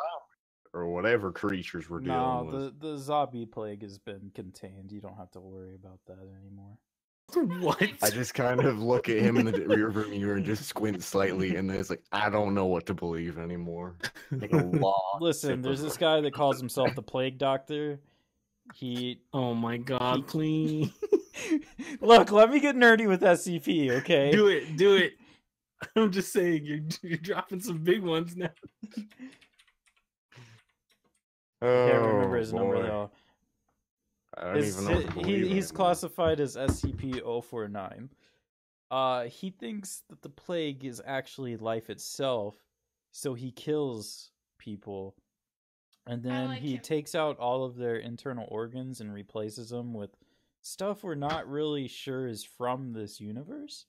or whatever creatures we're No, dealing with. the zombie plague has been contained. You don't have to worry about that anymore. What? I just kind of look at him in the rearview mirror and just squint slightly, and then it's like I don't know what to believe anymore. Like a long Listen, sip there's of- this guy that calls himself the Plague Doctor. Oh my god, please. Look, let me get nerdy with SCP, okay? Do it. I'm just saying, you're dropping some big ones now. Oh, Can't remember his number boy. though. I don't even know what to believe He's anymore. classified as SCP-049. He thinks that the plague is actually life itself, so he kills people, and then like he him. takes out all of their internal organs and replaces them with stuff we're not really sure is from this universe,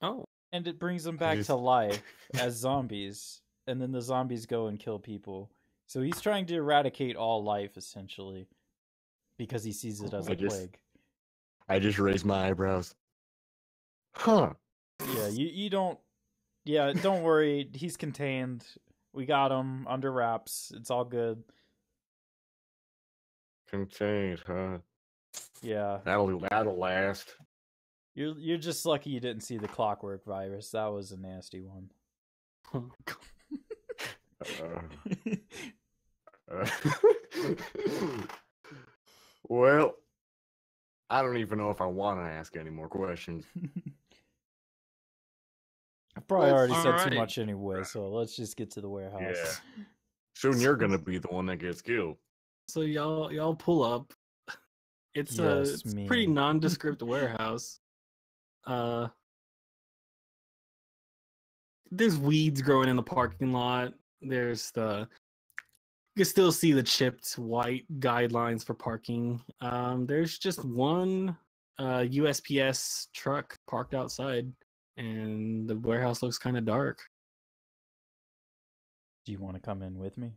Oh. and it brings them back just- to life as zombies, and then the zombies go and kill people. So he's trying to eradicate all life, essentially, because he sees it as a plague. I just raised my eyebrows. Huh. Yeah, you don't. Yeah, don't worry. He's contained. We got him under wraps. It's all good. Contained, huh? Yeah, That'll last. you're just lucky you didn't see the clockwork virus. That was a nasty one. Oh my god. Well, I don't even know if I want to ask any more questions. I probably already said Alright. too much anyway, so let's just get to the warehouse. Yeah. Soon you're gonna be the one that gets killed. So y'all pull up. It's Yes, it's a me. pretty nondescript warehouse. There's weeds growing in the parking lot. You can still see the chipped white guidelines for parking. There's just one USPS truck parked outside, and the warehouse looks kind of dark. Do you want to come in with me?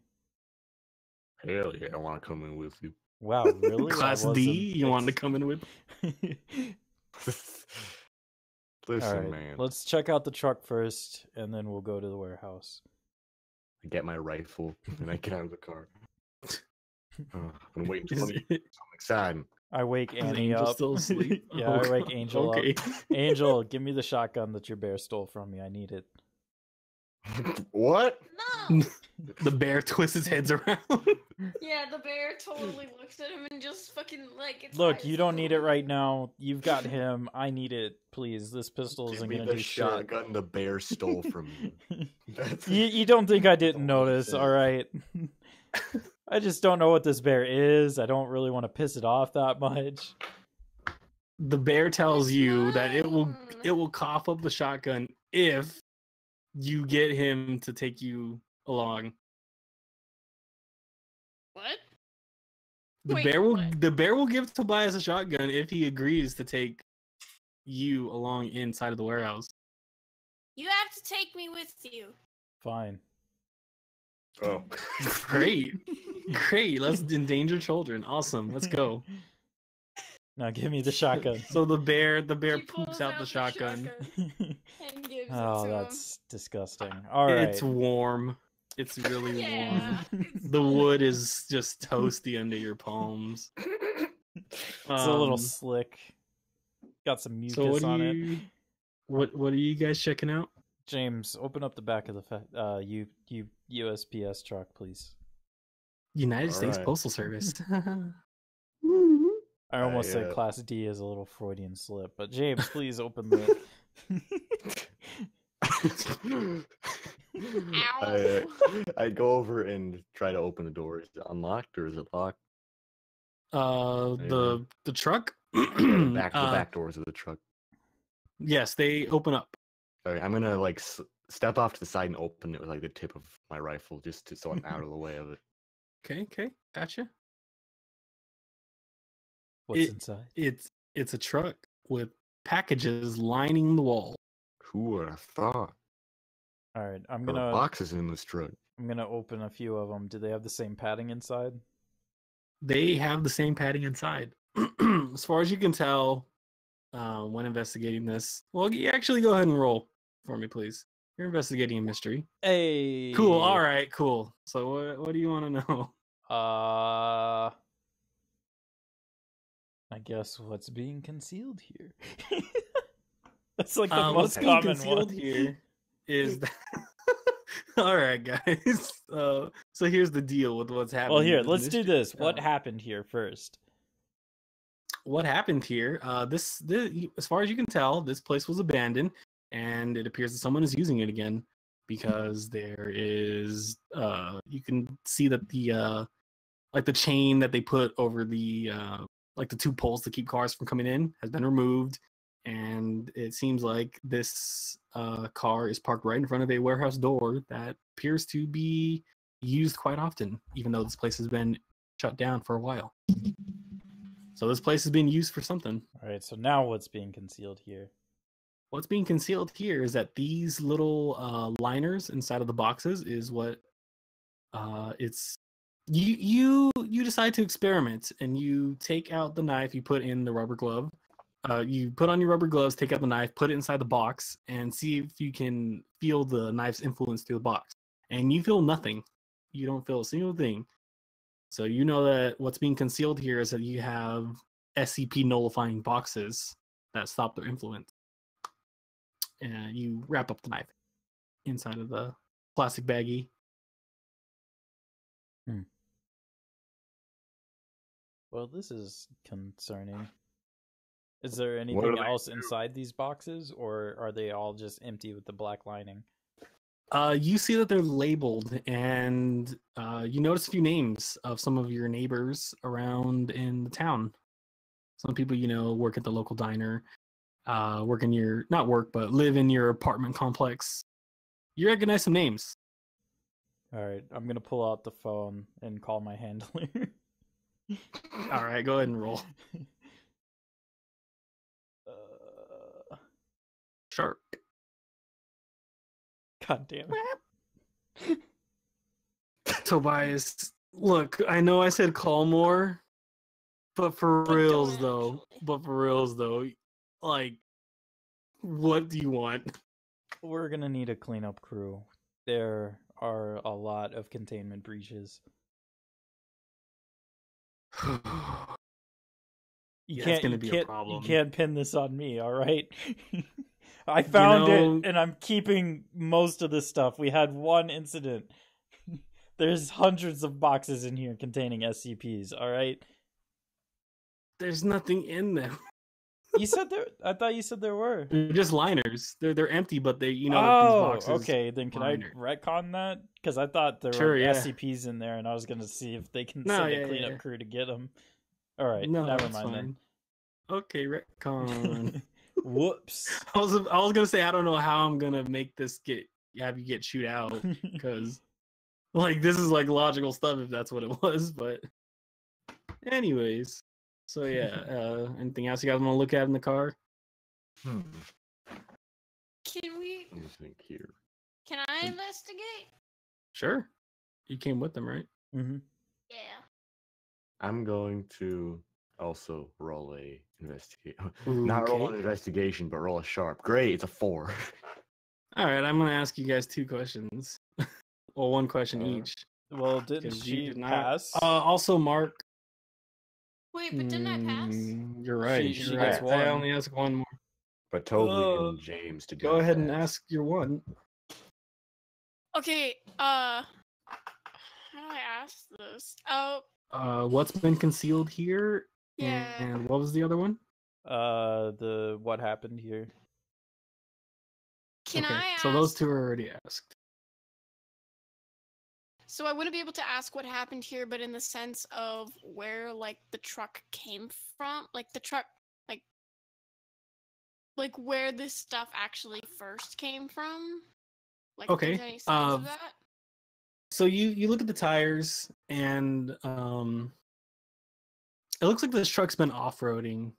Hell yeah, I want to come in with you. Wow, really? I Class D, wasn't you wanted to come in with? Listen, All right, man. let's check out the truck first, and then we'll go to the warehouse. I get my rifle and I get out of the car. I've been waiting Is 20 it- minutes. I'm excited. I wake Is Annie Angel up. still asleep? Yeah, Oh, I wake God. Angel Okay. up. Angel, give me the shotgun that your bear stole from me. I need it. What? No. The bear twists his heads around. Yeah, the bear totally looks at him and just fucking like. Its Look, eyes you don't need it roll. right now. You've got him. I need it, please. This pistol Give isn't me gonna the do shotgun the bear stole from you. shit. That's You don't think I didn't Don't notice, say. all right? I just don't know what this bear is. I don't really want to piss it off that much. The bear tells you that it Fine. will cough up the shotgun if you get him to take you along. What? The Wait, bear will give Tobias a shotgun if he agrees to take you along inside of the warehouse. You have to take me with you. Fine. Oh. Great. Great. Let's endanger children. Awesome. Let's go. Now give me the shotgun. So the bear He poops pulls out the shotgun. and gives Oh, it to that's disgusting. All right. It's warm. It's really him. warm. Yeah. it's The like- wood is just toasty under your palms. It's a little Um, slick. Got some mucus So what on are it. you? What are you guys checking out? James, open up the back of the USPS truck, please. United All States right. Postal Service. I almost said uh, Class D is a little Freudian slip, but James, please open the. I go over and try to open the door. Is it unlocked or is it locked? The truck. The back doors of the truck. Yes, they open up. Sorry, I'm gonna like step off to the side and open it with like the tip of my rifle, just so I'm out of the way of it. Okay, gotcha. What's It- inside? It's It's a truck with packages lining the wall. Who would have thought? All right, There are boxes in this truck. I'm gonna open a few of them. Do they have the same padding inside? They have the same padding inside. As far as you can tell, when investigating this, well, you actually go ahead and roll for me, please. You're investigating a mystery. Hey. Cool. All right. Cool. So, what do you want to know? I guess what's being concealed here. That's like the What's most being common concealed one. here is that. All right, guys. So here's the deal with what's happening. Well, here, with let's do mystery. this. What happened here first? What happened here? This, as far as you can tell, this place was abandoned, and it appears that someone is using it again because there is. You can see that the like the chain that they put over the like the two poles to keep cars from coming in has been removed, and it seems like this car is parked right in front of a warehouse door that appears to be used quite often, even though this place has been shut down for a while. So this place has been used for something. All right, so now what's being concealed here? What's being concealed here is that these little liners inside of the boxes is what it's you decide to experiment, and you take out the knife, you put in the rubber glove. You put on your rubber gloves, take out the knife, put it inside the box, and see if you can feel the knife's influence through the box. And you feel nothing. You don't feel a single thing. So you know that what's being concealed here is that you have SCP nullifying boxes that stop their influence. And you wrap up the knife inside of the plastic baggie. Well, this is concerning. Is there are anything they else inside these boxes, or are they all just empty with the black lining? You see that they're labeled, and you notice a few names of some of your neighbors around in the town. Some people you know work at the local diner, work in your, not work, but live in your apartment complex. You recognize some names. All right, I'm gonna pull out the phone and call my handler. All right, go ahead and roll. Sharp. God damn it. Tobias, look, I know I said call more, but for reals though, like, what do you want? We're gonna need a cleanup crew. There are a lot of containment breaches. It's gonna be a problem. You can't pin this on me, all right? I found it, and I'm keeping most of this stuff. We had one incident. There's hundreds of boxes in here containing SCPs, all right? There's nothing in them. You said there. I thought you said there were. They're just liners. They're empty, but they, you know, Oh, these boxes. okay. Then can I retcon that? Because I thought there were SCPs in there, and I was gonna see if they can send a cleanup crew to get them. All right, no, never mind then. Okay, retcon. Whoops. I was gonna say I don't know how I'm gonna make this have you get shoot out, because like this is like logical stuff if that's what it was, but anyways. So yeah, anything else you guys want to look at in the car? Can we? Let me think here. Can I investigate? Sure. You came with them, right? Mm-hmm. Yeah. I'm going to also roll a investigate. Not roll an investigation, but roll a sharp. Great, it's a 4. All right, I'm gonna ask you guys 2 questions. Well, 1 question each. Well, didn't she pass? Also, Mark. Wait, but didn't I pass? You're right. She gets one. I only ask 1 more. But Toby and James to go ahead and ask your 1. Okay. How do I ask this? Oh. What's been concealed here? Yeah. And what was the other one? The what happened here. Can I ask? So those 2 are already asked. So I wouldn't be able to ask what happened here, but in the sense of where, like, the truck came from, like the truck, like where this stuff actually first came from. Like, if there's any signs of that. So you look at the tires, and it looks like this truck's been off-roading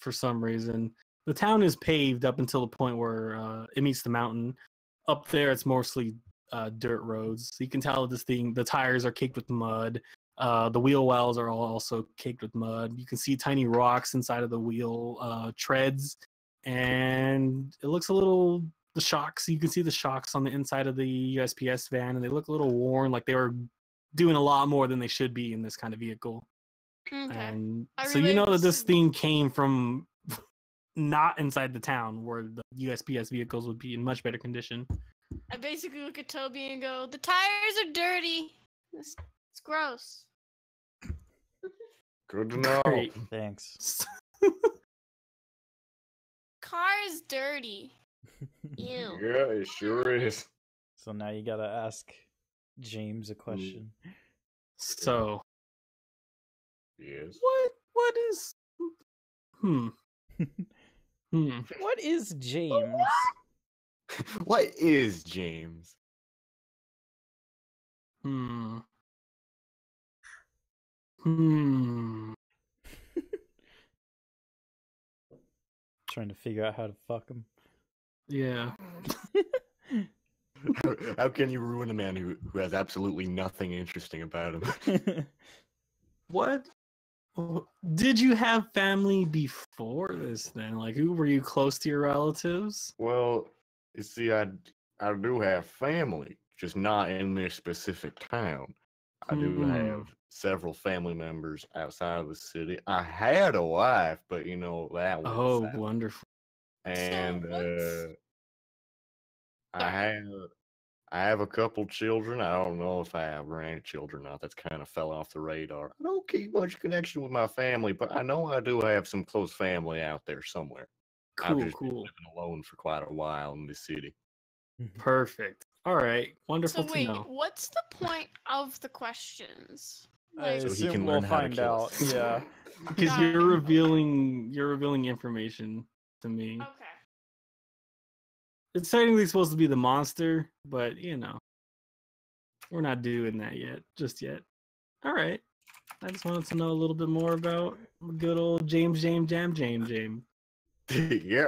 for some reason. The town is paved up until the point where it meets the mountain. Up there, it's mostly dirt roads. So you can tell the tires are caked with mud. The wheel wells are all also caked with mud. You can see tiny rocks inside of the wheel treads, and it looks a little. The shocks, you can see the shocks on the inside of the USPS van, and they look a little worn, like they were doing a lot more than they should be in this kind of vehicle. Okay. And I so you relate know that this this theme came from not inside the town, where the USPS vehicles would be in much better condition. I basically look at Toby and go, "The tires are dirty. It's gross." Good to know. Great. Thanks. Car is dirty. Ew. Yeah, it sure is. So now you gotta ask James a question. So Yes. what is What is James? What is James? Trying to figure out how to fuck him. Yeah. How can you ruin a man who has absolutely nothing interesting about him? What? Did you have family before this then? Like, who were you close to your relatives? Well, you see, I do have family, just not in this specific town. I do have several family members outside of the city. I had a wife, but you know that was Oh, wonderful. and what's- I have a couple children. I don't know if I have grandchildren or not. That's kind of fell off the radar. I don't keep much connection with my family, but I know I do have some close family out there somewhere. I've just been living alone for quite a while in this city. Perfect. All right. Wonderful So wait, to know. what's the point of the questions? I So he assume can we'll learn how to find kill out. us. Yeah. Because Got you're it. revealing information to me. Okay. It's technically supposed to be the monster, but you know, we're not doing that just yet. All right. I just wanted to know a little bit more about good old James. Yep,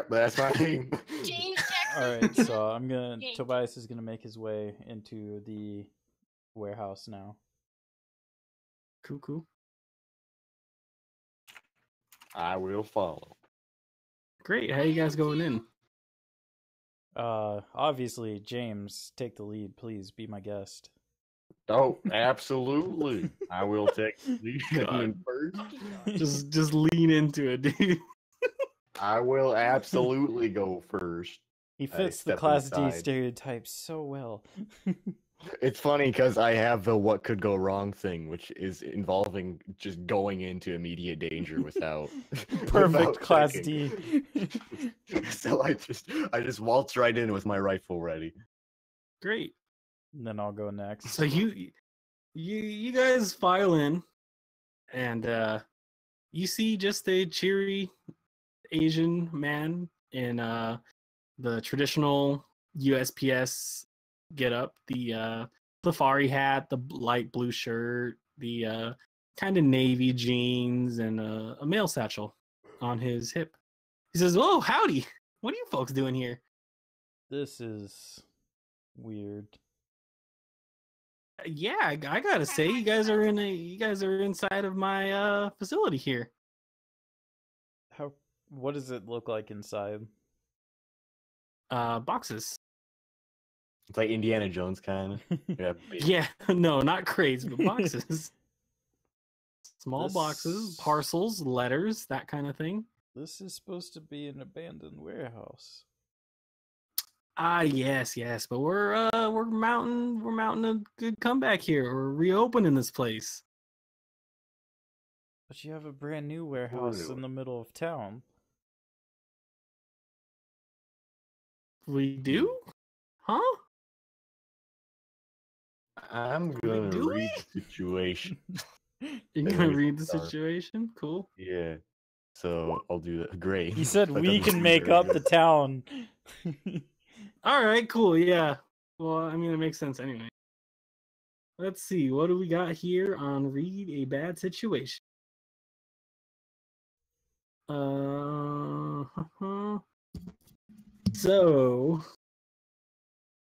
that's my name. James Jackson. All right, so James. Tobias is gonna make his way into the warehouse now. Cool. I will follow. Great. How you guys going in? Obviously, James, take the lead, please. Be my guest. Oh, absolutely. I will take the lead in first. Just lean into it, dude. I will absolutely go first. He fits the step Class D inside. stereotype so well. It's funny because I have the what could go wrong thing, which is involving just going into immediate danger without Perfect without Class checking. D. So I just waltz right in with my rifle ready. Great. And then I'll go next. So you guys file in, and you see just a cheery Asian man in the traditional USPS get up, the safari hat, the light blue shirt, the kind of navy jeans, and a mail satchel on his hip. He says, "Oh, howdy! What are you folks doing here?" This is weird. Yeah, I gotta say, you guys are inside of my facility here. What does it look like inside? Boxes. It's like Indiana Jones kind of. Yeah, no, not crates, but boxes. Small boxes, This- parcels, letters, that kind of thing. This is supposed to be an abandoned warehouse. Ah, yes, but we're mounting a good comeback here. We're reopening this place. But you have a brand new warehouse Really? in the middle of town. We do? Huh? I'm gonna Do read the situation. You're gonna read the situation? Cool. Yeah. So I'll do that. Great. He said That we doesn't can seem make very up good. the town. All right, cool. Yeah. Well, I mean, it makes sense anyway. Let's see. What do we got here on read a bad situation? So,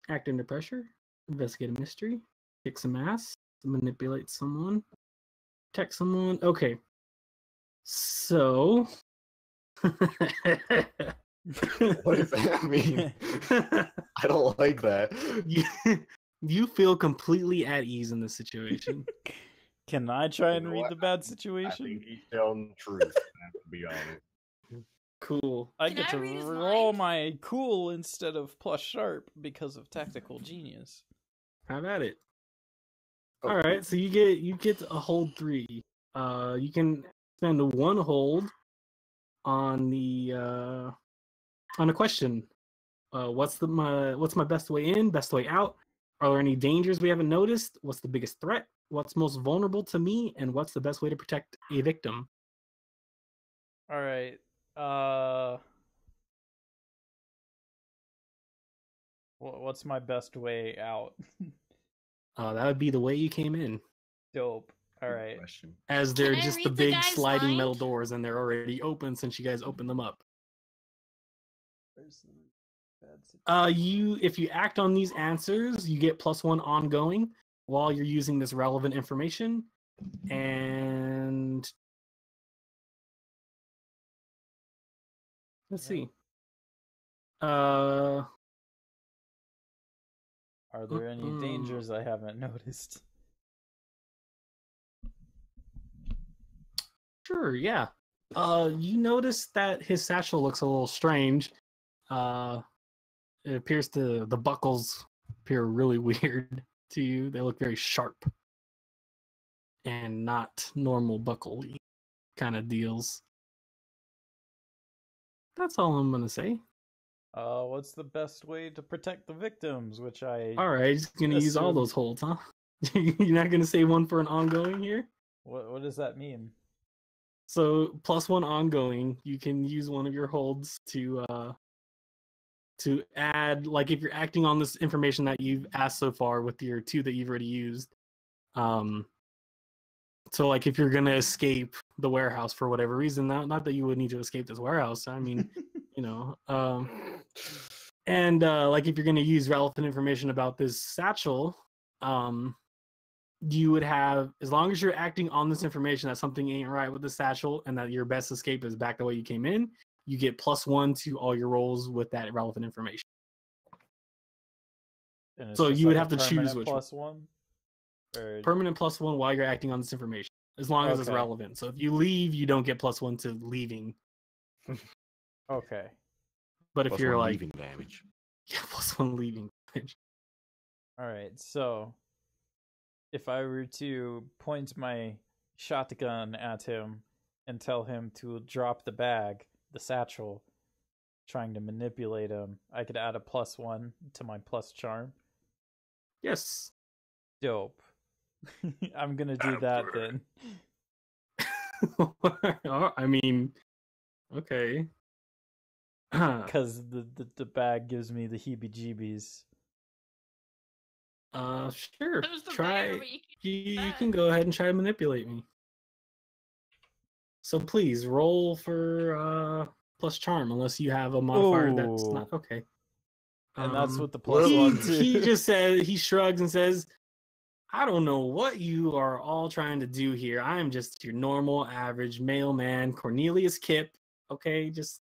act under pressure, investigate a mystery, kick some ass, manipulate someone, protect someone. Okay. So. What does that mean? I don't like that. You feel completely at ease in this situation. Can I try You and know read what? the bad I situation? think he's telling the truth, to be honest. Cool. I Can get I to read his roll mind? my cool instead of plus sharp because of tactical genius. Have at it. Oh. All right, so you get a hold 3. You can spend one hold on a question. What's my best way in, best way out? Are there any dangers we haven't noticed? What's the biggest threat? What's most vulnerable to me? And what's the best way to protect a victim? All right. What's my best way out? That would be the way you came in, Dope. All right. Question. as they're Can I just the read the big guy's sliding mind? metal doors, and they're already open since you guys opened them up. If you act on these answers, you get +1 ongoing while you're using this relevant information, and let's see. Are there any dangers I haven't noticed? Sure, yeah. You notice that his satchel looks a little strange. It appears the buckles appear really weird to you. They look very sharp and not normal buckle kind of deals. That's all I'm gonna say. What's the best way to protect the victims? Which I All right, just gonna use all assume- those holds, huh? You're not gonna say one for an ongoing here. What does that mean? So +1 ongoing, you can use one of your holds to add, like if you're acting on this information that you've asked so far with your 2 that you've already used. So like if you're gonna escape the warehouse for whatever reason, not that you would need to escape this warehouse. I mean, you know, and like if you're gonna use relevant information about this satchel, you would have, as long as you're acting on this information that something ain't right with the satchel and that your best escape is back the way you came in, you get +1 to all your rolls with that relevant information. And it's So just you would like have a to choose permanent which +1? Or... permanent +1 while you're acting on this information, as long as it's Okay. relevant. So if you leave, you don't get +1 to leaving. Okay. But if Plus you're one like, leaving damage. yeah, +1 leaving. All right. So if I were to point my shotgun at him and tell him to drop the bag, the satchel, trying to manipulate him, I could add a +1 to my plus charm. Yes. Dope. I'm gonna do that then. I mean, okay. Because the bag gives me the heebie-jeebies. Sure. That was the Try. bear, but you You can go ahead and try to manipulate me. So please roll for plus charm, unless you have a modifier that's Ooh. not okay. And that's what the well, +1 he to. just says, he shrugs and says, I don't know what you are all trying to do here. I am just your normal, average mailman, Cornelius Kip. Okay, just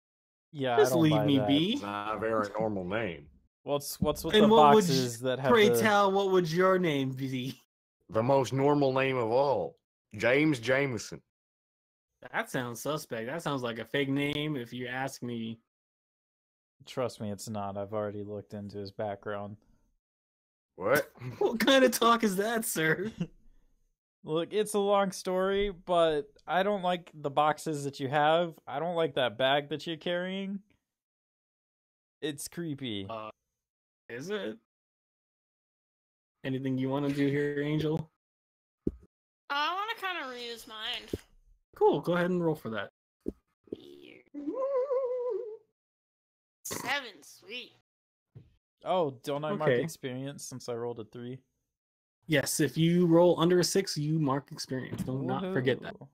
Yeah, I don't leave buy me that. be. It's not a very normal name. What's with And the what would boxes that have pray the... tell, what would your name be? The most normal name of all. James Jameson. That sounds suspect. That sounds like a fake name, if you ask me. Trust me, it's not. I've already looked into his background. What? What kind of talk is that, sir? Look, it's a long story, but I don't like the boxes that you have. I don't like that bag that you're carrying. It's creepy. Is it? Anything you want to do here, Angel? I want to kind of read his mind. Cool, go ahead and roll for that. 7, sweet. Oh, don't I mark Okay. experience since I rolled a 3? Yes, if you roll under a 6, you mark experience. Do not forget that. Woohoo.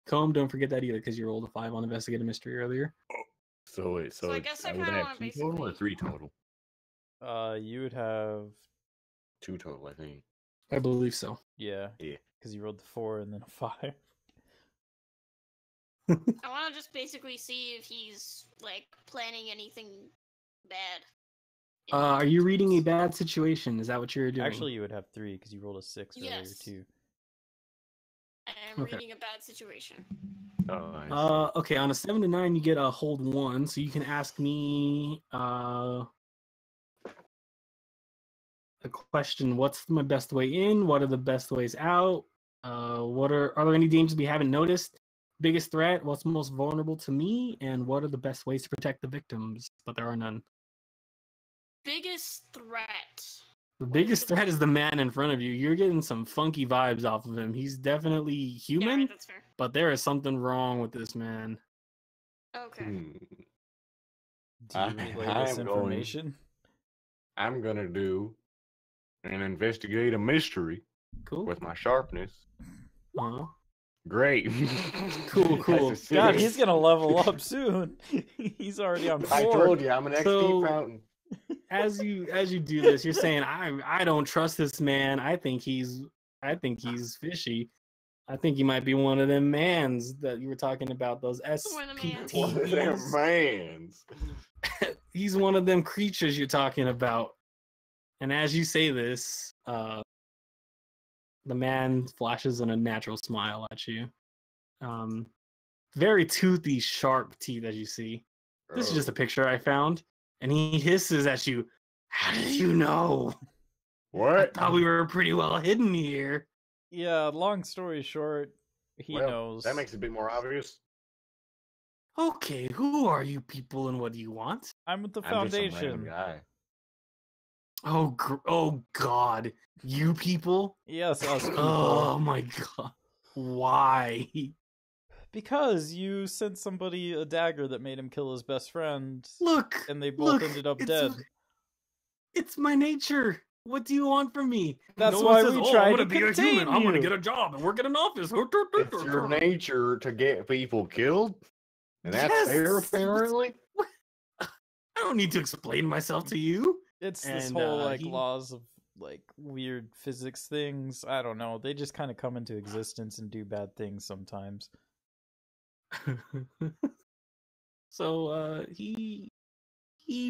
Comb, don't forget that either, because you rolled a 5 on Investigate a Mystery earlier. So wait, So I guess I would kinda have wanna 2 total or basically- 3 total? You would have 2 total, I think. I believe so. yeah, Yeah. because you rolled the 4 and then a 5. I want to just basically see if he's like planning anything bad. in the Are you reading a details. bad situation? Is that what you're doing? Actually, you would have 3 because you rolled a 6 earlier Yes. too. I'm Okay. reading a bad situation. Oh, I see. Okay, on a 7 to 9, you get a hold 1, so you can ask me a question. What's my best way in? What are the best ways out? Are there any dangers we haven't noticed? Biggest threat? What's most vulnerable to me? And what are the best ways to protect the victims? But there are none. Biggest threat. The What is biggest the threat is the man in front of you. You're getting some funky vibes off of him. He's definitely Yeah, human, right, that's fair. but there is something wrong with this man. Okay. Hmm. Do you relay this information? I'm gonna do an investigate a mystery Cool. with my sharpness. Wow. Great. Cool, That's cool. a God, six. he's gonna level up soon. He's already on 4. I told you, I'm an XP So- fountain. As you do this, you're saying I don't trust this man. I think he's fishy. I think he might be one of them mans that you were talking about. Those One of the mans. One of them SPTs. mans. He's one of them creatures you're talking about. And as you say this, the man flashes an unnatural smile at you. Very toothy, sharp teeth, as you see. This is just a picture I found. And he hisses at you. How did you know? I What? thought we were pretty well hidden here. Yeah, long story short, he Well, knows. That makes it a bit more obvious. Okay, who are you people and what do you want? I'm with the I'm just some random Foundation. guy. Oh God, you people? Yes, us people. Oh my God, why? Because you sent somebody a dagger that made him kill his best friend, Look, and they both look, ended up it's- dead. It's my nature. What do you want from me? That's no why one says, we "Oh, tried I'm gonna to be a contain human. I'm gonna you." get a job and work in an office. It's your nature to get people killed, and that's fair, Yes. apparently. I don't need to explain myself to you. It's this And, whole like he- laws of like weird physics things. I don't know. They just kind of come into existence and do bad things sometimes. So he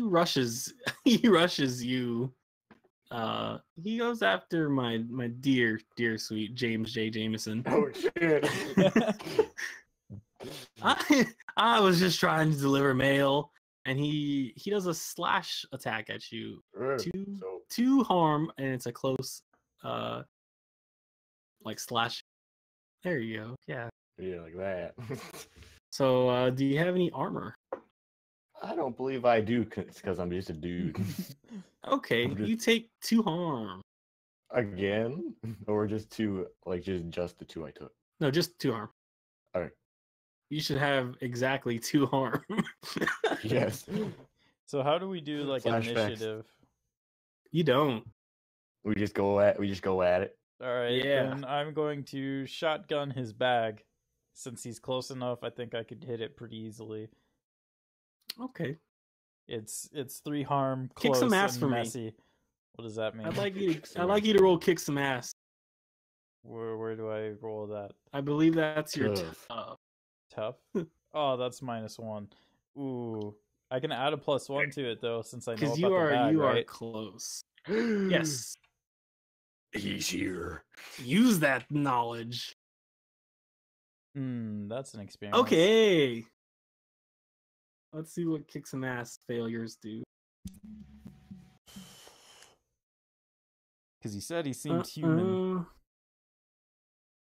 rushes he rushes you. He goes after my dear sweet James J. Jameson. Oh shit! I was just trying to deliver mail, and he does a slash attack at you. So 2 harm, and it's a close like slash. There you go. Yeah. yeah, like that. So do you have any armor? I don't believe I do, because I'm just a dude. Okay, I'm just- you take 2 harm. Again, or just 2, like just the 2 I took. No, just 2 harm. Alright. You should have exactly 2 harm. Yes. So how do we do like Flashbacks. initiative? You don't. We just go at it. All right, Yeah. then I'm going to shotgun his bag. Since he's close enough, I think I could hit it pretty easily. Okay. It's 3 harm, Kick close some ass and for me. messy. What does that mean? I'd like you Kick some to ass. roll kick some ass. Where do I roll that? I believe that's your Tough. Tough? Oh, that's -1. Ooh, I can add a +1 to it though, since I know because about the bag, you are right? close. Yes. He's here. Use that knowledge. That's an experience. Okay. Let's see what kick some ass failures do. Because he said he seemed human.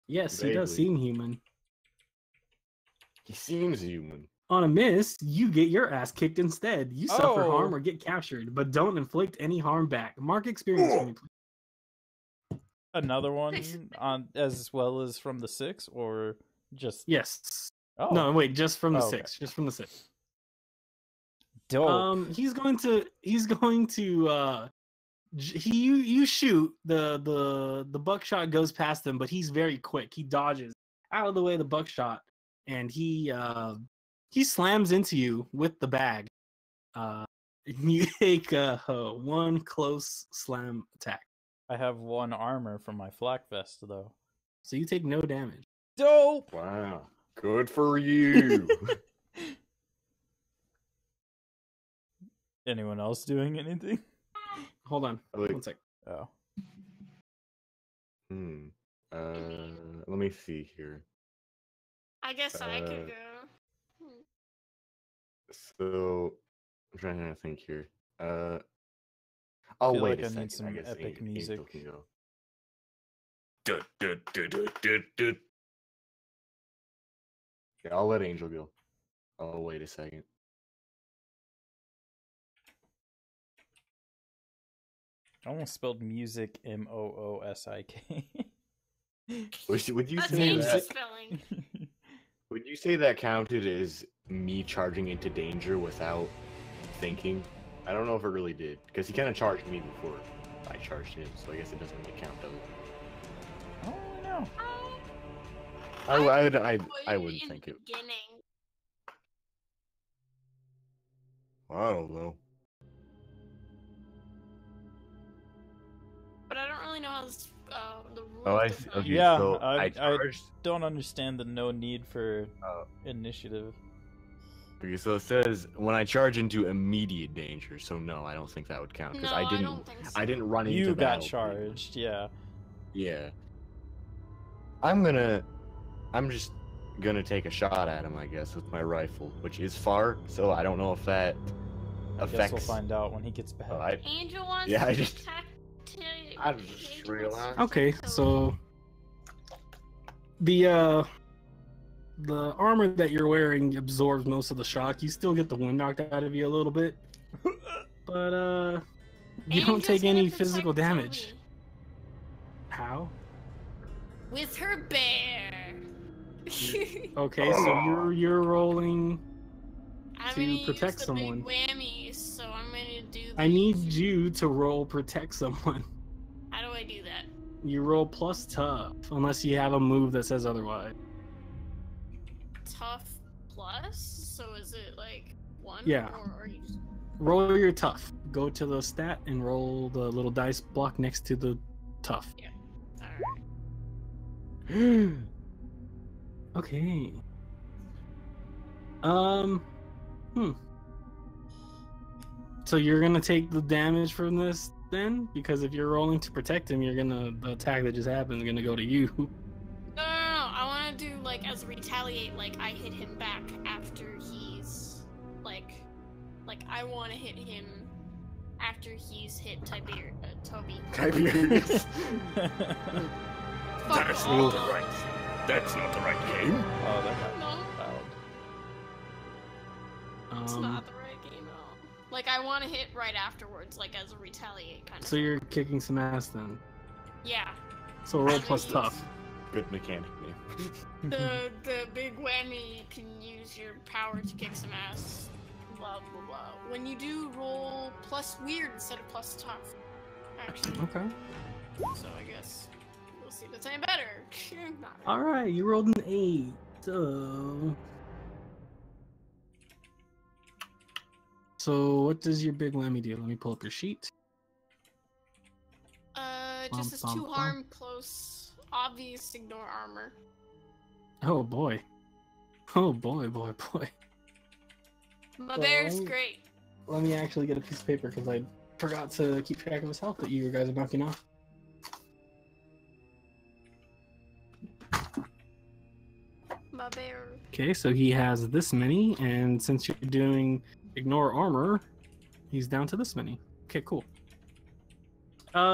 Yes, he does Vaguely. seem human. He seems human. On a miss, you get your ass kicked instead. You suffer Oh. harm or get captured, but don't inflict any harm back. Mark experience for me, please. Another one on as well as from the 6, or just Yes. oh No, wait, just from the Oh, okay. 6. Just from the 6. dope. He's going to you shoot the buckshot goes past him, but he's very quick. He dodges out of the way of the buckshot, and he slams into you with the bag. You take one close slam attack, I have 1 armor from my flak vest, though. so you take no damage. Dope! Wow. Good for you. Anyone else doing anything? Hold on, Wait. 1 sec. Oh. Let me see here. I guess I could Uh, go. So I'm trying to think here. I Oh feel wait like a I need second. some I guess epic Angel music. can go. Du. Yeah, I'll let Angel go. Oh wait a second. I almost spelled music Moosik. Would you That's say Angel that? spelling. Would you say that counted as me charging into danger without thinking? I don't know if it really did, because he kind of charged me before I charged him, so I guess it doesn't really count, does it? I don't really know. I wouldn't in think the it. beginning. I don't know. But I don't really know how this, the rules. Oh, I define see. Okay, Yeah, so I- I charged. Don't understand the no need for Oh. initiative. Okay, so it says when I charge into immediate danger. So no, I don't think that would count because No, I I didn't. don't think so. I didn't run into. You got battle. charged, yeah. Yeah. I'm just gonna take a shot at him, I guess, with my rifle, which is far. So I don't know if that I guess affects. we'll find out when he gets back. Oh, Angel wants Yeah, I to just- attack to... I just Angel realized. wants to Okay, attack so the armor that you're wearing absorbs most of the shock. You still get the wind knocked out of you a little bit, but you don't Angel's take gonna any protect physical damage. Toby How? with her bear. Okay, so you're rolling. I'm To gonna protect use the someone. big whammy, so I'm gonna do. I need you to roll protect someone. How do I do that? You roll plus tough, unless you have a move that says otherwise. Tough plus. So is it like 1? Yeah. Or are you just... Roll your tough. Go to the stat and roll the little dice block next to the tough. Alright. Okay. So you're gonna take the damage from this then? Because if you're rolling to protect him, the attack that just happened is gonna go to you. No. I want to do like as a retaliate. Like I hit him back after he's like I want to hit him after he's hit Toby. Tiberius. Fuck That's off. not the right. That's not the right game. Oh, that got No, loud. it's not the right game at all. Like I want to hit right afterwards, like as a retaliate kind of. So you're kicking some ass then. Yeah. So roll plus tough. Good mechanic name. The big whammy, you can use your power to kick some ass. Blah blah blah. When you do roll plus weird instead of plus tough. Actually. Okay. So I guess we'll see if it's any better. Not really. All right, you rolled an 8. So what does your big whammy do? Let me pull up your sheet. Just as Bum, 2 bum, harm, close, obvious, ignore armor. Oh boy. Oh boy. My bear's Well, great. Let me actually get a piece of paper because I forgot to keep track of his health that you guys are knocking off. My bear. Okay, so he has this many, and since you're doing ignore armor, he's down to this many. Okay, cool.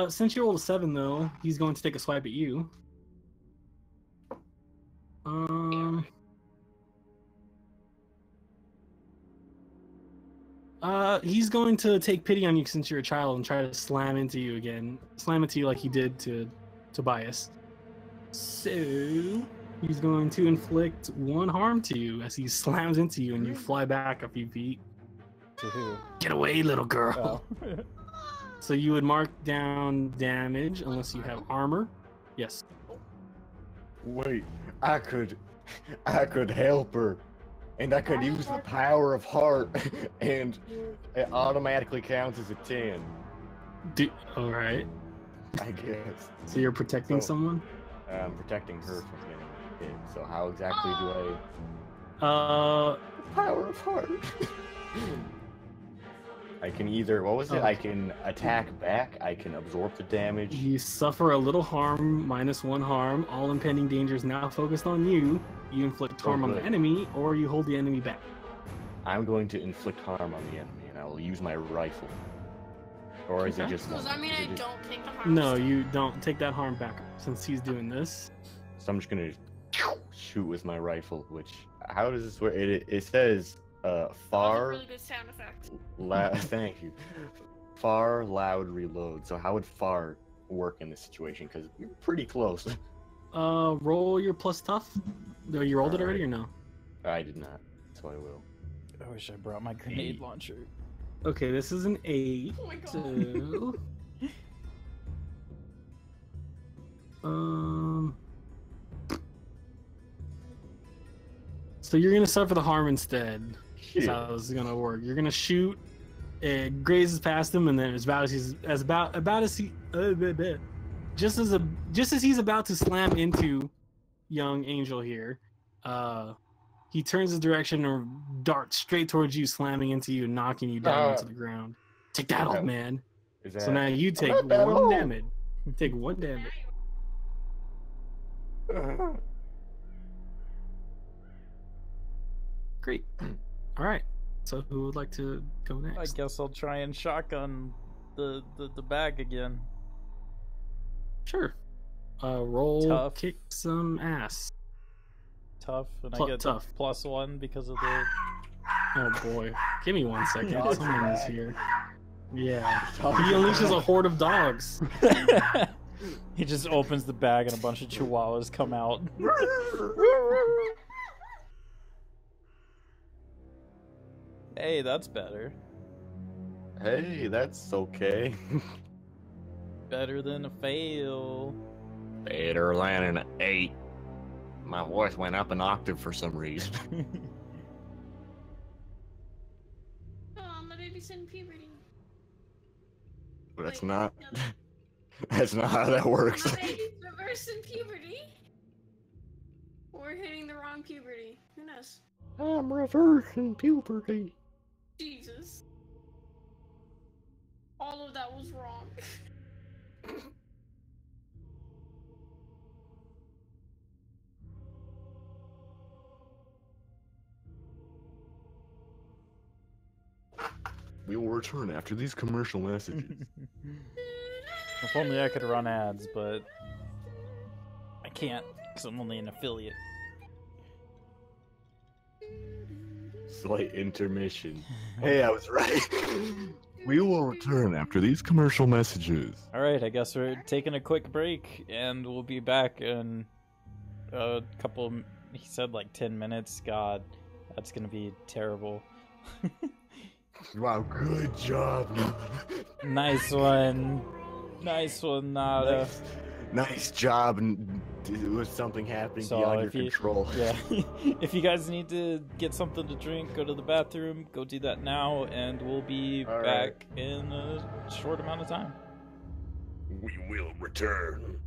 Since you rolled a 7 though, he's going to take a swipe at you. He's going to take pity on you since you're a child and try to slam into you again. Slam into you like he did to Tobias. So he's going to inflict 1 harm to you as he slams into you and you fly back a few feet. To who? Get away, little girl. Oh. So you would mark down damage unless you have armor. Yes. Wait, I could I could help her. And I could use the power of heart, and it automatically counts as a 10, All right. I guess. So you're protecting So- someone? I'm protecting her from getting hit. So how exactly do I... Uh, Power of heart. I can either... What was it? Oh. I can attack back, I can absorb the damage. you suffer a little harm, -1 harm. All impending danger is now focused on you. You inflict harm on the good. enemy, or you hold the enemy back. I'm going to inflict harm on the enemy, and I will use my rifle. Or is it Okay. just... Does that mean I don't take the harm? No, you don't take that harm back since he's doing this. So I'm just gonna shoot with my rifle, which... How does this work? It says, That was a far... really good sound effect. Thank you. Far, loud, reload. So how would far work in this situation? Because you're pretty close. Roll your plus tough. No, you rolled it already or no? I did not, so I will. I wish I brought my grenade launcher. Okay, this is an 8. Oh my god. So... So you're gonna suffer the harm instead. That's how this is gonna work. You're gonna shoot. It grazes past him, and then just as he's about to slam into young Angel here, he turns his direction and darts straight towards you, slamming into you, knocking you down onto the ground. Take that, old man. Is that... So now you take not that 1 old. damage. Take 1 damage. Great. All right. So who would like to go I next? guess I'll try and shotgun the bag again. Sure. Roll. Tough. Kick some ass. Tough, and I get Tough. the +1 because of the. Oh boy. Give me 1 second. Dog Someone is bag. here. Yeah. He unleashes a horde of dogs. He just opens the bag and a bunch of chihuahuas come out. Hey, that's better. Hey, that's okay. Better than a fail. Better than an 8. My voice went up an octave for some reason. Oh, my baby's in puberty. That's Wait, not... no. That's not how that works. My baby's reversing puberty. Or hitting the wrong puberty. Who knows? I'm reversing puberty. Jesus. All of that was wrong. We will return after these commercial messages. If only I could run ads, but I can't because I'm only an affiliate. Slight intermission. Hey, I was right. We will return after these commercial messages. All right, I guess we're taking a quick break, and we'll be back in a couple. He said like 10 minutes. God, that's gonna be terrible. Wow, good job. Nice one. Nice one, Nada. Nice job. And it was something happening So beyond your if you- control. Yeah. If you guys need to get something to drink, go to the bathroom, go do that now, and we'll be All back in a short amount of time. We will return.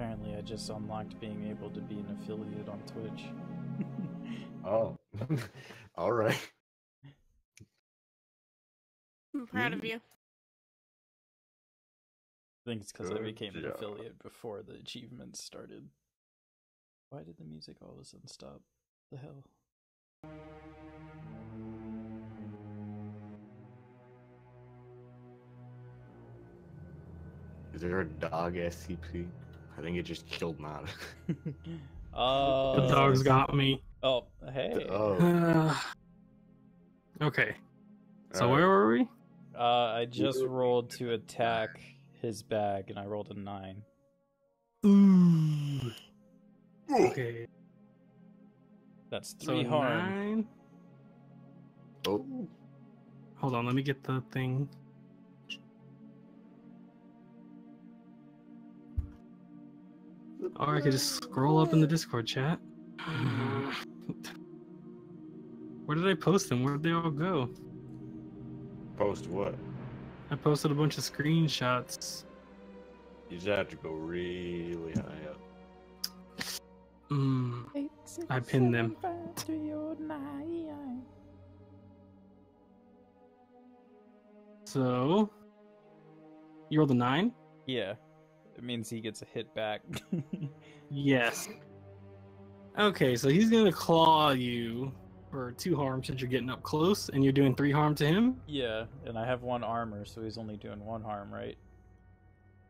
Apparently, I just unlocked being able to be an affiliate on Twitch. Oh, all right. I'm proud of Mm. you. I think it's because I Good became an job. affiliate before the achievements started. Why did the music all of a sudden stop? The hell? Is there a dog SCP? I think it just killed Nada. The dog's got me. Oh, hey. Oh, Okay. So Alright. where were we? I just rolled to attack his bag, and I rolled a 9. Ooh. Okay. That's So 3 harm. 9. Oh, Hold on, let me get the thing. Or I could just scroll up in the Discord chat. Where did I post them? Where'd they all go? post what? I posted a bunch of screenshots. You just have to go really high up. I pinned them. So, you rolled a 9? Yeah. It means he gets a hit back. Yes. Okay, so he's gonna claw you for 2 harm since you're getting up close, and you're doing 3 harm to him. Yeah, and I have 1 armor, so he's only doing 1 harm, right?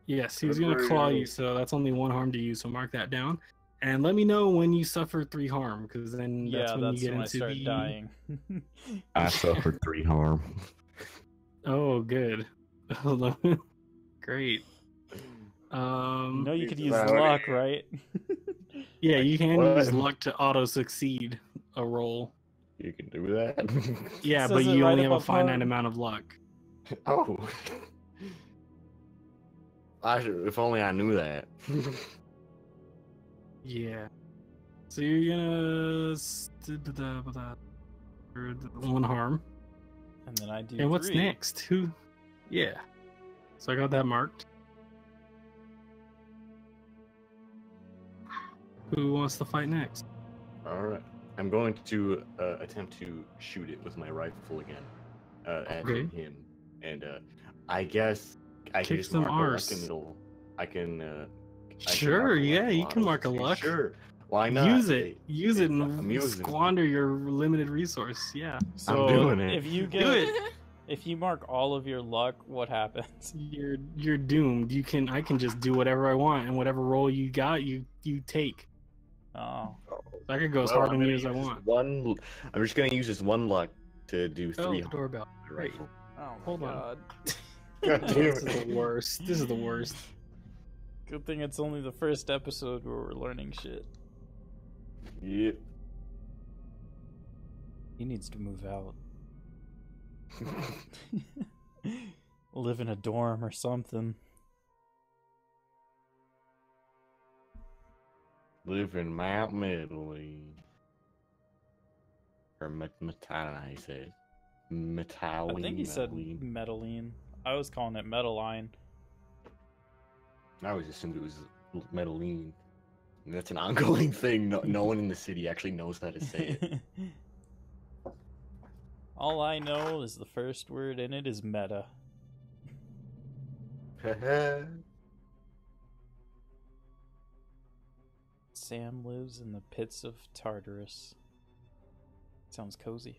Yes, he's Good gonna for claw you. you, so that's only 1 harm to you. So mark that down, and let me know when you suffer 3 harm, because then that's Yeah, when you that's get when I into start the. dying. I suffered 3 harm. Oh, good. Hold on. Great. You know you could It's use about luck, it. right? Yeah, Like, you can what? use luck to auto succeed a roll. You can do that? Yeah, Says but it you right only have a above finite harm. amount of luck. Oh. If only I knew that. Yeah. So you're gonna 1 harm. And then I do And what's 3. next? Who? Yeah. So I got that marked. Who wants to fight next? Alright. I'm going to attempt to shoot it with my rifle again at Okay. him. And I guess I can Kick just some mark a luck arse. and it'll. I can Sure, mark a luck yeah, and you it'll can mark a auto-succeed. luck. Sure. Why not? Use it. Use it I'm and using it. squander your limited resource. Yeah. So doing it. if you Do get it. if you mark all of your luck, what happens? You're doomed. I can just do whatever I want, and whatever roll you got, you take. Oh. I could go as Well, hard I'm on you gonna as I use this want. one. I'm just gonna use this one luck to do Oh, 3 the doorbell. harm with my Great. rifle. Oh my Hold on. god. God damn This is it. the worst. This is the worst. Good thing it's only the first episode where we're learning shit. Yep. He needs to move out. Live in a dorm or something. Live in Mount Metaline. Or Metaline, how you say it. Metaline. I think he said Metaline. Metaline. I was calling it Metaline. I always assumed it was Metaline. And that's an ongoing thing. No one in the city actually knows how to say it. All I know is the first word in it is meta. Sam lives in the pits of Tartarus. Sounds cozy.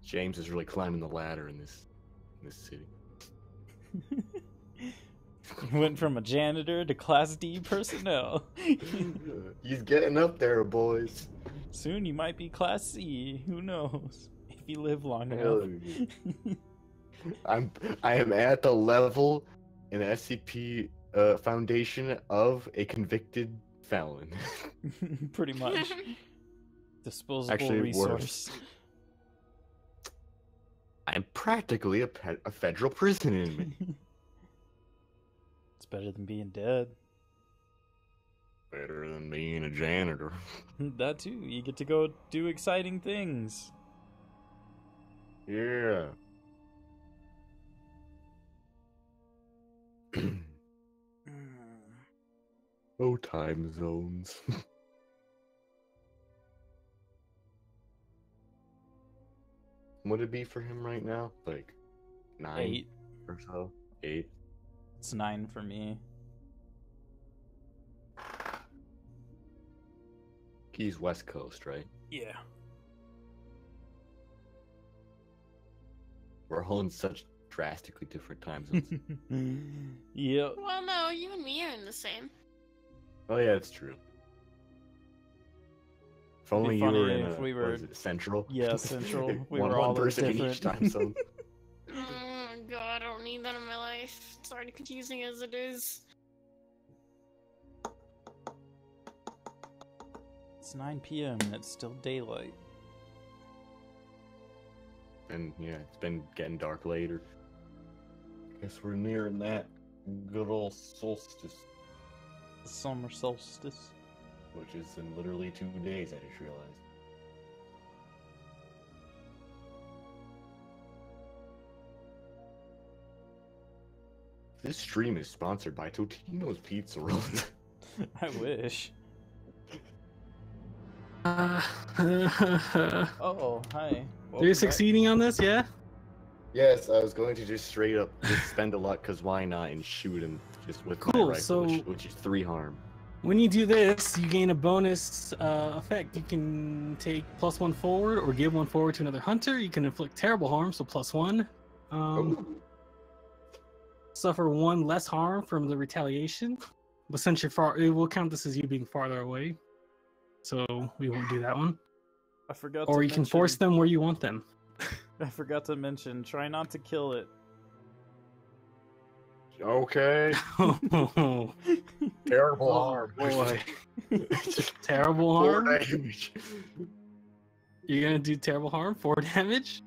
James is really climbing the ladder in this city. Went from a janitor to Class D personnel. He's getting up there, boys. Soon you might be Class C. Who knows? If you live long Hell enough. I am at the level in the SCP foundation of a convicted felon. Pretty much. Disposable Actually, resource. worse. I'm practically a federal prison inmate. It's better than being dead. Better than being a janitor. That too. You get to go do exciting things. Yeah. Oh, time zones. What would it be for him right now? Like 9 8. or so? 8? It's 9 for me. He's West Coast, right? Yeah. We're all in such drastically different time zones. Yep. Well, no, you and me are in the same. Oh yeah, it's true. If only you funny were in if a, we what were- is it, Central? Yeah, Central. We one were all in person in different. each time zone. Oh god, I don't need that in my life. It's already confusing as it is. It's 9 p.m. and it's still daylight. And yeah, it's been getting dark later. Guess we're nearing that good old solstice, The summer solstice. which is in literally 2 days, I just realized. This stream is sponsored by Totino's Pizza Rolls. I wish. They're Oh, hi. Welcome back. succeeding on this, yeah? Yes, I was going to just straight up just spend a luck, because why not, and shoot him just with Cool, my rifle, so- which is 3 harm. When you do this, you gain a bonus effect. You can take +1 forward or give 1 forward to another hunter. You can inflict terrible harm, so +1. Suffer 1 less harm from the retaliation. But since you're far, it will count this as you being farther away. So we won't do that one. I forgot Or to you can force them where you want them. I forgot to mention, try not to kill it. Okay. Oh, Terrible harm. boy. Terrible harm? 4 damage. You're gonna do terrible harm? 4 damage?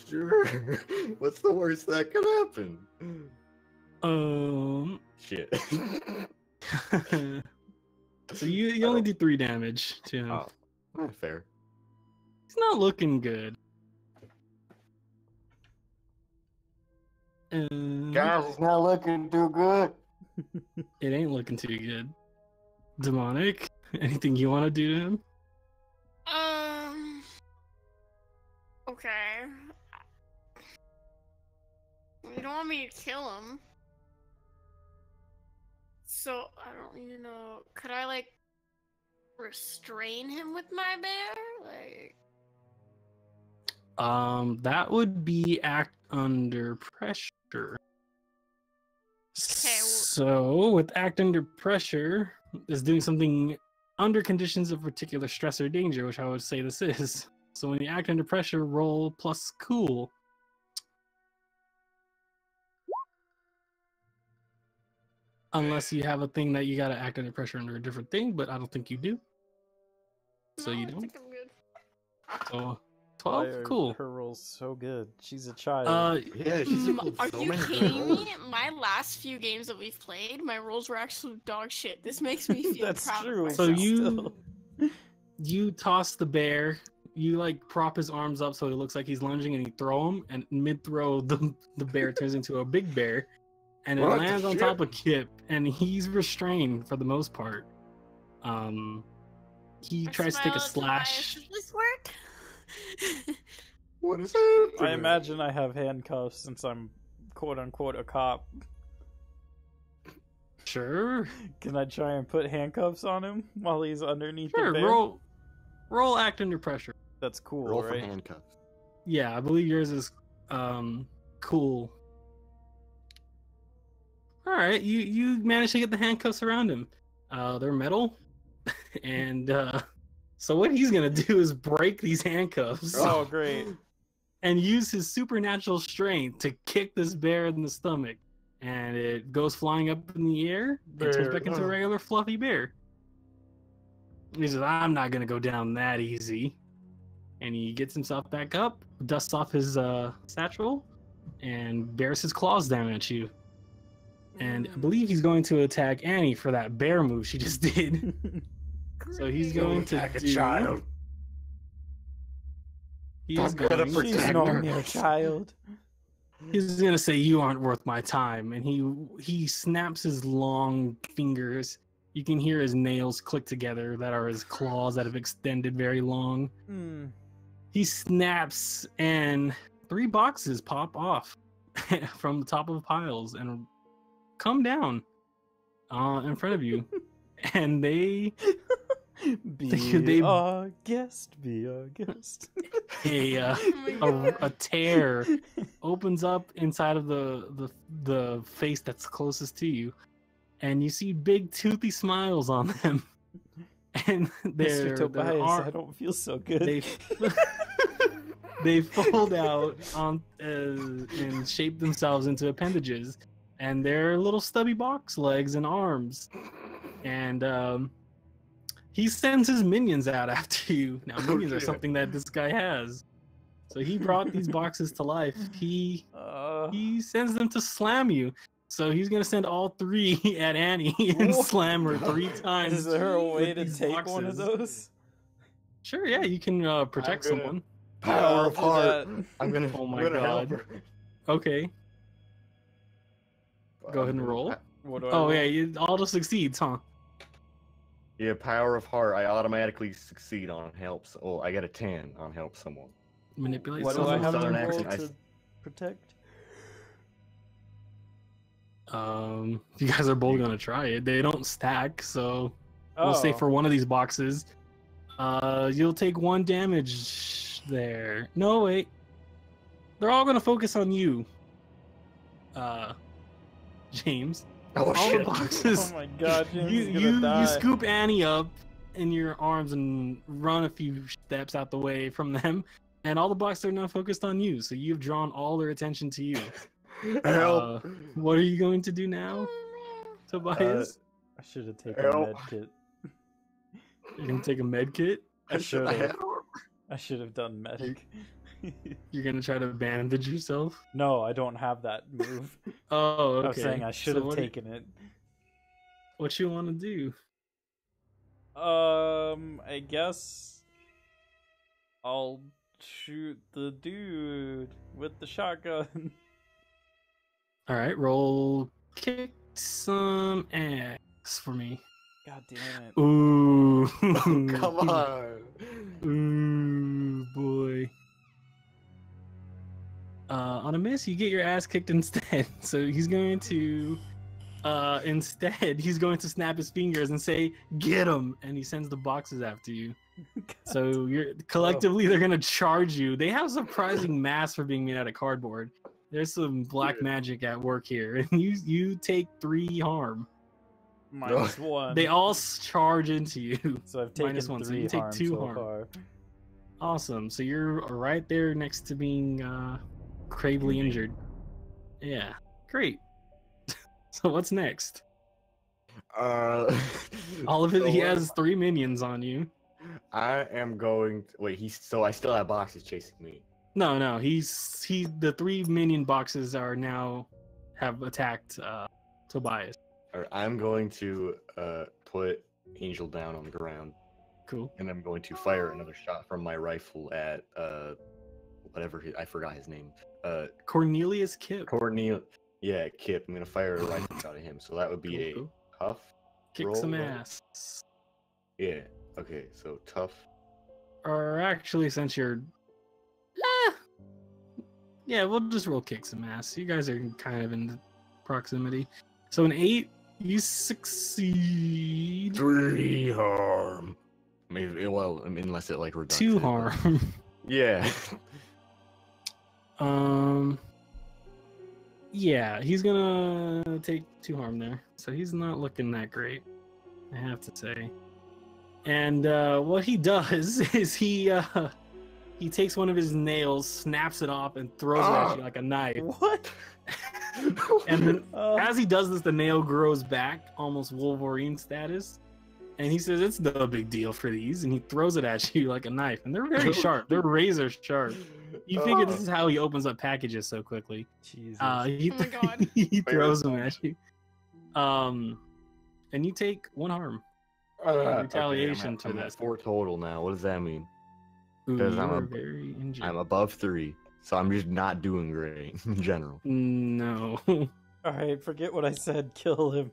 Sure. What's the worst that could happen? Shit. So you only do 3 damage to him. Oh, fair. He's not looking good. Guys, it's not looking too good. It ain't looking too good. Demonic, anything you want to do to him? Okay. You don't want me to kill him. So, I don't even know. Could I, like, restrain him with my bear? Like. That would be act under pressure. So with act under pressure is doing something under conditions of particular stress or danger, which I would say this is. So when you act under pressure, roll plus cool. Unless you have a thing that you gotta act under pressure under a different thing, but I don't think you do. So No, you I don't. think I'm good. So 12, cool. Her roll's so good. She's a child. Yeah, she's Are you kidding me? My last few games that we've played, my rolls were absolute dog shit. This makes me feel That's proud true. of So myself. you toss the bear. You like prop his arms up so it looks like he's lunging, and you throw him. And mid throw, the bear turns into a big bear, and it What the lands on shit? top of Kip, and he's restrained for the most part. He I tries to take a smile at Tobias. slash. Does this work? What is happening? I imagine I have handcuffs since I'm quote unquote a cop. Sure, Can I try and put handcuffs on him while he's underneath sure. the bear? Roll act under pressure. That's cool, Roll for right? handcuffs. Yeah, I believe yours is cool. All right, you managed to get the handcuffs around him. They're metal, and so what he's gonna do is break these handcuffs Oh, great. and use his supernatural strength to kick this bear in the stomach, and it goes flying up in the air and turns back into a regular fluffy bear. He says, "I'm not gonna go down that easy," and he gets himself back up, dusts off his satchel, and bears his claws down at you. And I believe he's going to attack Annie for that bear move she just did. So he's going to attack a do... child. He's I'm gonna going, protect She's her. no mere child. he's going to say, "You aren't worth my time," and he snaps his long fingers You can hear his nails click together that are his claws that have extended very long. Hmm. He snaps and 3 boxes pop off from the top of piles and come down in front of you. And Be they- our guest. Be our guest. a tear opens up inside of the face that's closest to you, and you see big toothy smiles on them. And Mr. Tobias, I don't feel so good. They fold out on and shape themselves into appendages, and they're little stubby box legs and arms. And he sends his minions out after you. Now, minions are something that this guy has. So he brought these boxes to life. He sends them to slam you. So he's gonna send all 3 at Annie and slam her 3 times. Is there a way with to these take one of boxes. those? Sure, yeah, you can protect gonna- someone. Power of do heart. that. I'm gonna. Oh my I'm gonna help God. her. Okay, go ahead and roll. What do I Oh roll? yeah, you auto succeeds, huh? Yeah, power of heart. I automatically succeed on help. Oh, I get a 10 on help someone. Manipulate What do I someone. have to Southern roll accent, I to s- protect? You guys are both gonna try it. They don't stack, so we'll say for one of these boxes, you'll take 1 damage there. No, wait. They're all gonna focus on you, James. Oh All shit! the boxes. Oh my god, James You is gonna die. you scoop Annie up in your arms and run a few steps out the way from them, and all the boxes are now focused on you. So you've drawn all their attention to you. Help! What are you going to do now, Tobias? I should have taken Help. a med kit. You're gonna take a med kit. I should have. Help. I should have done medic. You're gonna try to bandage yourself. No, I don't have that move. Oh, okay. I was saying I should So have taken it. What you want to do? I guess I'll shoot the dude with the shotgun. All right, roll kick some ass for me. God damn it. Ooh, Come on! Ooh, boy. On a miss, you get your ass kicked instead. So he's going to, he's going to snap his fingers and say, "Get him!" And he sends the boxes after you. So you're collectively, they're gonna charge you. They have surprising mass for being made out of cardboard. There's some black magic at work here, and you take 3 harm. -1. They all charge into you. So I've taken -1, so 3 you take harm 2 so harm. far. Awesome. So you're right there next to being gravely injured. Yeah. Great. So what's next? All of it. So He what has 3 minions on you. I am going. Wait, so I still have boxes chasing me. No. The 3 minion boxes are now have attacked Tobias. Or I'm going to put Angel down on the ground, Cool. and I'm going to fire another shot from my rifle at I forgot his name. Cornelius Kip. Yeah, Kip. I'm gonna fire a rifle shot at him. So that would be Cool. a tough. Kick roll, some right? ass. Yeah. Okay. So tough. Or actually, since you're, yeah, we'll just roll kick some ass. You guys are kind of in the proximity. So an 8, you succeed. 3 harm. Maybe. Well, unless it like reducts 2 it, but- harm. Yeah. Yeah, he's gonna take 2 harm there. So he's not looking that great, I have to say. And what he does is he takes one of his nails, snaps it off, and throws it at you like a knife. What? And then Oh. as he does this, the nail grows back, almost Wolverine status. And he says, "It's no big deal for these." And he throws it at you like a knife. And they're very sharp. They're razor sharp. You figure this is how he opens up packages so quickly. Jesus. He, Oh my God. he throws them at you. And you take 1 harm. Retaliation okay, I'm to at this. 4 total now. What does that mean? Ooh, Because you I'm were a- very injured. I'm above 3, so I'm just not doing great in general. No. Alright, forget what I said. Kill him.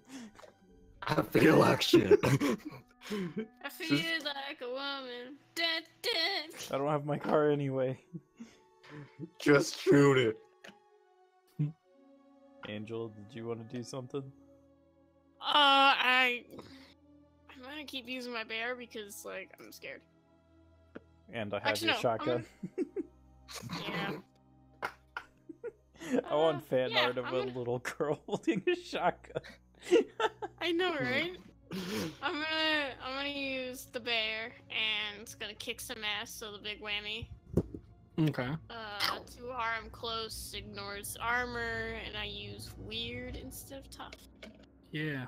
I feel like shit. I feel like a woman. Dun, dun. I don't have my car anyway. Just shoot it. Angel, did you want to do something? I'm gonna keep using my bear because, like, I'm scared. And I have Actually, your no, shotgun. Yeah. I want fan yeah, art of I'm a gonna- little girl holding a shotgun. I know, right? I'm gonna use the bear and it's gonna kick some ass, so the big whammy. Okay. 2 harm close ignores armor, and I use weird instead of tough. Yeah.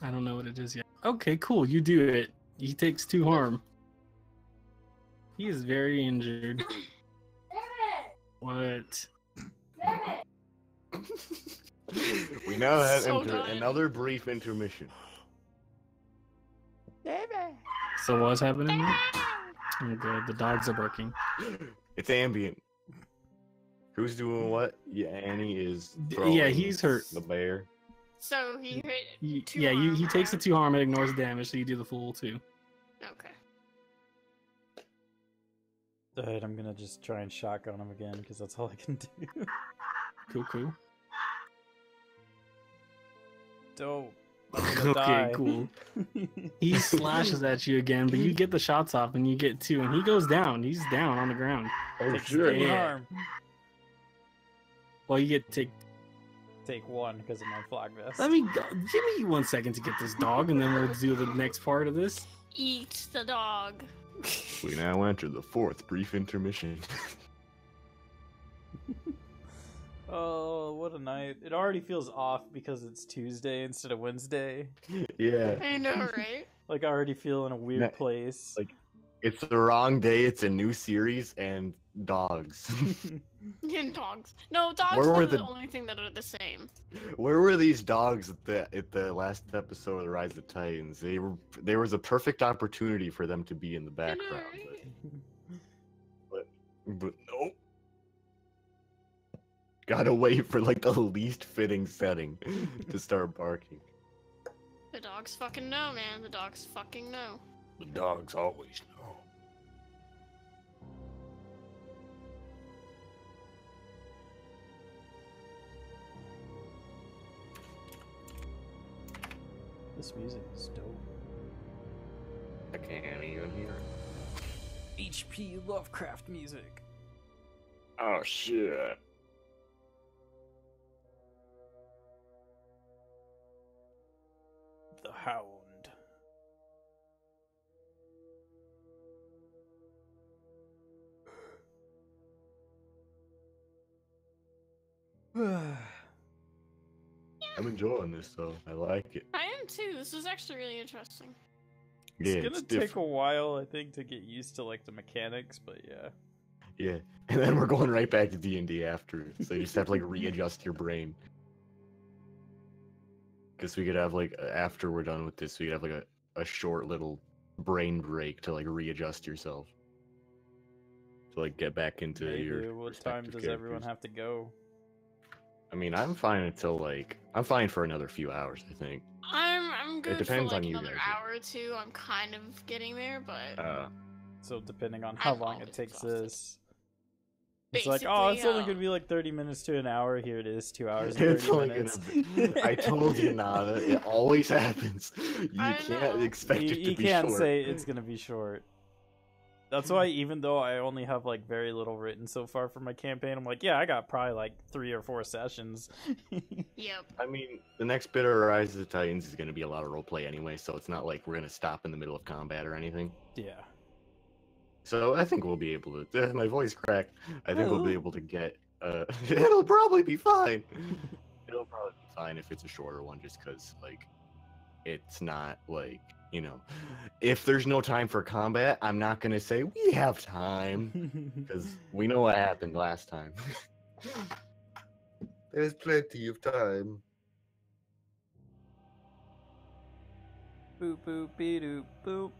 I don't know what it is yet. Okay, cool. You do it. He takes 2 harm. He is very injured. What? We now have So enter done. another brief intermission. So what's happening now? Oh god, the dogs are barking. It's ambient. Who's doing what? Yeah, Annie is. Yeah, throwing he's hurt. The bear. So he hit 2 Yeah, harm. he takes the 2 harm and ignores the damage, so you do the full 2. Okay. Alright, I'm gonna just try and shotgun him again, because that's all I can do. Cool. Dope. I'm gonna Okay, die. cool. He slashes at you again, but you get the shots off and you get 2, and he goes down. He's down on the ground. Oh Takes shit! 3 Yeah. harm. Well, you get to Take 1 because of my flag vest. give me 1 second to get this dog, and then we'll do the next part of this. Eat the dog. We now enter the 4th brief intermission. Oh, what a night. It already feels off because it's Tuesday instead of Wednesday. Yeah, I know, right? Like, I already feel in a weird That- place. like- it's the wrong day. It's a new series and dogs. And dogs. No, dogs Where are were the the- only thing that are the same. Where were these dogs at the last episode of the Rise of the Titans? There was a perfect opportunity for them to be in the I know, background, right? but nope. Gotta wait for like the least fitting setting to start barking. The dogs fucking know, man. The dogs fucking know. The dogs always know. This music is dope. I can't even hear it. HP Lovecraft music. Oh shit. The Hound. I'm enjoying this though. I like it. I am too. This is actually really interesting. Yeah, It's gonna take different. a while, I think, to get used to like the mechanics, but yeah. Yeah, and then we're going right back to D&D after, so you just have to like readjust your brain. Because we could have like after we're done with this, we could have like a short little brain break to like readjust yourself. To like get back into Maybe. your. What time respective does everyone characters. have to go? I mean, I'm fine until like I'm fine for another few hours. I think. I'm good depends for like on you another guys. hour or 2. I'm kind of getting there, but So depending on how I'm long it always takes exhausted. this. It's like, oh, it's Basically, only gonna be like 30 minutes to an hour. Here it is, 2 hours and It's 30 only minutes. gonna be. I told you, Nada. It always happens. You I can't know. expect it to You be can't short. say it's gonna be short. That's why, even though I only have like very little written so far for my campaign, I'm like, yeah, I got probably like 3 or 4 sessions. yep. I mean, the next bit of Rise of the Titans is going to be a lot of roleplay anyway, so it's not like we're going to stop in the middle of combat or anything. Yeah. So I think we'll be able to. My voice cracked. I think we'll be Hello. able to get. It'll probably be fine. It'll probably be fine if it's a shorter one, just because like, it's not like if there's no time for combat, I'm not going to say we have time because we know what happened last time. There's plenty of time. Boop boop be doop boop.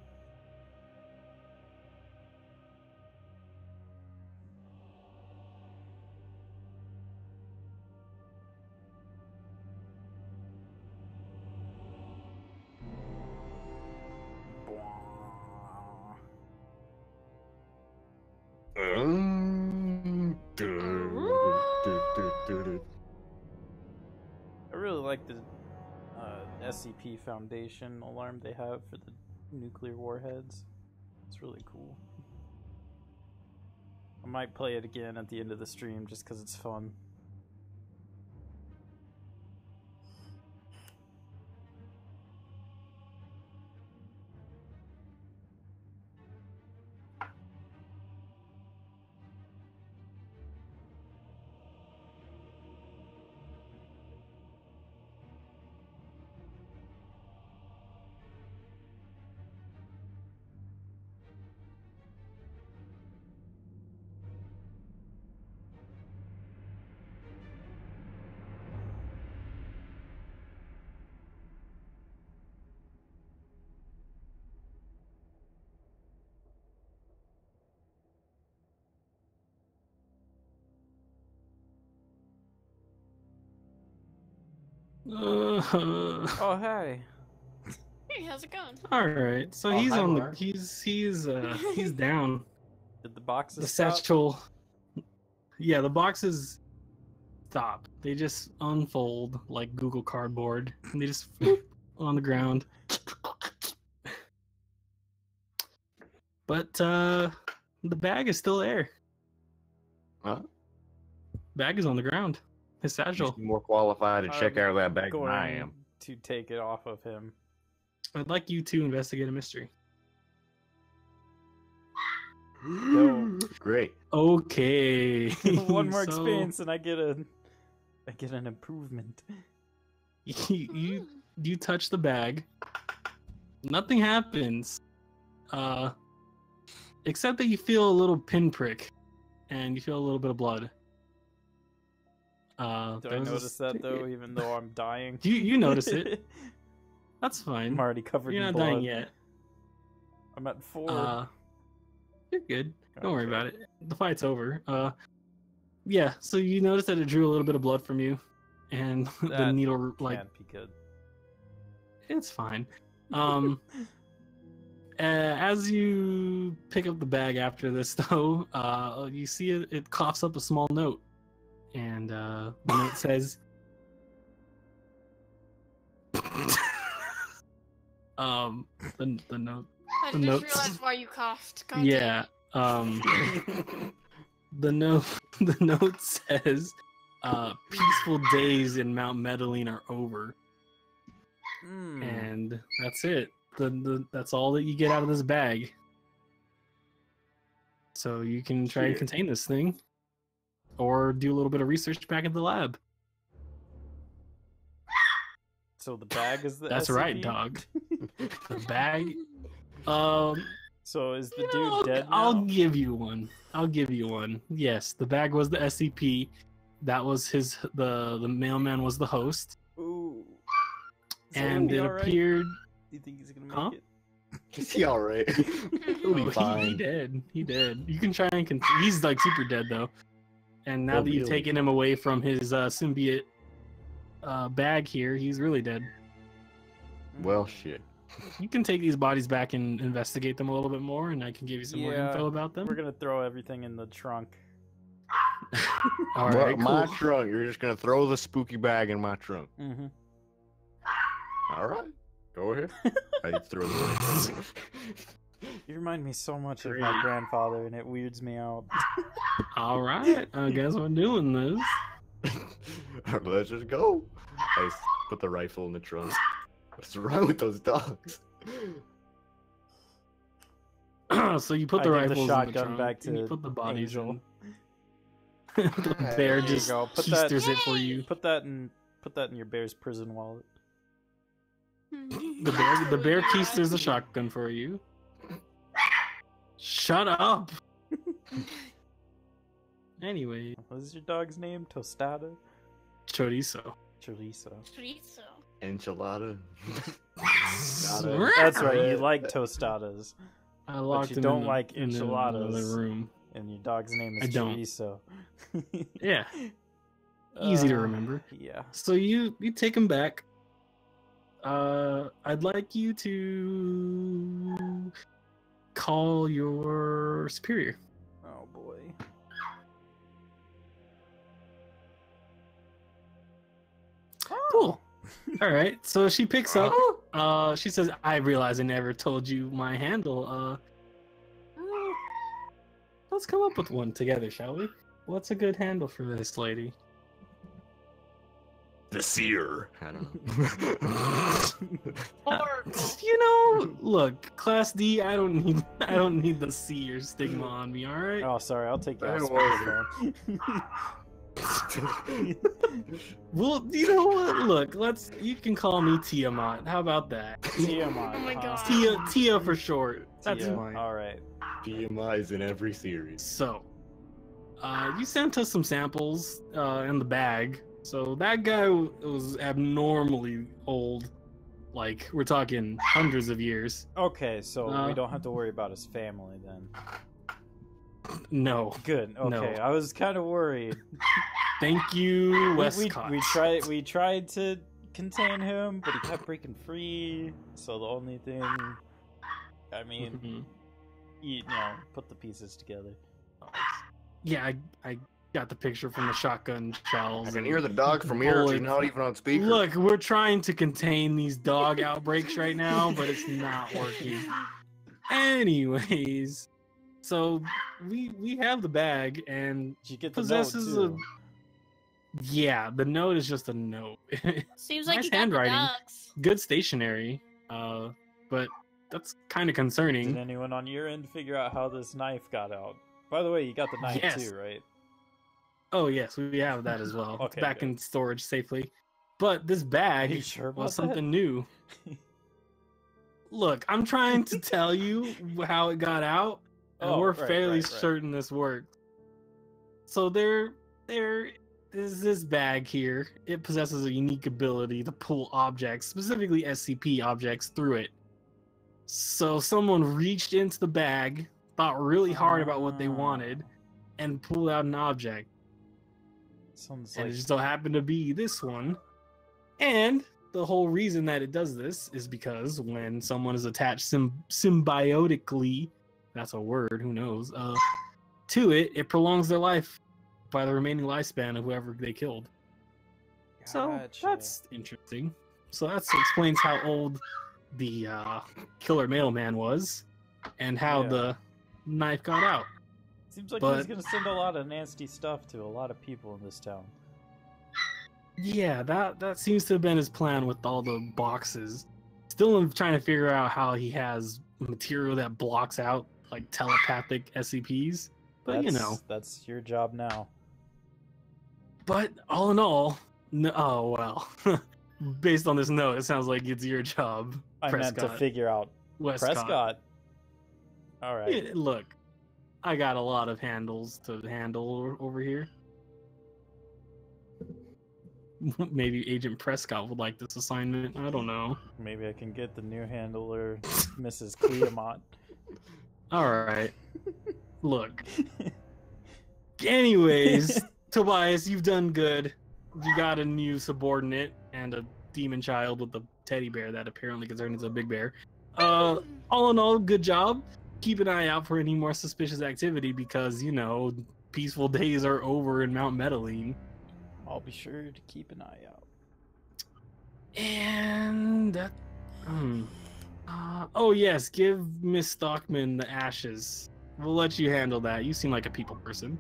I really like the SCP Foundation alarm they have for the nuclear warheads. It's really cool. I might play it again at the end of the stream just because it's fun. Oh, hey. Hey, how's it going? All right, so Oh, he's hi, on the Mark. he's down. Did the boxes The stop? satchel. Yeah, the boxes stop. They just unfold like Google Cardboard, and they just floop on the ground. But the bag is still there. Huh? Bag is on the ground. His You satchel. seem more qualified to check I'm out that bag than going I am. to take it off of him. I'd like you to investigate a mystery. Yo. Great. Okay. One more So, experience and I get an improvement. you touch the bag. Nothing happens. Except that you feel a little pinprick, and you feel a little bit of blood. Do I there's notice that though, even though I'm dying? You notice it. That's fine. I'm already covered You're in not blood. dying yet. I'm at 4. You're good. Don't worry Okay. about it. The fight's over. Yeah. So you notice that it drew a little bit of blood from you, and the That needle like Can't be good. it's fine. As you pick up the bag after this, though, you see it coughs up a small note, and the note says, the note, I The just notes. realized why you coughed. God damn. yeah, the note, the note says, peaceful days in Mount Metaline are over, and that's it. That's all that you get out of this bag. So you can try and Shit. contain this thing, or do a little bit of research back at the lab. So the bag is the That's SCP? right, dog. The bag. So is the You know, dude dead now? I'll give you one. I'll give you one. Yes, the bag was the SCP. That was his. The mailman was the host, Ooh. Is and he it alright? appeared. Do you think he's gonna make Huh? it? Is he alright? He'll be Oh, fine. he did. He did. You can try and he's like super dead though. And now He'll that be- you've he'll be taken him away from his symbiote bag here, he's really dead. Well, shit. You can take these bodies back and investigate them a little bit more, and I can give you some more Yeah, info about them. We're gonna throw everything in the trunk. All Well, right, my cool. trunk. You're just gonna throw the spooky bag in my trunk. Mm-hmm. All right. Go ahead. I throw the You remind me so much of Great. my grandfather, and it weirds me out. All right, I guess we're doing this. Let's just go. I put the rifle in the trunk. What's wrong with those dogs? So you put I the give the rifles in shotgun the trunk, back and you to put the bodies Angel. in. The bear There you just go. Put that- keisters it for you. Put that in your bear's prison wallet. The bear keisters the shotgun for you. Shut up. Anyway, What is your dog's name? Tostada? chorizo. Chorizo. Chorizo. Enchilada. That's right, you like tostadas, I locked you him don't in like in enchiladas. another room. and your dog's name I is don't. Chorizo. Yeah, easy to remember. Yeah. So you take him back. I'd like you to call your superior. Oh boy. All right. So she picks up. She says, "I realize I never told you my handle. Let's come up with one together, shall we? What's a good handle for this lady?" The seer. I don't know. Look, Class D. I don't need the C or stigma on me. All right. Oh, sorry. I'll take you off That speakerphone. Well, you know what? Look, you can call me Tiamat. How about that? Tiamat. Oh my huh? God. Tia for short. That's Tia. fine. All right. PMI is in every series. So, you sent us some samples in the bag. So that guy was abnormally old. Like, we're talking hundreds of years. Okay, so we don't have to worry about his family then. No. Good. Okay, No. I was kind of worried. Thank you, Westcott. We tried to contain him, but he kept breaking free. So the only thing, I mean, Mhm. you know, put the pieces together. Yeah, I got the picture from the shotgun shells. I can and hear the dog from here. She's bullets. not even on speaker. Look, we're trying to contain these dog outbreaks right now, but it's not working. Anyways, so we have the bag and Did you get the possesses note too? yeah, the note is just a note. Seems like Nice you got the handwriting. dogs. Good stationery, but that's kind of concerning. Did anyone on your end figure out how this knife got out? By the way, you got the knife Yes. too, right? Oh yes, we have that as well. It's Okay, back good. in storage safely. But this bag Are you sure about was that? something new. Look, I'm trying to tell you how it got out, and Oh, we're right, fairly right. certain this worked. So there is this bag here. It possesses a unique ability to pull objects, specifically SCP objects, through it. So someone reached into the bag, thought really hard about what they wanted, and pulled out an object. Sounds And like it just so happened to be this one. And the whole reason that it does this is because when someone is attached symbiotically, that's a word, who knows, to it, it prolongs their life by the remaining lifespan of whoever they killed. So Gotcha. that's interesting. So that explains how old the killer mailman was and how Yeah. the knife got out. Seems like but- he's gonna send a lot of nasty stuff to a lot of people in this town. Yeah, that seems to have been his plan with all the boxes. Still I'm trying to figure out how he has material that blocks out like telepathic SCPs. But you know. That's your job now. But all in all, oh well. Based on this note, it sounds like it's your job. I meant to Prescott. figure out Westcott. Prescott. All right. Yeah, look, I got a lot of handles to handle over here. Maybe Agent Prescott would like this assignment. I don't know. Maybe I can get the new handler, Mrs. Cleamont. All right. Look. Anyways, Tobias, you've done good. You got a new subordinate and a demon child with a teddy bear that apparently can turn into a big bear. All in all, good job. Keep an eye out for any more suspicious activity because, you know, peaceful days are over in Mount Metaline. I'll be sure to keep an eye out. And that... oh yes, give Miss Stockman the ashes. We'll let you handle that. You seem like a people person.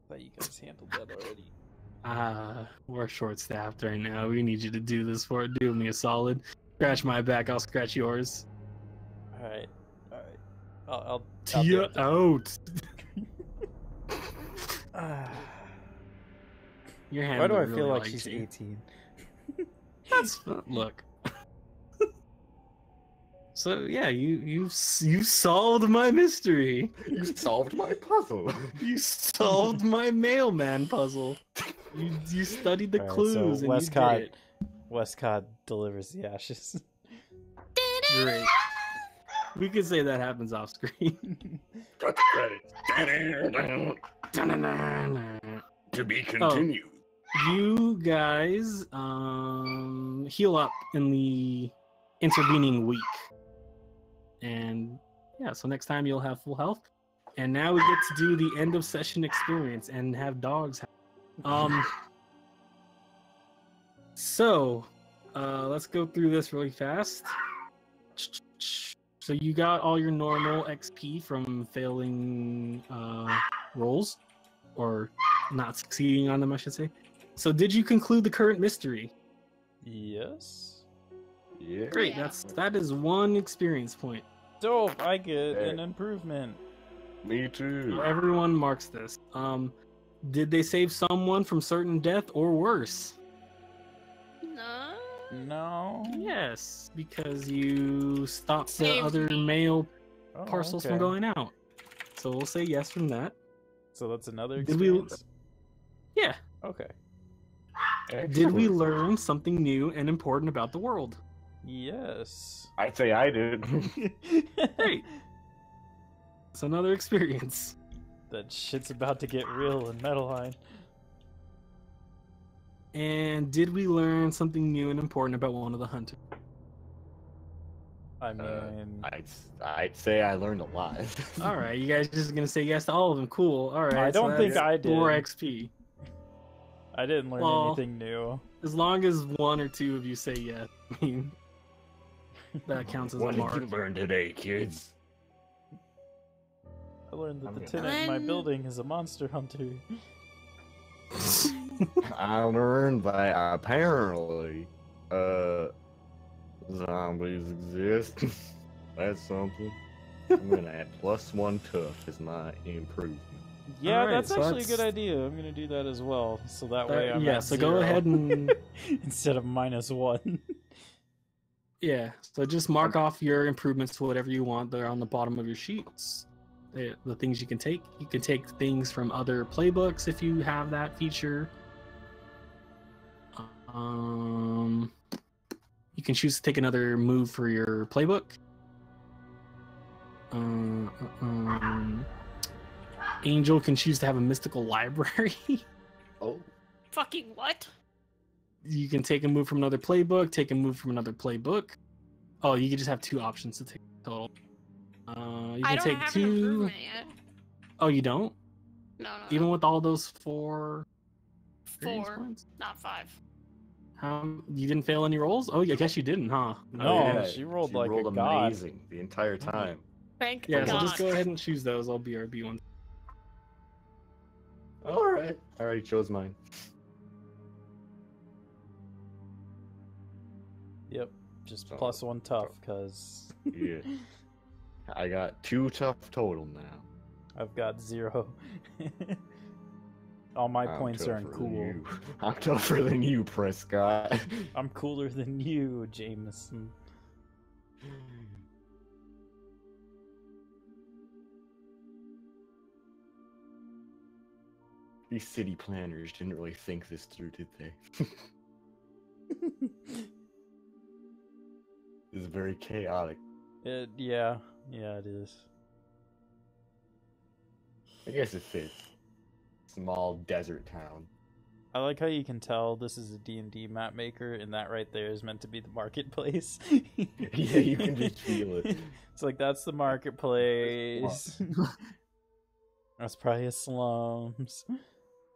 Thought you guys handled that already. We're short-staffed right now. We need you to do this for it. Do me a solid. Scratch my back, I'll scratch yours. All right. I'll do Tia it. out. Ah. Your hand Why do I really feel like likes she's you. 18? That's look. So yeah, you solved my mystery. You solved my puzzle. You solved my mailman puzzle. You studied the All right, clues so and Westcott, you did Westcott delivers the ashes. it. Great. We could say that happens off screen. Got the credits. To be continued. You guys heal up in the intervening week. And yeah, so next time you'll have full health. And now we get to do the end of session experience and have dogs. So, let's go through this really fast. So you got all your normal XP from failing rolls, or not succeeding on them, I should say. So did you conclude the current mystery? Yes. Yeah. Great, Yeah. that is 1 experience point. Dope, I get Hey. an improvement. Me too. Everyone marks this. Did they save someone from certain death or worse? No. No. Yes, because you stopped the Saved other me. mail Oh, parcels okay. from going out. So we'll say yes from that. So that's another Did we- experience? Yeah. Okay. Did we Excellent. learn something new and important about the world? Yes. I'd say I did. Great. It's another experience. That shit's about to get real in Metaline. And did we learn something new and important about one of the hunters? I mean, I'd say I learned a lot. All right, you guys just gonna say yes to all of them? Cool. All right. I don't think that's I did. 4 XP. I didn't learn Well, anything new. As long as 1 or 2 of you say yes, I mean that counts as a What did mark. you learn today, kids? I learned that I'm the gonna- tenant in my Then- building is a monster hunter. I learned that apparently, zombies exist. That's something. I'm gonna add +1 tough as my improvement. Yeah, Alright, that's so actually a good that's- idea. I'm gonna do that as well. So that way I'm yeah. at So 0 go ahead and instead of -1. yeah. So just mark off your improvements to whatever you want. They're on the bottom of your sheets. The things you can take. You can take things from other playbooks if you have that feature. You can choose to take another move for your playbook. Angel can choose to have a mystical library. Oh, Fucking what? You can take a move from another playbook, take a move from another playbook. Oh, you can just have 2 options to take total. You I can don't take have 2. an improvement yet. Oh, you don't? No, no, Even no. with all those 4 experience 4, points? not 5. You didn't fail any rolls? Oh, I guess you didn't, huh? No, she rolled like a god. amazing the entire time. Thank Yeah, so God. just go ahead and choose those. I'll BRB one. All right, I already chose mine. Yep, just So- +1 tough, because Yeah, I got 2 tough total now. I've got 0. All my I'm points are in tougher than cool. you. I'm tougher than you, Prescott. I'm cooler than you, Jameson. These city planners didn't really think this through, did they? This is very chaotic. Yeah, it is. I guess it fits. Small desert town. I like how you can tell this is a D&D map maker, and that right there is meant to be the marketplace. Yeah, you can just feel it. It's like, that's the marketplace. That's probably a slums.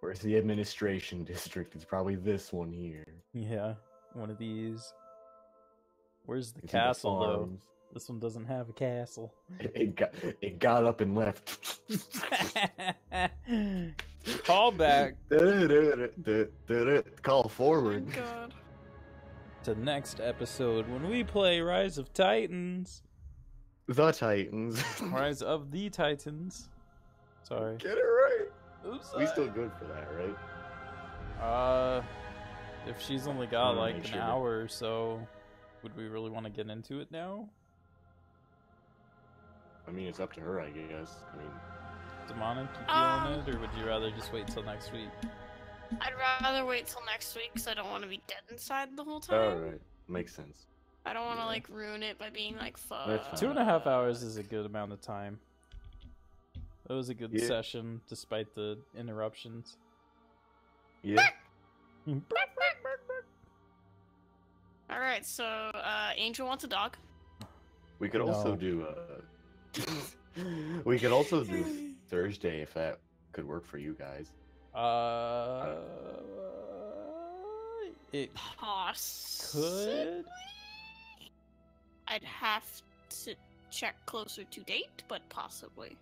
Where's the administration district? It's probably this one here. Yeah, one of these. Where's the You see the castle, though? farms. This one doesn't have a castle. It got up and left. Call back Call Oh forward. my God. to next episode when we play Rise of Titans. The Titans. Rise of the Titans. Sorry. Get it right. Oops. We still good for that, right? If she's only got wanna like make an sure that- hour or so, would we really want to get into it now? I mean, it's up to her, I guess. I mean, Demonic, you feeling it, or would you rather just wait till next week? I'd rather wait till next week because I don't want to be dead inside the whole time. alright. Makes sense. I don't want to Yeah. like ruin it by being like, fuck. That's fine. 2.5 hours is a good amount of time. It was a good Yeah. session, despite the interruptions. Yeah. All right, so Angel wants a dog. We could also No. do we could also do Thursday if that could work for you guys. It Possibly. I'd have to check closer to date, but possibly.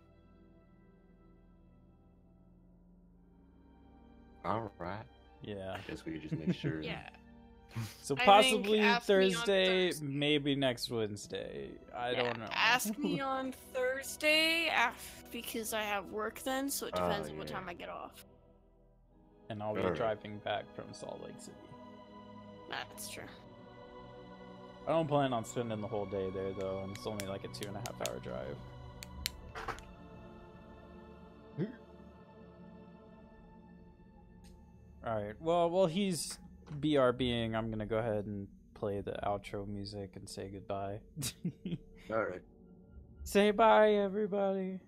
All right. Yeah. I guess we could just make sure. Yeah. So I think possibly ask me on Thursday, Thursday. maybe next Wednesday. I Yeah, don't know. Ask me on Thursday because I have work then, so it depends on what time I get off. And I'll be Alright. driving back from Salt Lake City. That's true. I don't plan on spending the whole day there though, and it's only like a 2.5 hour drive. Alright, well, while he's BRBing, I'm gonna go ahead and play the outro music and say goodbye. All right. Say bye, everybody.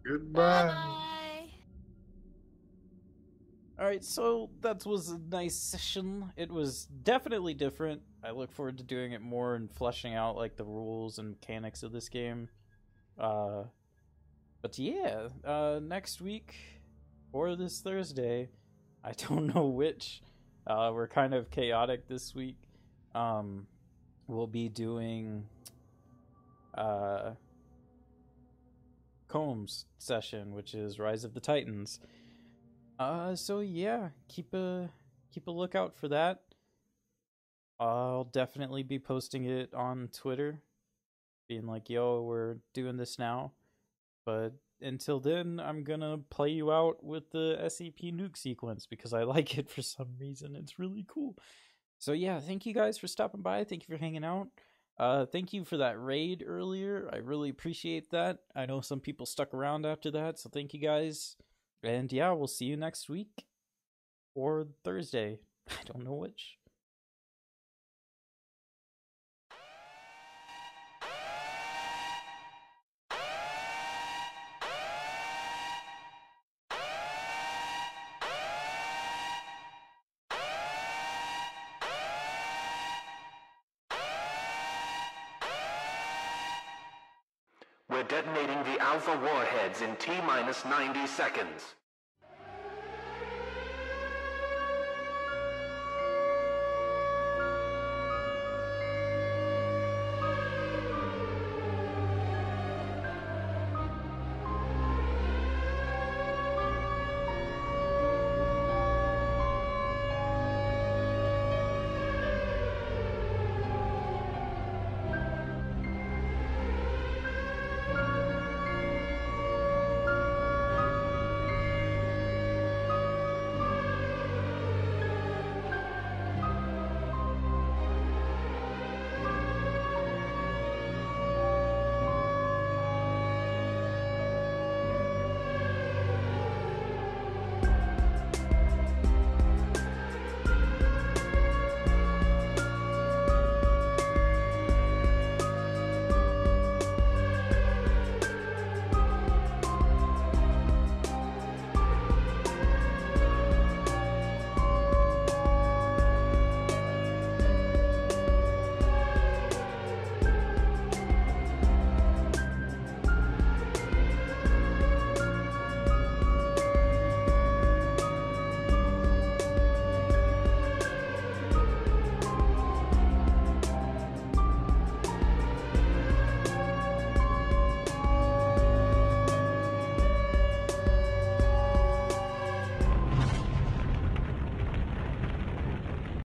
Goodbye. Bye. Alright, so that was a nice session. It was definitely different. I look forward to doing it more and fleshing out like the rules and mechanics of this game. But yeah, next week or this Thursday, I don't know which. We're kind of chaotic this week. We'll be doing Combs session, which is Rise of the Titans. So yeah, keep a lookout for that. I'll definitely be posting it on Twitter, being like, yo, we're doing this now. But until then, I'm gonna play you out with the SCP nuke sequence because I like it for some reason. It's really cool. So yeah, thank you guys for stopping by. Thank you for hanging out. Thank you for that raid earlier. I really appreciate that. I know some people stuck around after that, so thank you guys. And yeah, we'll see you next week. Or Thursday. I don't know which. We're detonating the Alpha warheads in T-minus 90 seconds.